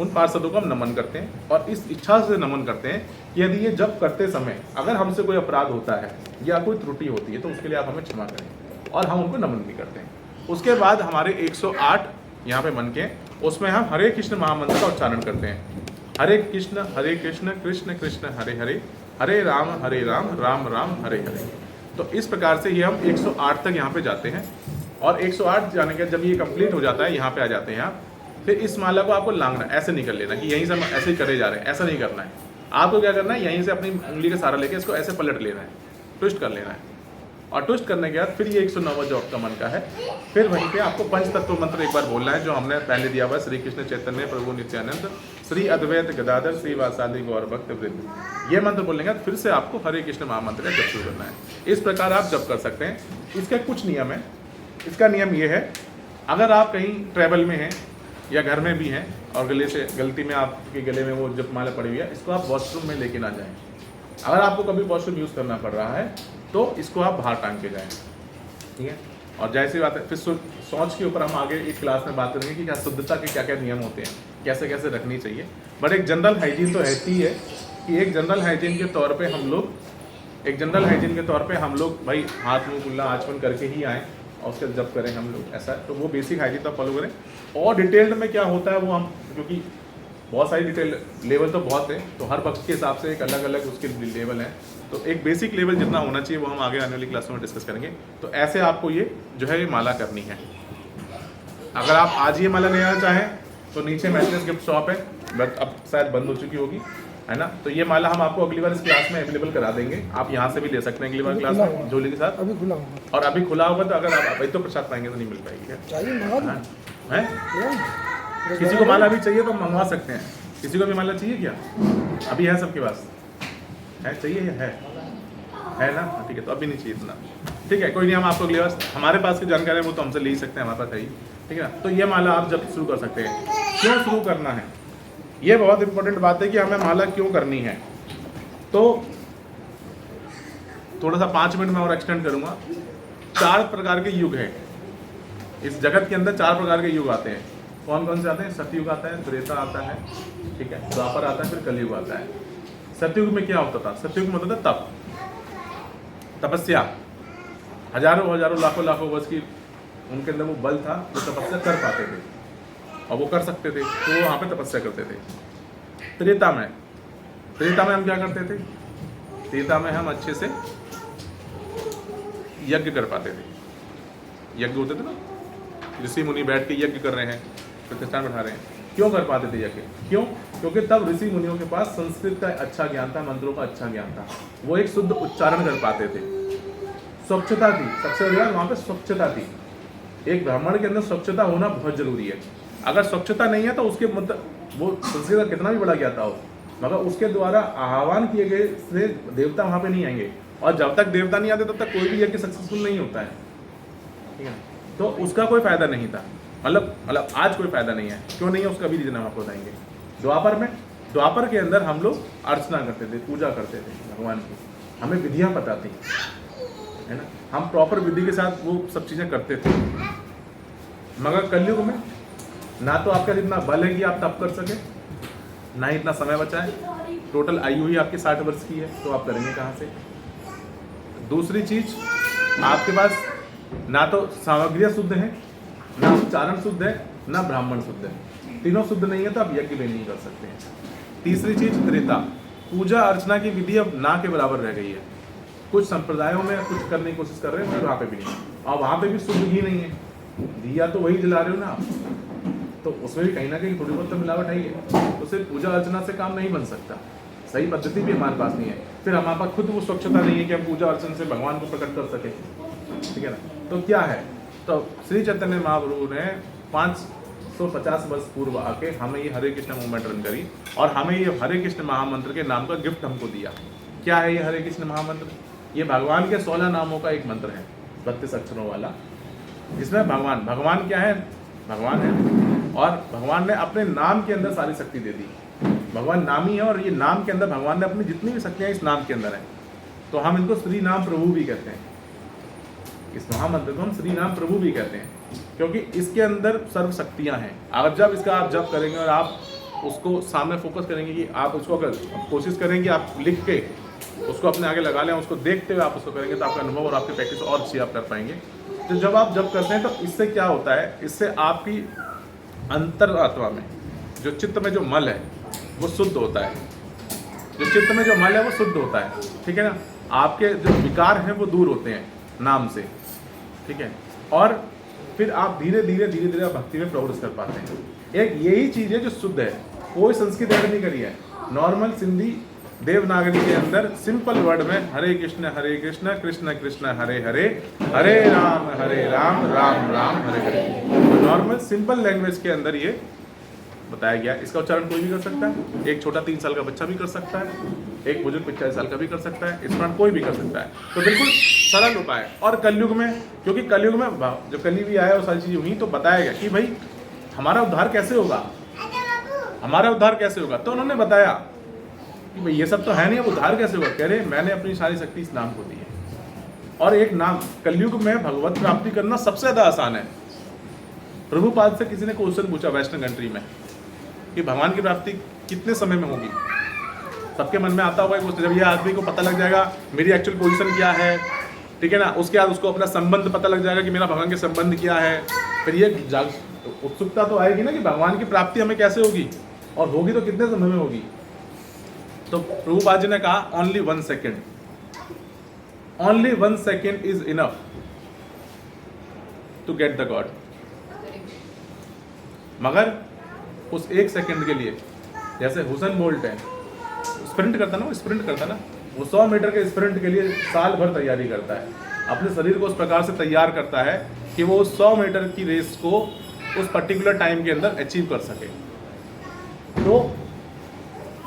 उन पार्षदों को हम नमन करते हैं और इस इच्छा से नमन करते हैं कि यदि ये जब करते समय अगर हमसे कोई अपराध होता है या कोई त्रुटि होती है तो उसके लिए आप हमें क्षमा करें, और हम उनको नमन भी करते हैं। उसके बाद हमारे 108 यहाँ पे मन के, उसमें हम हरे कृष्ण महामंत्र का उच्चारण करते हैं। हरे कृष्ण कृष्ण कृष्ण हरे हरे, हरे राम राम राम हरे हरे। तो इस प्रकार से ये हम 108 तक यहाँ पे जाते हैं, और 108 जाने के जब ये कंप्लीट हो जाता है, यहाँ पे आ जाते हैं आप, फिर इस माला को आपको लांगना, ऐसे नहीं कर लेना कि यहीं से हम ऐसे ही करे जा रहे हैं, ऐसा नहीं करना है। आपको क्या करना है, यहीं से अपनी उंगली का सहारा लेके इसको ऐसे पलट लेना है, ट्विस्ट कर लेना है, और ट्विस्ट करने के बाद फिर ये 109वां जो आपका मन का है, फिर वहीं पे आपको पंच तत्व मंत्र एक बार बोलना है, जो हमने पहले दिया हुआ, श्री कृष्ण चैतन्य प्रभु नित्यानंद श्री अद्वैत गदाधर श्री वासादि गौर भक्तवृंद। ये मंत्र बोलने के बाद फिर से आपको हरे कृष्ण महामंत्र का जप शुरू करना है। इस प्रकार आप जप कर सकते हैं। इसके कुछ नियम है। इसका नियम ये है, अगर आप कहीं ट्रैवल में हैं या घर में भी हैं और गलती में आपके गले में वो जपमाला पड़ी हुई है, इसको आप वॉशरूम में लेके ना जाएं। अगर आपको कभी वॉशरूम यूज़ करना पड़ रहा है तो इसको आप बाहर टांग के जाएं, ठीक है। और जैसी बात है, फिर शौच के ऊपर हम आगे एक क्लास में बात करेंगे कि क्या शुद्धता के क्या क्या नियम होते हैं, कैसे कैसे रखनी चाहिए। बट एक जनरल हाइजीन तो रहती है कि एक जनरल हाइजीन के तौर पे हम लोग भाई हाथ मुँह कुल्ला आचमन करके ही आएँ और उसके जब करें हम लोग, ऐसा। तो वो बेसिक हाइजीन तो फॉलो करें। और डिटेल्ड में क्या होता है वो हम, क्योंकि बहुत सारी डिटेल लेवल तो बहुत है, तो हर पक्ष के हिसाब से एक अलग अलग उसके लेवल हैं। तो एक बेसिक लेवल जितना होना चाहिए वो हम आगे आने वाली क्लासों में डिस्कस करेंगे। तो ऐसे आपको ये जो है ये माला करनी है। अगर आप आज ये माला लेना चाहें तो नीचे मैसेज गिफ्ट शॉप है, बट अब शायद बंद हो चुकी होगी, है ना। तो ये माला हम आपको अगली बार इस क्लास में अवेलेबल करा देंगे। आप यहाँ से भी ले सकते हैं अगली बार क्लास में झोली के साथ। अभी खुला होगा, और अभी खुला होगा तो अगर आप अभी तो प्रसाद पाएंगे तो नहीं मिल पाएगी। है किसी को माला भी चाहिए तो मंगवा सकते हैं। किसी को भी माला चाहिए क्या? अभी है सबके पास? है, चाहिए है ना? ठीक है, तो अभी नहीं चाहिए इतना, ठीक है, कोई नहीं। हम आपको अगली बार, हमारे पास की जानकारी है वो तो हमसे ले ही सकते हैं, हमारे पास है ही, ठीक है ना। तो ये माला आप जब शुरू कर सकते हैं। क्यों शुरू करना है, ये बहुत इंपॉर्टेंट बात है कि हमें माला क्यों करनी है। तो थोड़ा सा 5 मिनट में और एक्सटेंड करूँगा। 4 प्रकार के युग हैं इस जगत के अंदर। 4 प्रकार के युग आते हैं। कौन कौन से आते हैं? सतयुग आता है, त्रेता आता है, ठीक है, द्वापर आता है, फिर कलयुग आता है। सतयुग में क्या होता था? सतयुग में होता था तप, तपस्या। हजारों लाखों वर्ष की उनके अंदर वो बल था जो तपस्या कर पाते थे, और वो कर सकते थे तो वो वहाँ पे तपस्या करते थे। त्रेता में हम क्या करते थे? त्रेता में हम अच्छे से यज्ञ कर पाते थे। यज्ञ होते थे ना, ऋषि मुनि बैठ के यज्ञ कर रहे हैं, प्रतिष्ठान बैठा रहे हैं। क्यों कर पाते थे यज्ञ? क्यों? क्योंकि तब ऋषि मुनियों के पास संस्कृत का अच्छा ज्ञान था, मंत्रों का अच्छा ज्ञान था, वो एक शुद्ध उच्चारण कर पाते थे। स्वच्छता थी, सबसे बड़ी बात वहाँ पे स्वच्छता थी। एक ब्राह्मण के अंदर स्वच्छता होना बहुत जरूरी है। अगर स्वच्छता नहीं है तो उसके मतलब वो संस्कृत का कितना भी बड़ा ज्ञाता हो, मगर उसके द्वारा आह्वान किए गए से देवता वहाँ पे नहीं आएंगे, और जब तक देवता नहीं आते तब तक कोई भी यज्ञ सक्सेसफुल नहीं होता है, ठीक है। तो उसका कोई फायदा नहीं था, मतलब आज कोई फायदा नहीं है। क्यों नहीं है उसका भी रीजन हम आपको बताएंगे। द्वापर के अंदर हम लोग अर्चना करते थे, पूजा करते थे भगवान की, हमें विधियाँ पता थी, है ना, हम प्रॉपर विधि के साथ वो सब चीज़ें करते थे। मगर कलयुग में ना तो आपका जितना बल है कि आप तप कर सके, ना ही इतना समय बचा है। टोटल आयु ही आपकी 60 वर्ष की है, तो आप करेंगे कहाँ से? दूसरी चीज, आपके पास ना तो सामग्रियाँ शुद्ध है, ना उच्चारण शुद्ध है, ना ब्राह्मण शुद्ध है। तीनों शुद्ध नहीं है तो आप यज्ञ भी नहीं कर सकते हैं। तीसरी चीज त्रेता, पूजा अर्चना की विधि अब ना के बराबर रह गई है। कुछ संप्रदायों में कुछ करने की कोशिश कर रहे हैं, मगर वहाँ पे भी नहीं, और वहाँ पे भी शुद्ध घी नहीं है। दिया तो वही जला रहे हो ना आप, तो उसमें भी कहीं ना कहीं थोड़ी बहुत तो मिलावट है ही है। तो सिर्फ पूजा अर्चना से काम नहीं बन सकता, सही पद्धति भी हमारे पास नहीं है। फिर हमारे पास खुद वो स्वच्छता नहीं है कि हम पूजा अर्चना से भगवान को प्रकट कर सके, ठीक है ना। तो क्या है, तो श्री चैतन्य महाप्रभु ने 550 वर्ष पूर्व आके हमें ये हरे कृष्ण मूवमेंट रन करी, और हमें ये हरे कृष्ण महामंत्र के नाम का गिफ्ट हमको दिया। क्या है ये हरे कृष्ण महामंत्र? ये भगवान के 16 नामों का एक मंत्र है, 32 अक्षरों वाला, जिसमें भगवान क्या है? भगवान है, और भगवान ने अपने नाम के अंदर सारी शक्ति दे दी। भगवान नाम ही है, और ये नाम के अंदर भगवान ने अपनी जितनी भी शक्तियाँ इस नाम के अंदर है। तो हम इनको श्री नाम प्रभु भी कहते हैं, इस महामंत्र को हम श्री नाम प्रभु भी कहते हैं, क्योंकि इसके अंदर सर्व शक्तियाँ हैं। अगर जब इसका आप जप करेंगे और आप उसको सामने फोकस करेंगे, कि आप उसको अगर कोशिश करेंगे आप लिख के उसको अपने आगे लगा लें, उसको देखते हुए आप उसको करेंगे, तो आपका अनुभव और आपकी प्रैक्टिस और अच्छी आप कर पाएंगे। तो जब आप जब करते हैं तो इससे क्या होता है, इससे आपकी अंतरात्मा में जो चित्त में जो मल है वो शुद्ध होता है। जो चित्त में जो मल है वो शुद्ध होता है, ठीक है ना। आपके जो विकार हैं वो दूर होते हैं नाम से, ठीक है। और फिर आप धीरे धीरे आप भक्ति में प्रोग्रेस कर पाते हैं। एक यही चीज़ है जो शुद्ध है, कोई संस्कृत ऐड नहीं करी है। नॉर्मल सिंधी देवनागरी के अंदर सिंपल वर्ड में हरे कृष्ण कृष्ण कृष्ण हरे हरे, हरे राम राम राम हरे हरे, तो नॉर्मल सिंपल लैंग्वेज के अंदर ये बताया गया। इसका उच्चारण कोई भी कर सकता है, एक छोटा 3 साल का बच्चा भी कर सकता है, एक बुजुर्ग 45 साल का भी कर सकता है, स्मरण कोई भी कर सकता है। तो बिल्कुल सरल उपाय है। और कलयुग में, क्योंकि कलयुग में जो कली भी आया वो सारी चीज़ें हुई, तो बताया गया कि भाई हमारा उद्धार कैसे होगा, हमारा उद्धार कैसे होगा। तो उन्होंने बताया कि भाई ये सब तो है नहीं, अब उद्धार कैसे होगा। कह रहे मैंने अपनी सारी शक्ति इस नाम को दी है, और एक नाम, कलयुग में भगवत प्राप्ति करना सबसे ज़्यादा आसान है। प्रभुपाद से किसी ने क्वेश्चन पूछा वैष्णव कंट्री में कि भगवान की प्राप्ति कितने समय में होगी। सबके मन में आता होगा क्वेश्चन, जब ये आदमी को पता लग जाएगा मेरी एक्चुअल पोजीशन क्या है, ठीक है ना, उसके बाद उसको अपना संबंध पता लग जाएगा कि मेरा भगवान के संबंध क्या है, फिर ये उत्सुकता तो आएगी ना कि भगवान की प्राप्ति हमें कैसे होगी, और होगी तो कितने समय में होगी। तो प्रभुपाद जी ने कहा only 1 second, only 1 second is enough to get the God. मगर उस 1 सेकेंड के लिए, जैसे हुसैन बोल्ट है, स्प्रिंट करता ना, वो 100 मीटर के स्प्रिंट के लिए साल भर तैयारी करता है, अपने शरीर को उस प्रकार से तैयार करता है कि वो 100 मीटर की रेस को उस पर्टिकुलर टाइम के अंदर अचीव कर सके। तो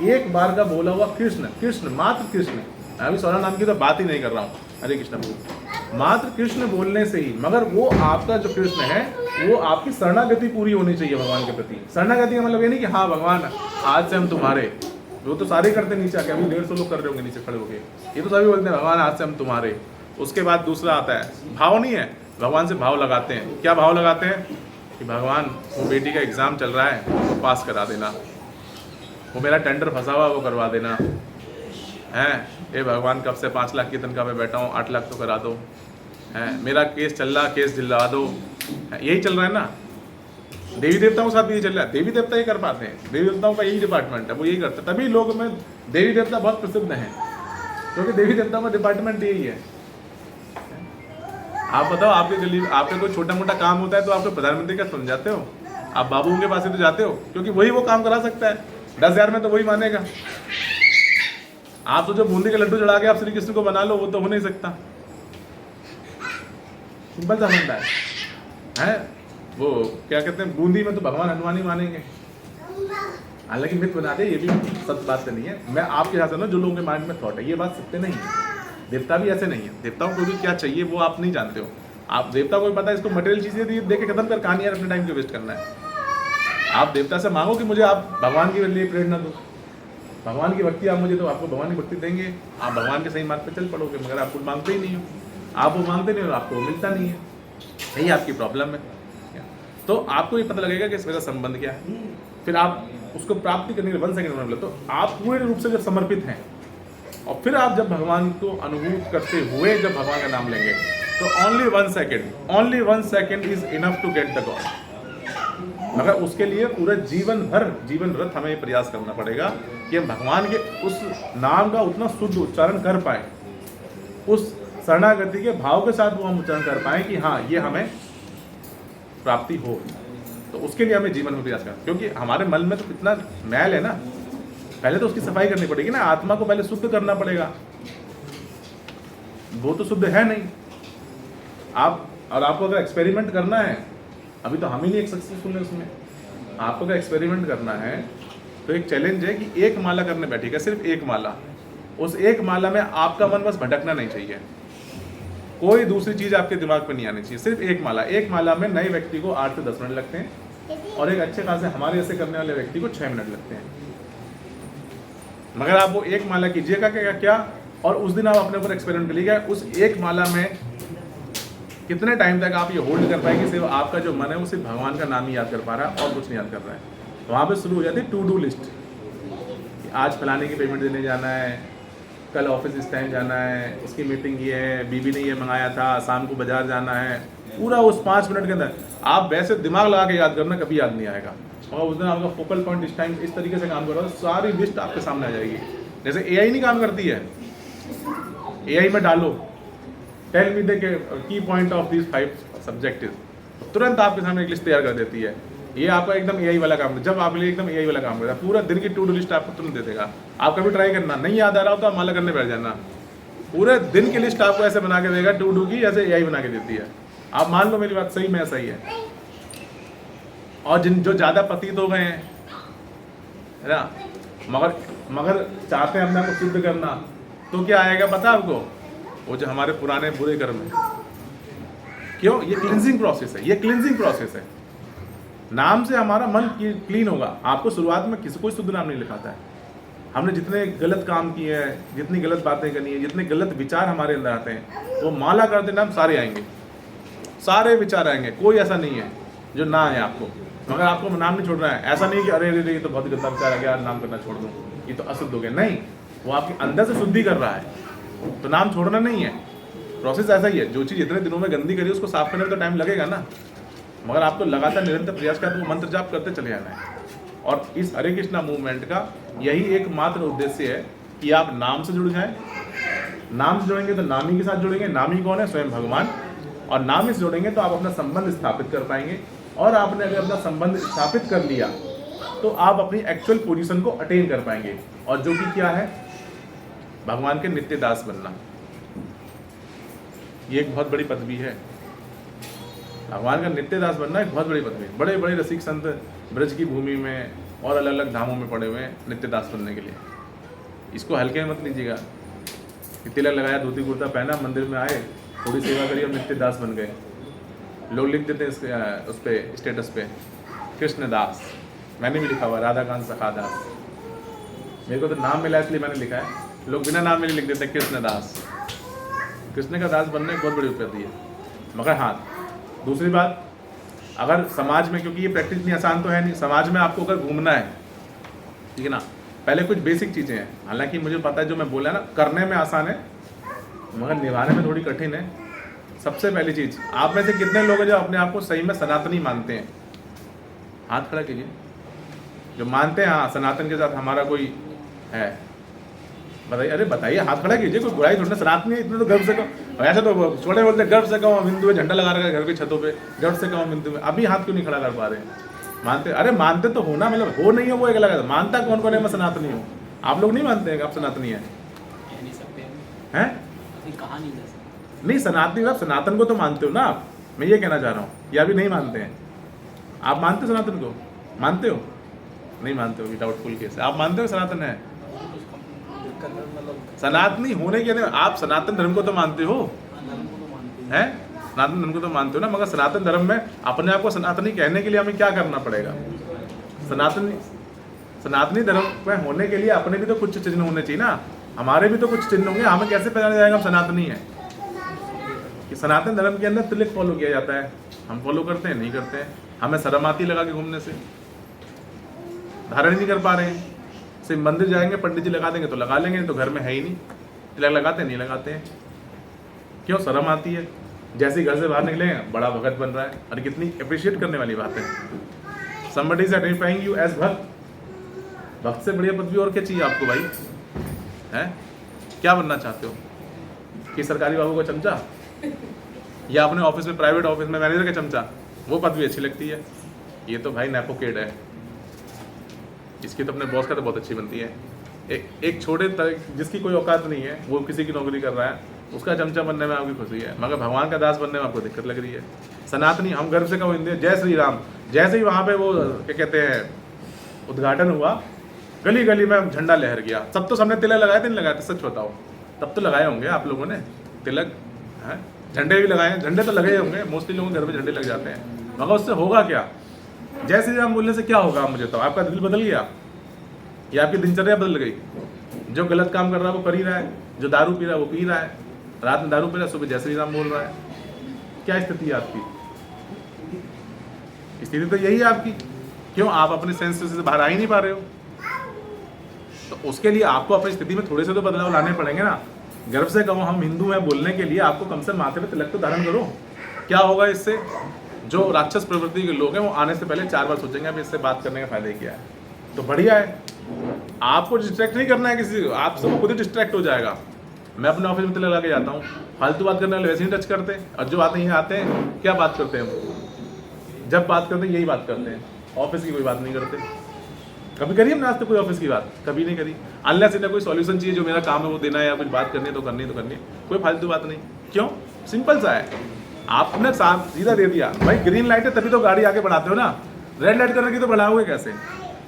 एक बार का बोला हुआ कृष्ण मात्र कृष्ण, मैं अभी 16 नाम की तो बात ही नहीं कर रहा हूँ, हरे कृष्ण बोल, मात्र कृष्ण बोलने से ही, मगर वो आपका जो कृष्ण है वो आपकी शरणागति पूरी होनी चाहिए भगवान के प्रति। शरणागति का मतलब ये नहीं कि हाँ भगवान आज से हम तुम्हारे, वो तो सारे करते नीचे आके, अभी 150 लोग कर रहे होंगे नीचे खड़े होके, ये तो सभी बोलते हैं भगवान आज से हम तुम्हारे। उसके बाद दूसरा आता है भाव, नहीं है, भगवान से भाव लगाते हैं। क्या भाव लगाते हैं कि भगवान वो बेटी का एग्जाम चल रहा है वो पास करा देना, वो मेरा टेंडर फंसा हुआ वो करवा देना है, ये भगवान कब से 5 लाख की तनख्वाह पे बैठा हूँ, 8 लाख तो करा दो, है मेरा केस चल रहा, केस दिलवा दो, यही चल रहा है ना। देवी देवताओं के साथ भी यही चल रहा है, देवी देवता ही कर पाते हैं, देवी देवताओं का यही डिपार्टमेंट है, वो यही करते हैं। तभी लोग में देवी देवता बहुत प्रसिद्ध हैं, क्योंकि देवी देवताओं का डिपार्टमेंट यही है। आप बताओ, आपके गली आपका कोई छोटा मोटा काम होता है तो आपको प्रधानमंत्री का सुन जाते हो, आप बाबू के पास ही तो जाते हो, क्योंकि वही वो काम करा सकता है। 10,000 में तो वही मानेगा। आप तो जो बूंदी के लड्डू चढ़ा के आप श्री कृष्ण को बना लो, वो तो हो नहीं सकता। सिंपल सा बनता है वो क्या कहते हैं, बूंदी में तो भगवान हनुमान ही मानेंगे। हालांकि मिथ बना दे, ये भी सच बात नहीं है। मैं आपके हिसाब से ना, जो लोगों के माइंड में थॉट है, ये बात सत्य नहीं है। देवता भी ऐसे नहीं है, देवताओं को भी क्या चाहिए वो आप नहीं जानते हो। आप देवता को भी पता है इसको मटेरियल चीजें दे के खत्म कर, कहानी यार अपने टाइम को वेस्ट करना है। आप देवता से मांगो कि मुझे आप भगवान के लिए प्रेरणा दो, भगवान की भक्ति आप मुझे दो, आपको भगवान की भक्ति देंगे, आप भगवान के सही मार्ग पे चल पड़ोगे। मगर आप कुछ मांगते ही नहीं हो, आप वो मांगते नहीं हो, आपको वो मिलता नहीं है, यही आपकी प्रॉब्लम है। तो आपको ये पता लगेगा कि इसमें संबंध क्या है, फिर आप उसको प्राप्ति करने के लिए 1 सेकेंड में, तो आप पूरे रूप से जब समर्पित हैं, और फिर आप जब भगवान को अनुभूत करते हुए जब भगवान का नाम लेंगे, तो only 1 second is enough to get the God. मगर उसके लिए पूरा जीवन रत हमें प्रयास करना पड़ेगा कि हम भगवान के उस नाम का उतना शुद्ध उच्चारण कर पाए, उस शरणागति के भाव के साथ वो हम उच्चारण कर पाए कि हाँ ये हमें प्राप्ति हो। तो उसके लिए हमें जीवन में प्रयास करना, क्योंकि हमारे मन में तो कितना मैल है ना, पहले तो उसकी सफाई करनी पड़ेगी ना, आत्मा को पहले शुद्ध करना पड़ेगा, वो तो शुद्ध है नहीं। आपको अगर एक्सपेरिमेंट करना है, अभी तो हम ही नहीं एक सक्सेसफुल है उसमें, आपको अगर एक्सपेरिमेंट करना है तो एक चैलेंज है कि एक माला करने बैठेगा, सिर्फ एक माला, उस एक माला में आपका मन बस भटकना नहीं चाहिए, कोई दूसरी चीज आपके दिमाग में नहीं आनी चाहिए, सिर्फ एक माला। एक माला में नए व्यक्ति को 8 से 10 मिनट लगते हैं और एक अच्छे खासे हमारे जैसे करने वाले व्यक्ति को 6 मिनट लगते हैं। मगर आप वो एक माला कीजिएगा क्या, और उस दिन आप अपने ऊपर एक्सपेरिमेंट करिएगा, उस एक माला में कितने टाइम तक आप ये होल्ड कर पाएंगे, सिर्फ आपका जो मन है वो सिर्फ भगवान का नाम ही याद कर पा रहा है और कुछ नहीं याद कर रहा है। तो वहाँ पे शुरू हो जाती है टू डू लिस्ट, आज फलाने की पेमेंट देने जाना है, कल ऑफिस इस टाइम जाना है, उसकी मीटिंग ये है, बीबी ने ये मंगाया था, शाम को बाजार जाना है। पूरा उस 5 मिनट के अंदर आप वैसे दिमाग लगा के याद करना, कभी याद नहीं आएगा। और उस दिन आपका फोकल पॉइंट इस टाइम इस तरीके से काम कर रहा है, सारी लिस्ट आपके सामने आ जाएगी। जैसे एआई नहीं काम करती है, एआई में डालो tell me the key point of this 5 subjective, तुरंत आपके सामने एक लिस्ट तैयार कर देती है। ये आपका एकदम एआई वाला काम है, जब आप लिए एकदम एआई वाला काम करता है, पूरा दिन की टू डू लिस्ट आपको तुरंत दे देगा। आप कभी ट्राई करना, नहीं याद आ रहा हो तो आप माला करने बैठ जाना, पूरे दिन की लिस्ट आपको ऐसे बना के देगा टू डू की, जैसे एआई बना के देती है। आप मान लो मेरी बात सही में ऐसा ही है। और जो ज़्यादा पतित हो गए हैं है ना, मगर चाहते हैं अपने आप को शुद्ध करना, तो क्या आएगा पता आपको, वो जो हमारे पुराने बुरे कर्म है। क्यों? ये क्लींजिंग प्रोसेस है, ये क्लींजिंग प्रोसेस है। नाम से हमारा मन क्लीन होगा। आपको शुरुआत में किसी कोई शुद्ध नाम नहीं लिखाता है। हमने जितने गलत काम किए हैं, जितनी गलत बातें करनी है, जितने गलत विचार हमारे अंदर आते हैं, वो माला करते नाम सारे आएंगे, सारे विचार आएंगे, कोई ऐसा नहीं है जो ना है आपको। मगर आपको नाम नहीं छोड़ना है। ऐसा नहीं कि अरे अरे ये तो बहुत गंदा विचार आ गया, नाम करना छोड़ दूँ, ये तो अशुद्ध हो गया। नहीं, वो आपके अंदर से शुद्धि कर रहा है, तो नाम छोड़ना नहीं है। प्रोसेस ऐसा ही है, जो चीज़ इतने दिनों में गंदी करी उसको साफ करने में तो टाइम लगेगा ना, मगर आपको लगातार निरंतर प्रयास करते वो मंत्र जाप करते चले जाना है। और इस हरे कृष्णा मूवमेंट का यही एकमात्र उद्देश्य है कि आप नाम से जुड़ जाएं। नाम से जुड़ेंगे तो नामी के साथ जुड़ेंगे। नामी कौन है? स्वयं भगवान। और नामी से जुड़ेंगे तो आप अपना संबंध स्थापित कर पाएंगे। और आपने अगर अपना संबंध स्थापित कर लिया तो आप अपनी एक्चुअल पोजीशन को अटेन कर पाएंगे, और जो कि क्या है? भगवान के नित्य दास बनना। ये एक बहुत बड़ी पदवी है। भगवान का नित्य दास बनना एक बहुत बड़ी पदवी है। बड़े बड़े रसिक संत ब्रज की भूमि में और अलग अलग धामों में पड़े हुए हैं नित्य दास बनने के लिए। इसको हल्के में मत लीजिएगा। तिलक लगाया, धोती कुर्ता पहना, मंदिर में आए, थोड़ी सेवा करी और नित्य दास बन गए। लोग लिख देते हैं उस पर स्टेटस पे कृष्ण दास। मैंने भी लिखा हुआ राधाकांत सखा दास। मेरे को तो नाम मिला इसलिए मैंने लिखा है। लोग बिना नाम में लिख देते हैं कृष्ण दास। कृष्ण का दास बनने बहुत बड़ी उपलब्धि है। मगर हाँ, दूसरी बात, अगर समाज में, क्योंकि ये प्रैक्टिस इतनी आसान तो है नहीं, समाज में आपको अगर घूमना है, ठीक है ना, पहले कुछ बेसिक चीज़ें हैं। हालांकि मुझे पता है जो मैं बोला ना, करने में आसान है मगर निभाने में थोड़ी कठिन है। सबसे पहली चीज़, आप में से कितने लोग हैं जो अपने आप को सही में सनातनी मानते हैं? हाथ खड़ा कीजिए। जो मानते हैं हाँ सनातन के साथ हमारा कोई है, बताइए। अरे बताइए, हाथ खड़ा कीजिए। कोई बुराई थोड़ी, सनातनी है इतना तो गर्व से कहो। ऐसे तो छोटे बोलते गर्व से कहो हिंदू में, झंडा लगा रखा है घर की छतों पे, गर्व से कहो हिंदू में। अभी हाथ क्यों नहीं खड़ा कर पा रहे हैं? मानते? अरे मानते तो हो ना, मतलब हो नहीं हो वो एक अलग है। मानता कौन कौन है मैं सनातनी हूँ? आप लोग नहीं मानते हैं कि आप सनातनी हैं? कहा नहीं जा सकते। नहीं, सनातनी आप सनातन को तो मानते हो ना आप, मैं ये कहना चाह रहा हूँ। या अभी नहीं मानते हैं? आप मानते हो सनातन को? मानते हो? नहीं मानते हो, डाउटफुल केस है। आप मानते हो सनातन है? सनातनी होने के लिए आप सनातन धर्म को तो मानते हो हैं? सनातन धर्म को तो मानते हो ना, मगर सनातन धर्म में अपने आप को सनातनी कहने के लिए हमें क्या करना पड़ेगा? सनातनी धर्म में होने के लिए अपने भी तो कुछ चिन्ह होने चाहिए ना। हमारे भी तो कुछ चिन्ह होंगे। हमें कैसे पहचाना जाएगा हम सनातनी हैं? कि सनातन धर्म के अंदर तिलक फॉलो किया जाता है, हम फॉलो करते हैं? नहीं करते हैं। हमें शर्म आती लगा के घूमने से, धारण नहीं कर पा रहे हैं। सिर्फ मंदिर जाएंगे, पंडित जी लगा देंगे तो लगा लेंगे, तो घर में है ही नहीं। तिलक लगाते नहीं लगाते हैं। क्यों? शर्म आती है। जैसे ही घर से बाहर निकलेंगे बड़ा भगत बन रहा है। और कितनी अप्रिशिएट करने वाली बात है। somebody is identifying you as भक्त, भक्त से बढ़िया पदवी और क्या चाहिए आपको भाई? हैं? क्या बनना चाहते हो? कि सरकारी बाबू का चमचा, या अपने ऑफिस में, प्राइवेट ऑफिस में मैनेजर का चमचा? वो पदवी अच्छी लगती है। ये तो भाई नेपोकेड है, इसकी तो अपने बॉस का तो बहुत अच्छी बनती है। एक छोटे जिसकी कोई औकात नहीं है, वो किसी की नौकरी कर रहा है, उसका चमचा बनने में आपकी खुशी है, मगर भगवान का दास बनने में आपको दिक्कत लग रही है। सनातनी, हम गर्व से कहो हिंदी, जय श्री राम। जैसे ही वहाँ पे वो क्या कहते हैं उद्घाटन हुआ, गली गली में झंडा लहर गया। सब तो सबने तिलक लगाए थे, नहीं लगाए थे? सच बताओ, तब तो लगाए होंगे आप लोगों ने तिलक, है? झंडे भी लगाए, झंडे तो लगे होंगे, मोस्टली लोगों के घर में झंडे लग जाते हैं, मगर उससे होगा क्या? जय श्री राम बोलने से क्या होगा? मुझे तो आपका दिल बदल गया या आपकी दिनचर्या बदल गई? जो गलत काम कर रहा है वो कर ही रहा है, जो दारू पी रहा है वो पी रहा है, रात में दारू पी रहा है, सुबह जय श्री राम बोल रहा है। क्या स्थिति है आपकी? स्थिति तो यही है आपकी। क्यों? आप अपने सेंस से बाहर आ ही नहीं पा रहे हो। तो उसके लिए आपको अपनी स्थिति में थोड़े से तो बदलाव लाने पड़ेंगे ना। गर्व से कहो हम हिंदू हैं बोलने के लिए आपको कम से माथे पे तिलक तो धारण करो। क्या होगा इससे? जो राक्षस प्रवृत्ति के लोग हैं वो आने से पहले 4 बार सोचेंगे अब इससे बात करने का फायदा ही क्या है। तो बढ़िया है, आपको डिस्ट्रैक्ट नहीं करना है किसी को, आप सब खुद ही डिस्ट्रैक्ट हो जाएगा। मैं अपने ऑफिस में तिलक लगा के जाता हूँ, फालतू बात करने वाले वैसे ही टच करते हैं, और जो आते हैं आते हैं क्या बात करते हैं? जब बात करते हैं यही बात करते हैं, ऑफिस की कोई बात नहीं करते। कभी करिए हमने आज तक कोई ऑफिस की बात कभी नहीं करी। अनलेस इन्हें कोई सॉल्यूशन चाहिए, जो मेरा काम है वो देना है, या कुछ बात करनी है तो करनी है, तो करनी है, कोई फालतू बात नहीं। क्यों? सिंपल सा है, आपने साफ सीधा दे दिया भाई, ग्रीन लाइट है तभी तो गाड़ी आगे बढ़ाते हो ना, रेड लाइट करने की तो बढ़ाओगे कैसे?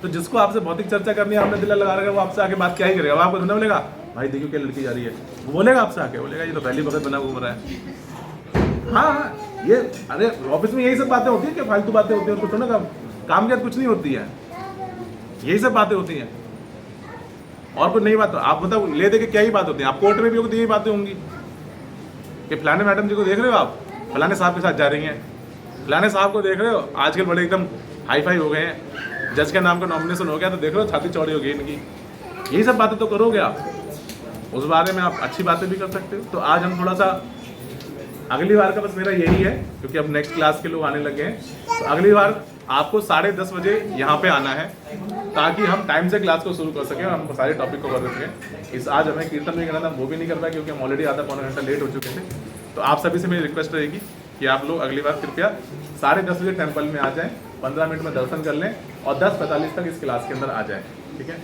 तो जिसको आपसे भौतिक चर्चा करनी है, आपने तिलक लगा रखा है, वो आपसे आके बात क्या ही करेगा? वो आपको धंधा बोलेगा भाई देखियो क्या लड़की जा रही है, वो बोलेगा आपसे आके, बोलेगा ये तो पहली वक्त बना घूम रहा है। हाँ, ये अरे ऑफिस में यही सब बातें होती है कि फालतू बातें होती है, कुछ ना काम के कुछ नहीं होती है, यही सब बातें होती हैं और कुछ नहीं बात। आप बताओ ले दे के क्या ही बात होती है? आप कोर्ट में भी हो तो यही बातें होंगी कि फलाने मैडम जी को देख रहे हो आप, फलाने साहब के साथ जा रही हैं, फलाने साहब को देख रहे हो आजकल बड़े एकदम हाई फाई हो गए हैं, जज के नाम का नॉमिनेशन हो गया तो देख रहे हो छाती चौड़ी हो गई इनकी। यही सब बातें तो करोगे आप, उस बारे में आप अच्छी बातें भी कर सकते हो। तो आज हम थोड़ा सा अगली बार का बस मेरा यही है, क्योंकि अब नेक्स्ट क्लास के लोग आने लगे हैं, तो अगली बार आपको 10:30 बजे यहाँ पे आना है, ताकि हम टाइम से क्लास को शुरू कर सकें और हम सारे टॉपिक को कर सकें। इस आज हमें कीर्तन नहीं करना था, वो भी नहीं कर पाए क्योंकि हम ऑलरेडी आधा पौना घंटा लेट हो चुके थे। तो आप सभी से मेरी रिक्वेस्ट रहेगी कि आप लोग अगली बार कृपया 10:30 बजे टेम्पल में आ जाएं, 15 मिनट में दर्शन कर लें और 10:45 तक इस क्लास के अंदर आ जाएं, ठीक है?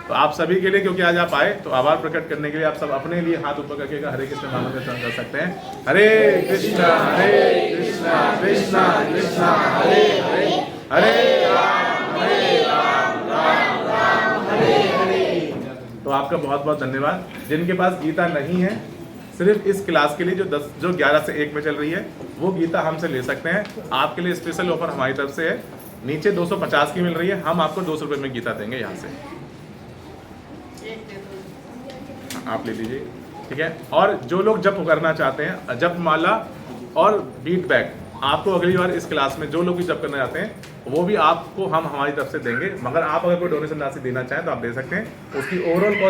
तो आप सभी के लिए, क्योंकि आज आप आए, तो आभार प्रकट करने के लिए आप सब अपने लिए हाथ ऊपर करके हरे कृष्ण नाम का चरण कर सकते हैं। हरे कृष्णा कृष्णा कृष्णा हरे हरे, हरे राम राम राम हरे हरे। तो आपका बहुत बहुत धन्यवाद। जिनके पास गीता नहीं है, सिर्फ इस क्लास के लिए जो 11 से 1 में चल रही है, वो गीता हमसे ले सकते हैं। आपके लिए स्पेशल ऑफर हमारी तरफ से है, नीचे 250 की मिल रही है, हम आपको 200 रुपये में गीता देंगे यहाँ से, आप ले लीजिए, ठीक है? और जो लोग जप करना चाहते हैं, जप माला और बीट बैग आपको अगली बार इस क्लास में जो लोग भी जप करना चाहते हैं वो भी आपको हम हमारी तरफ से देंगे, मगर आप अगर कोई डोनेशन राशि देना चाहें तो आप दे सकते हैं। उसकी ओवरऑल कॉस्ट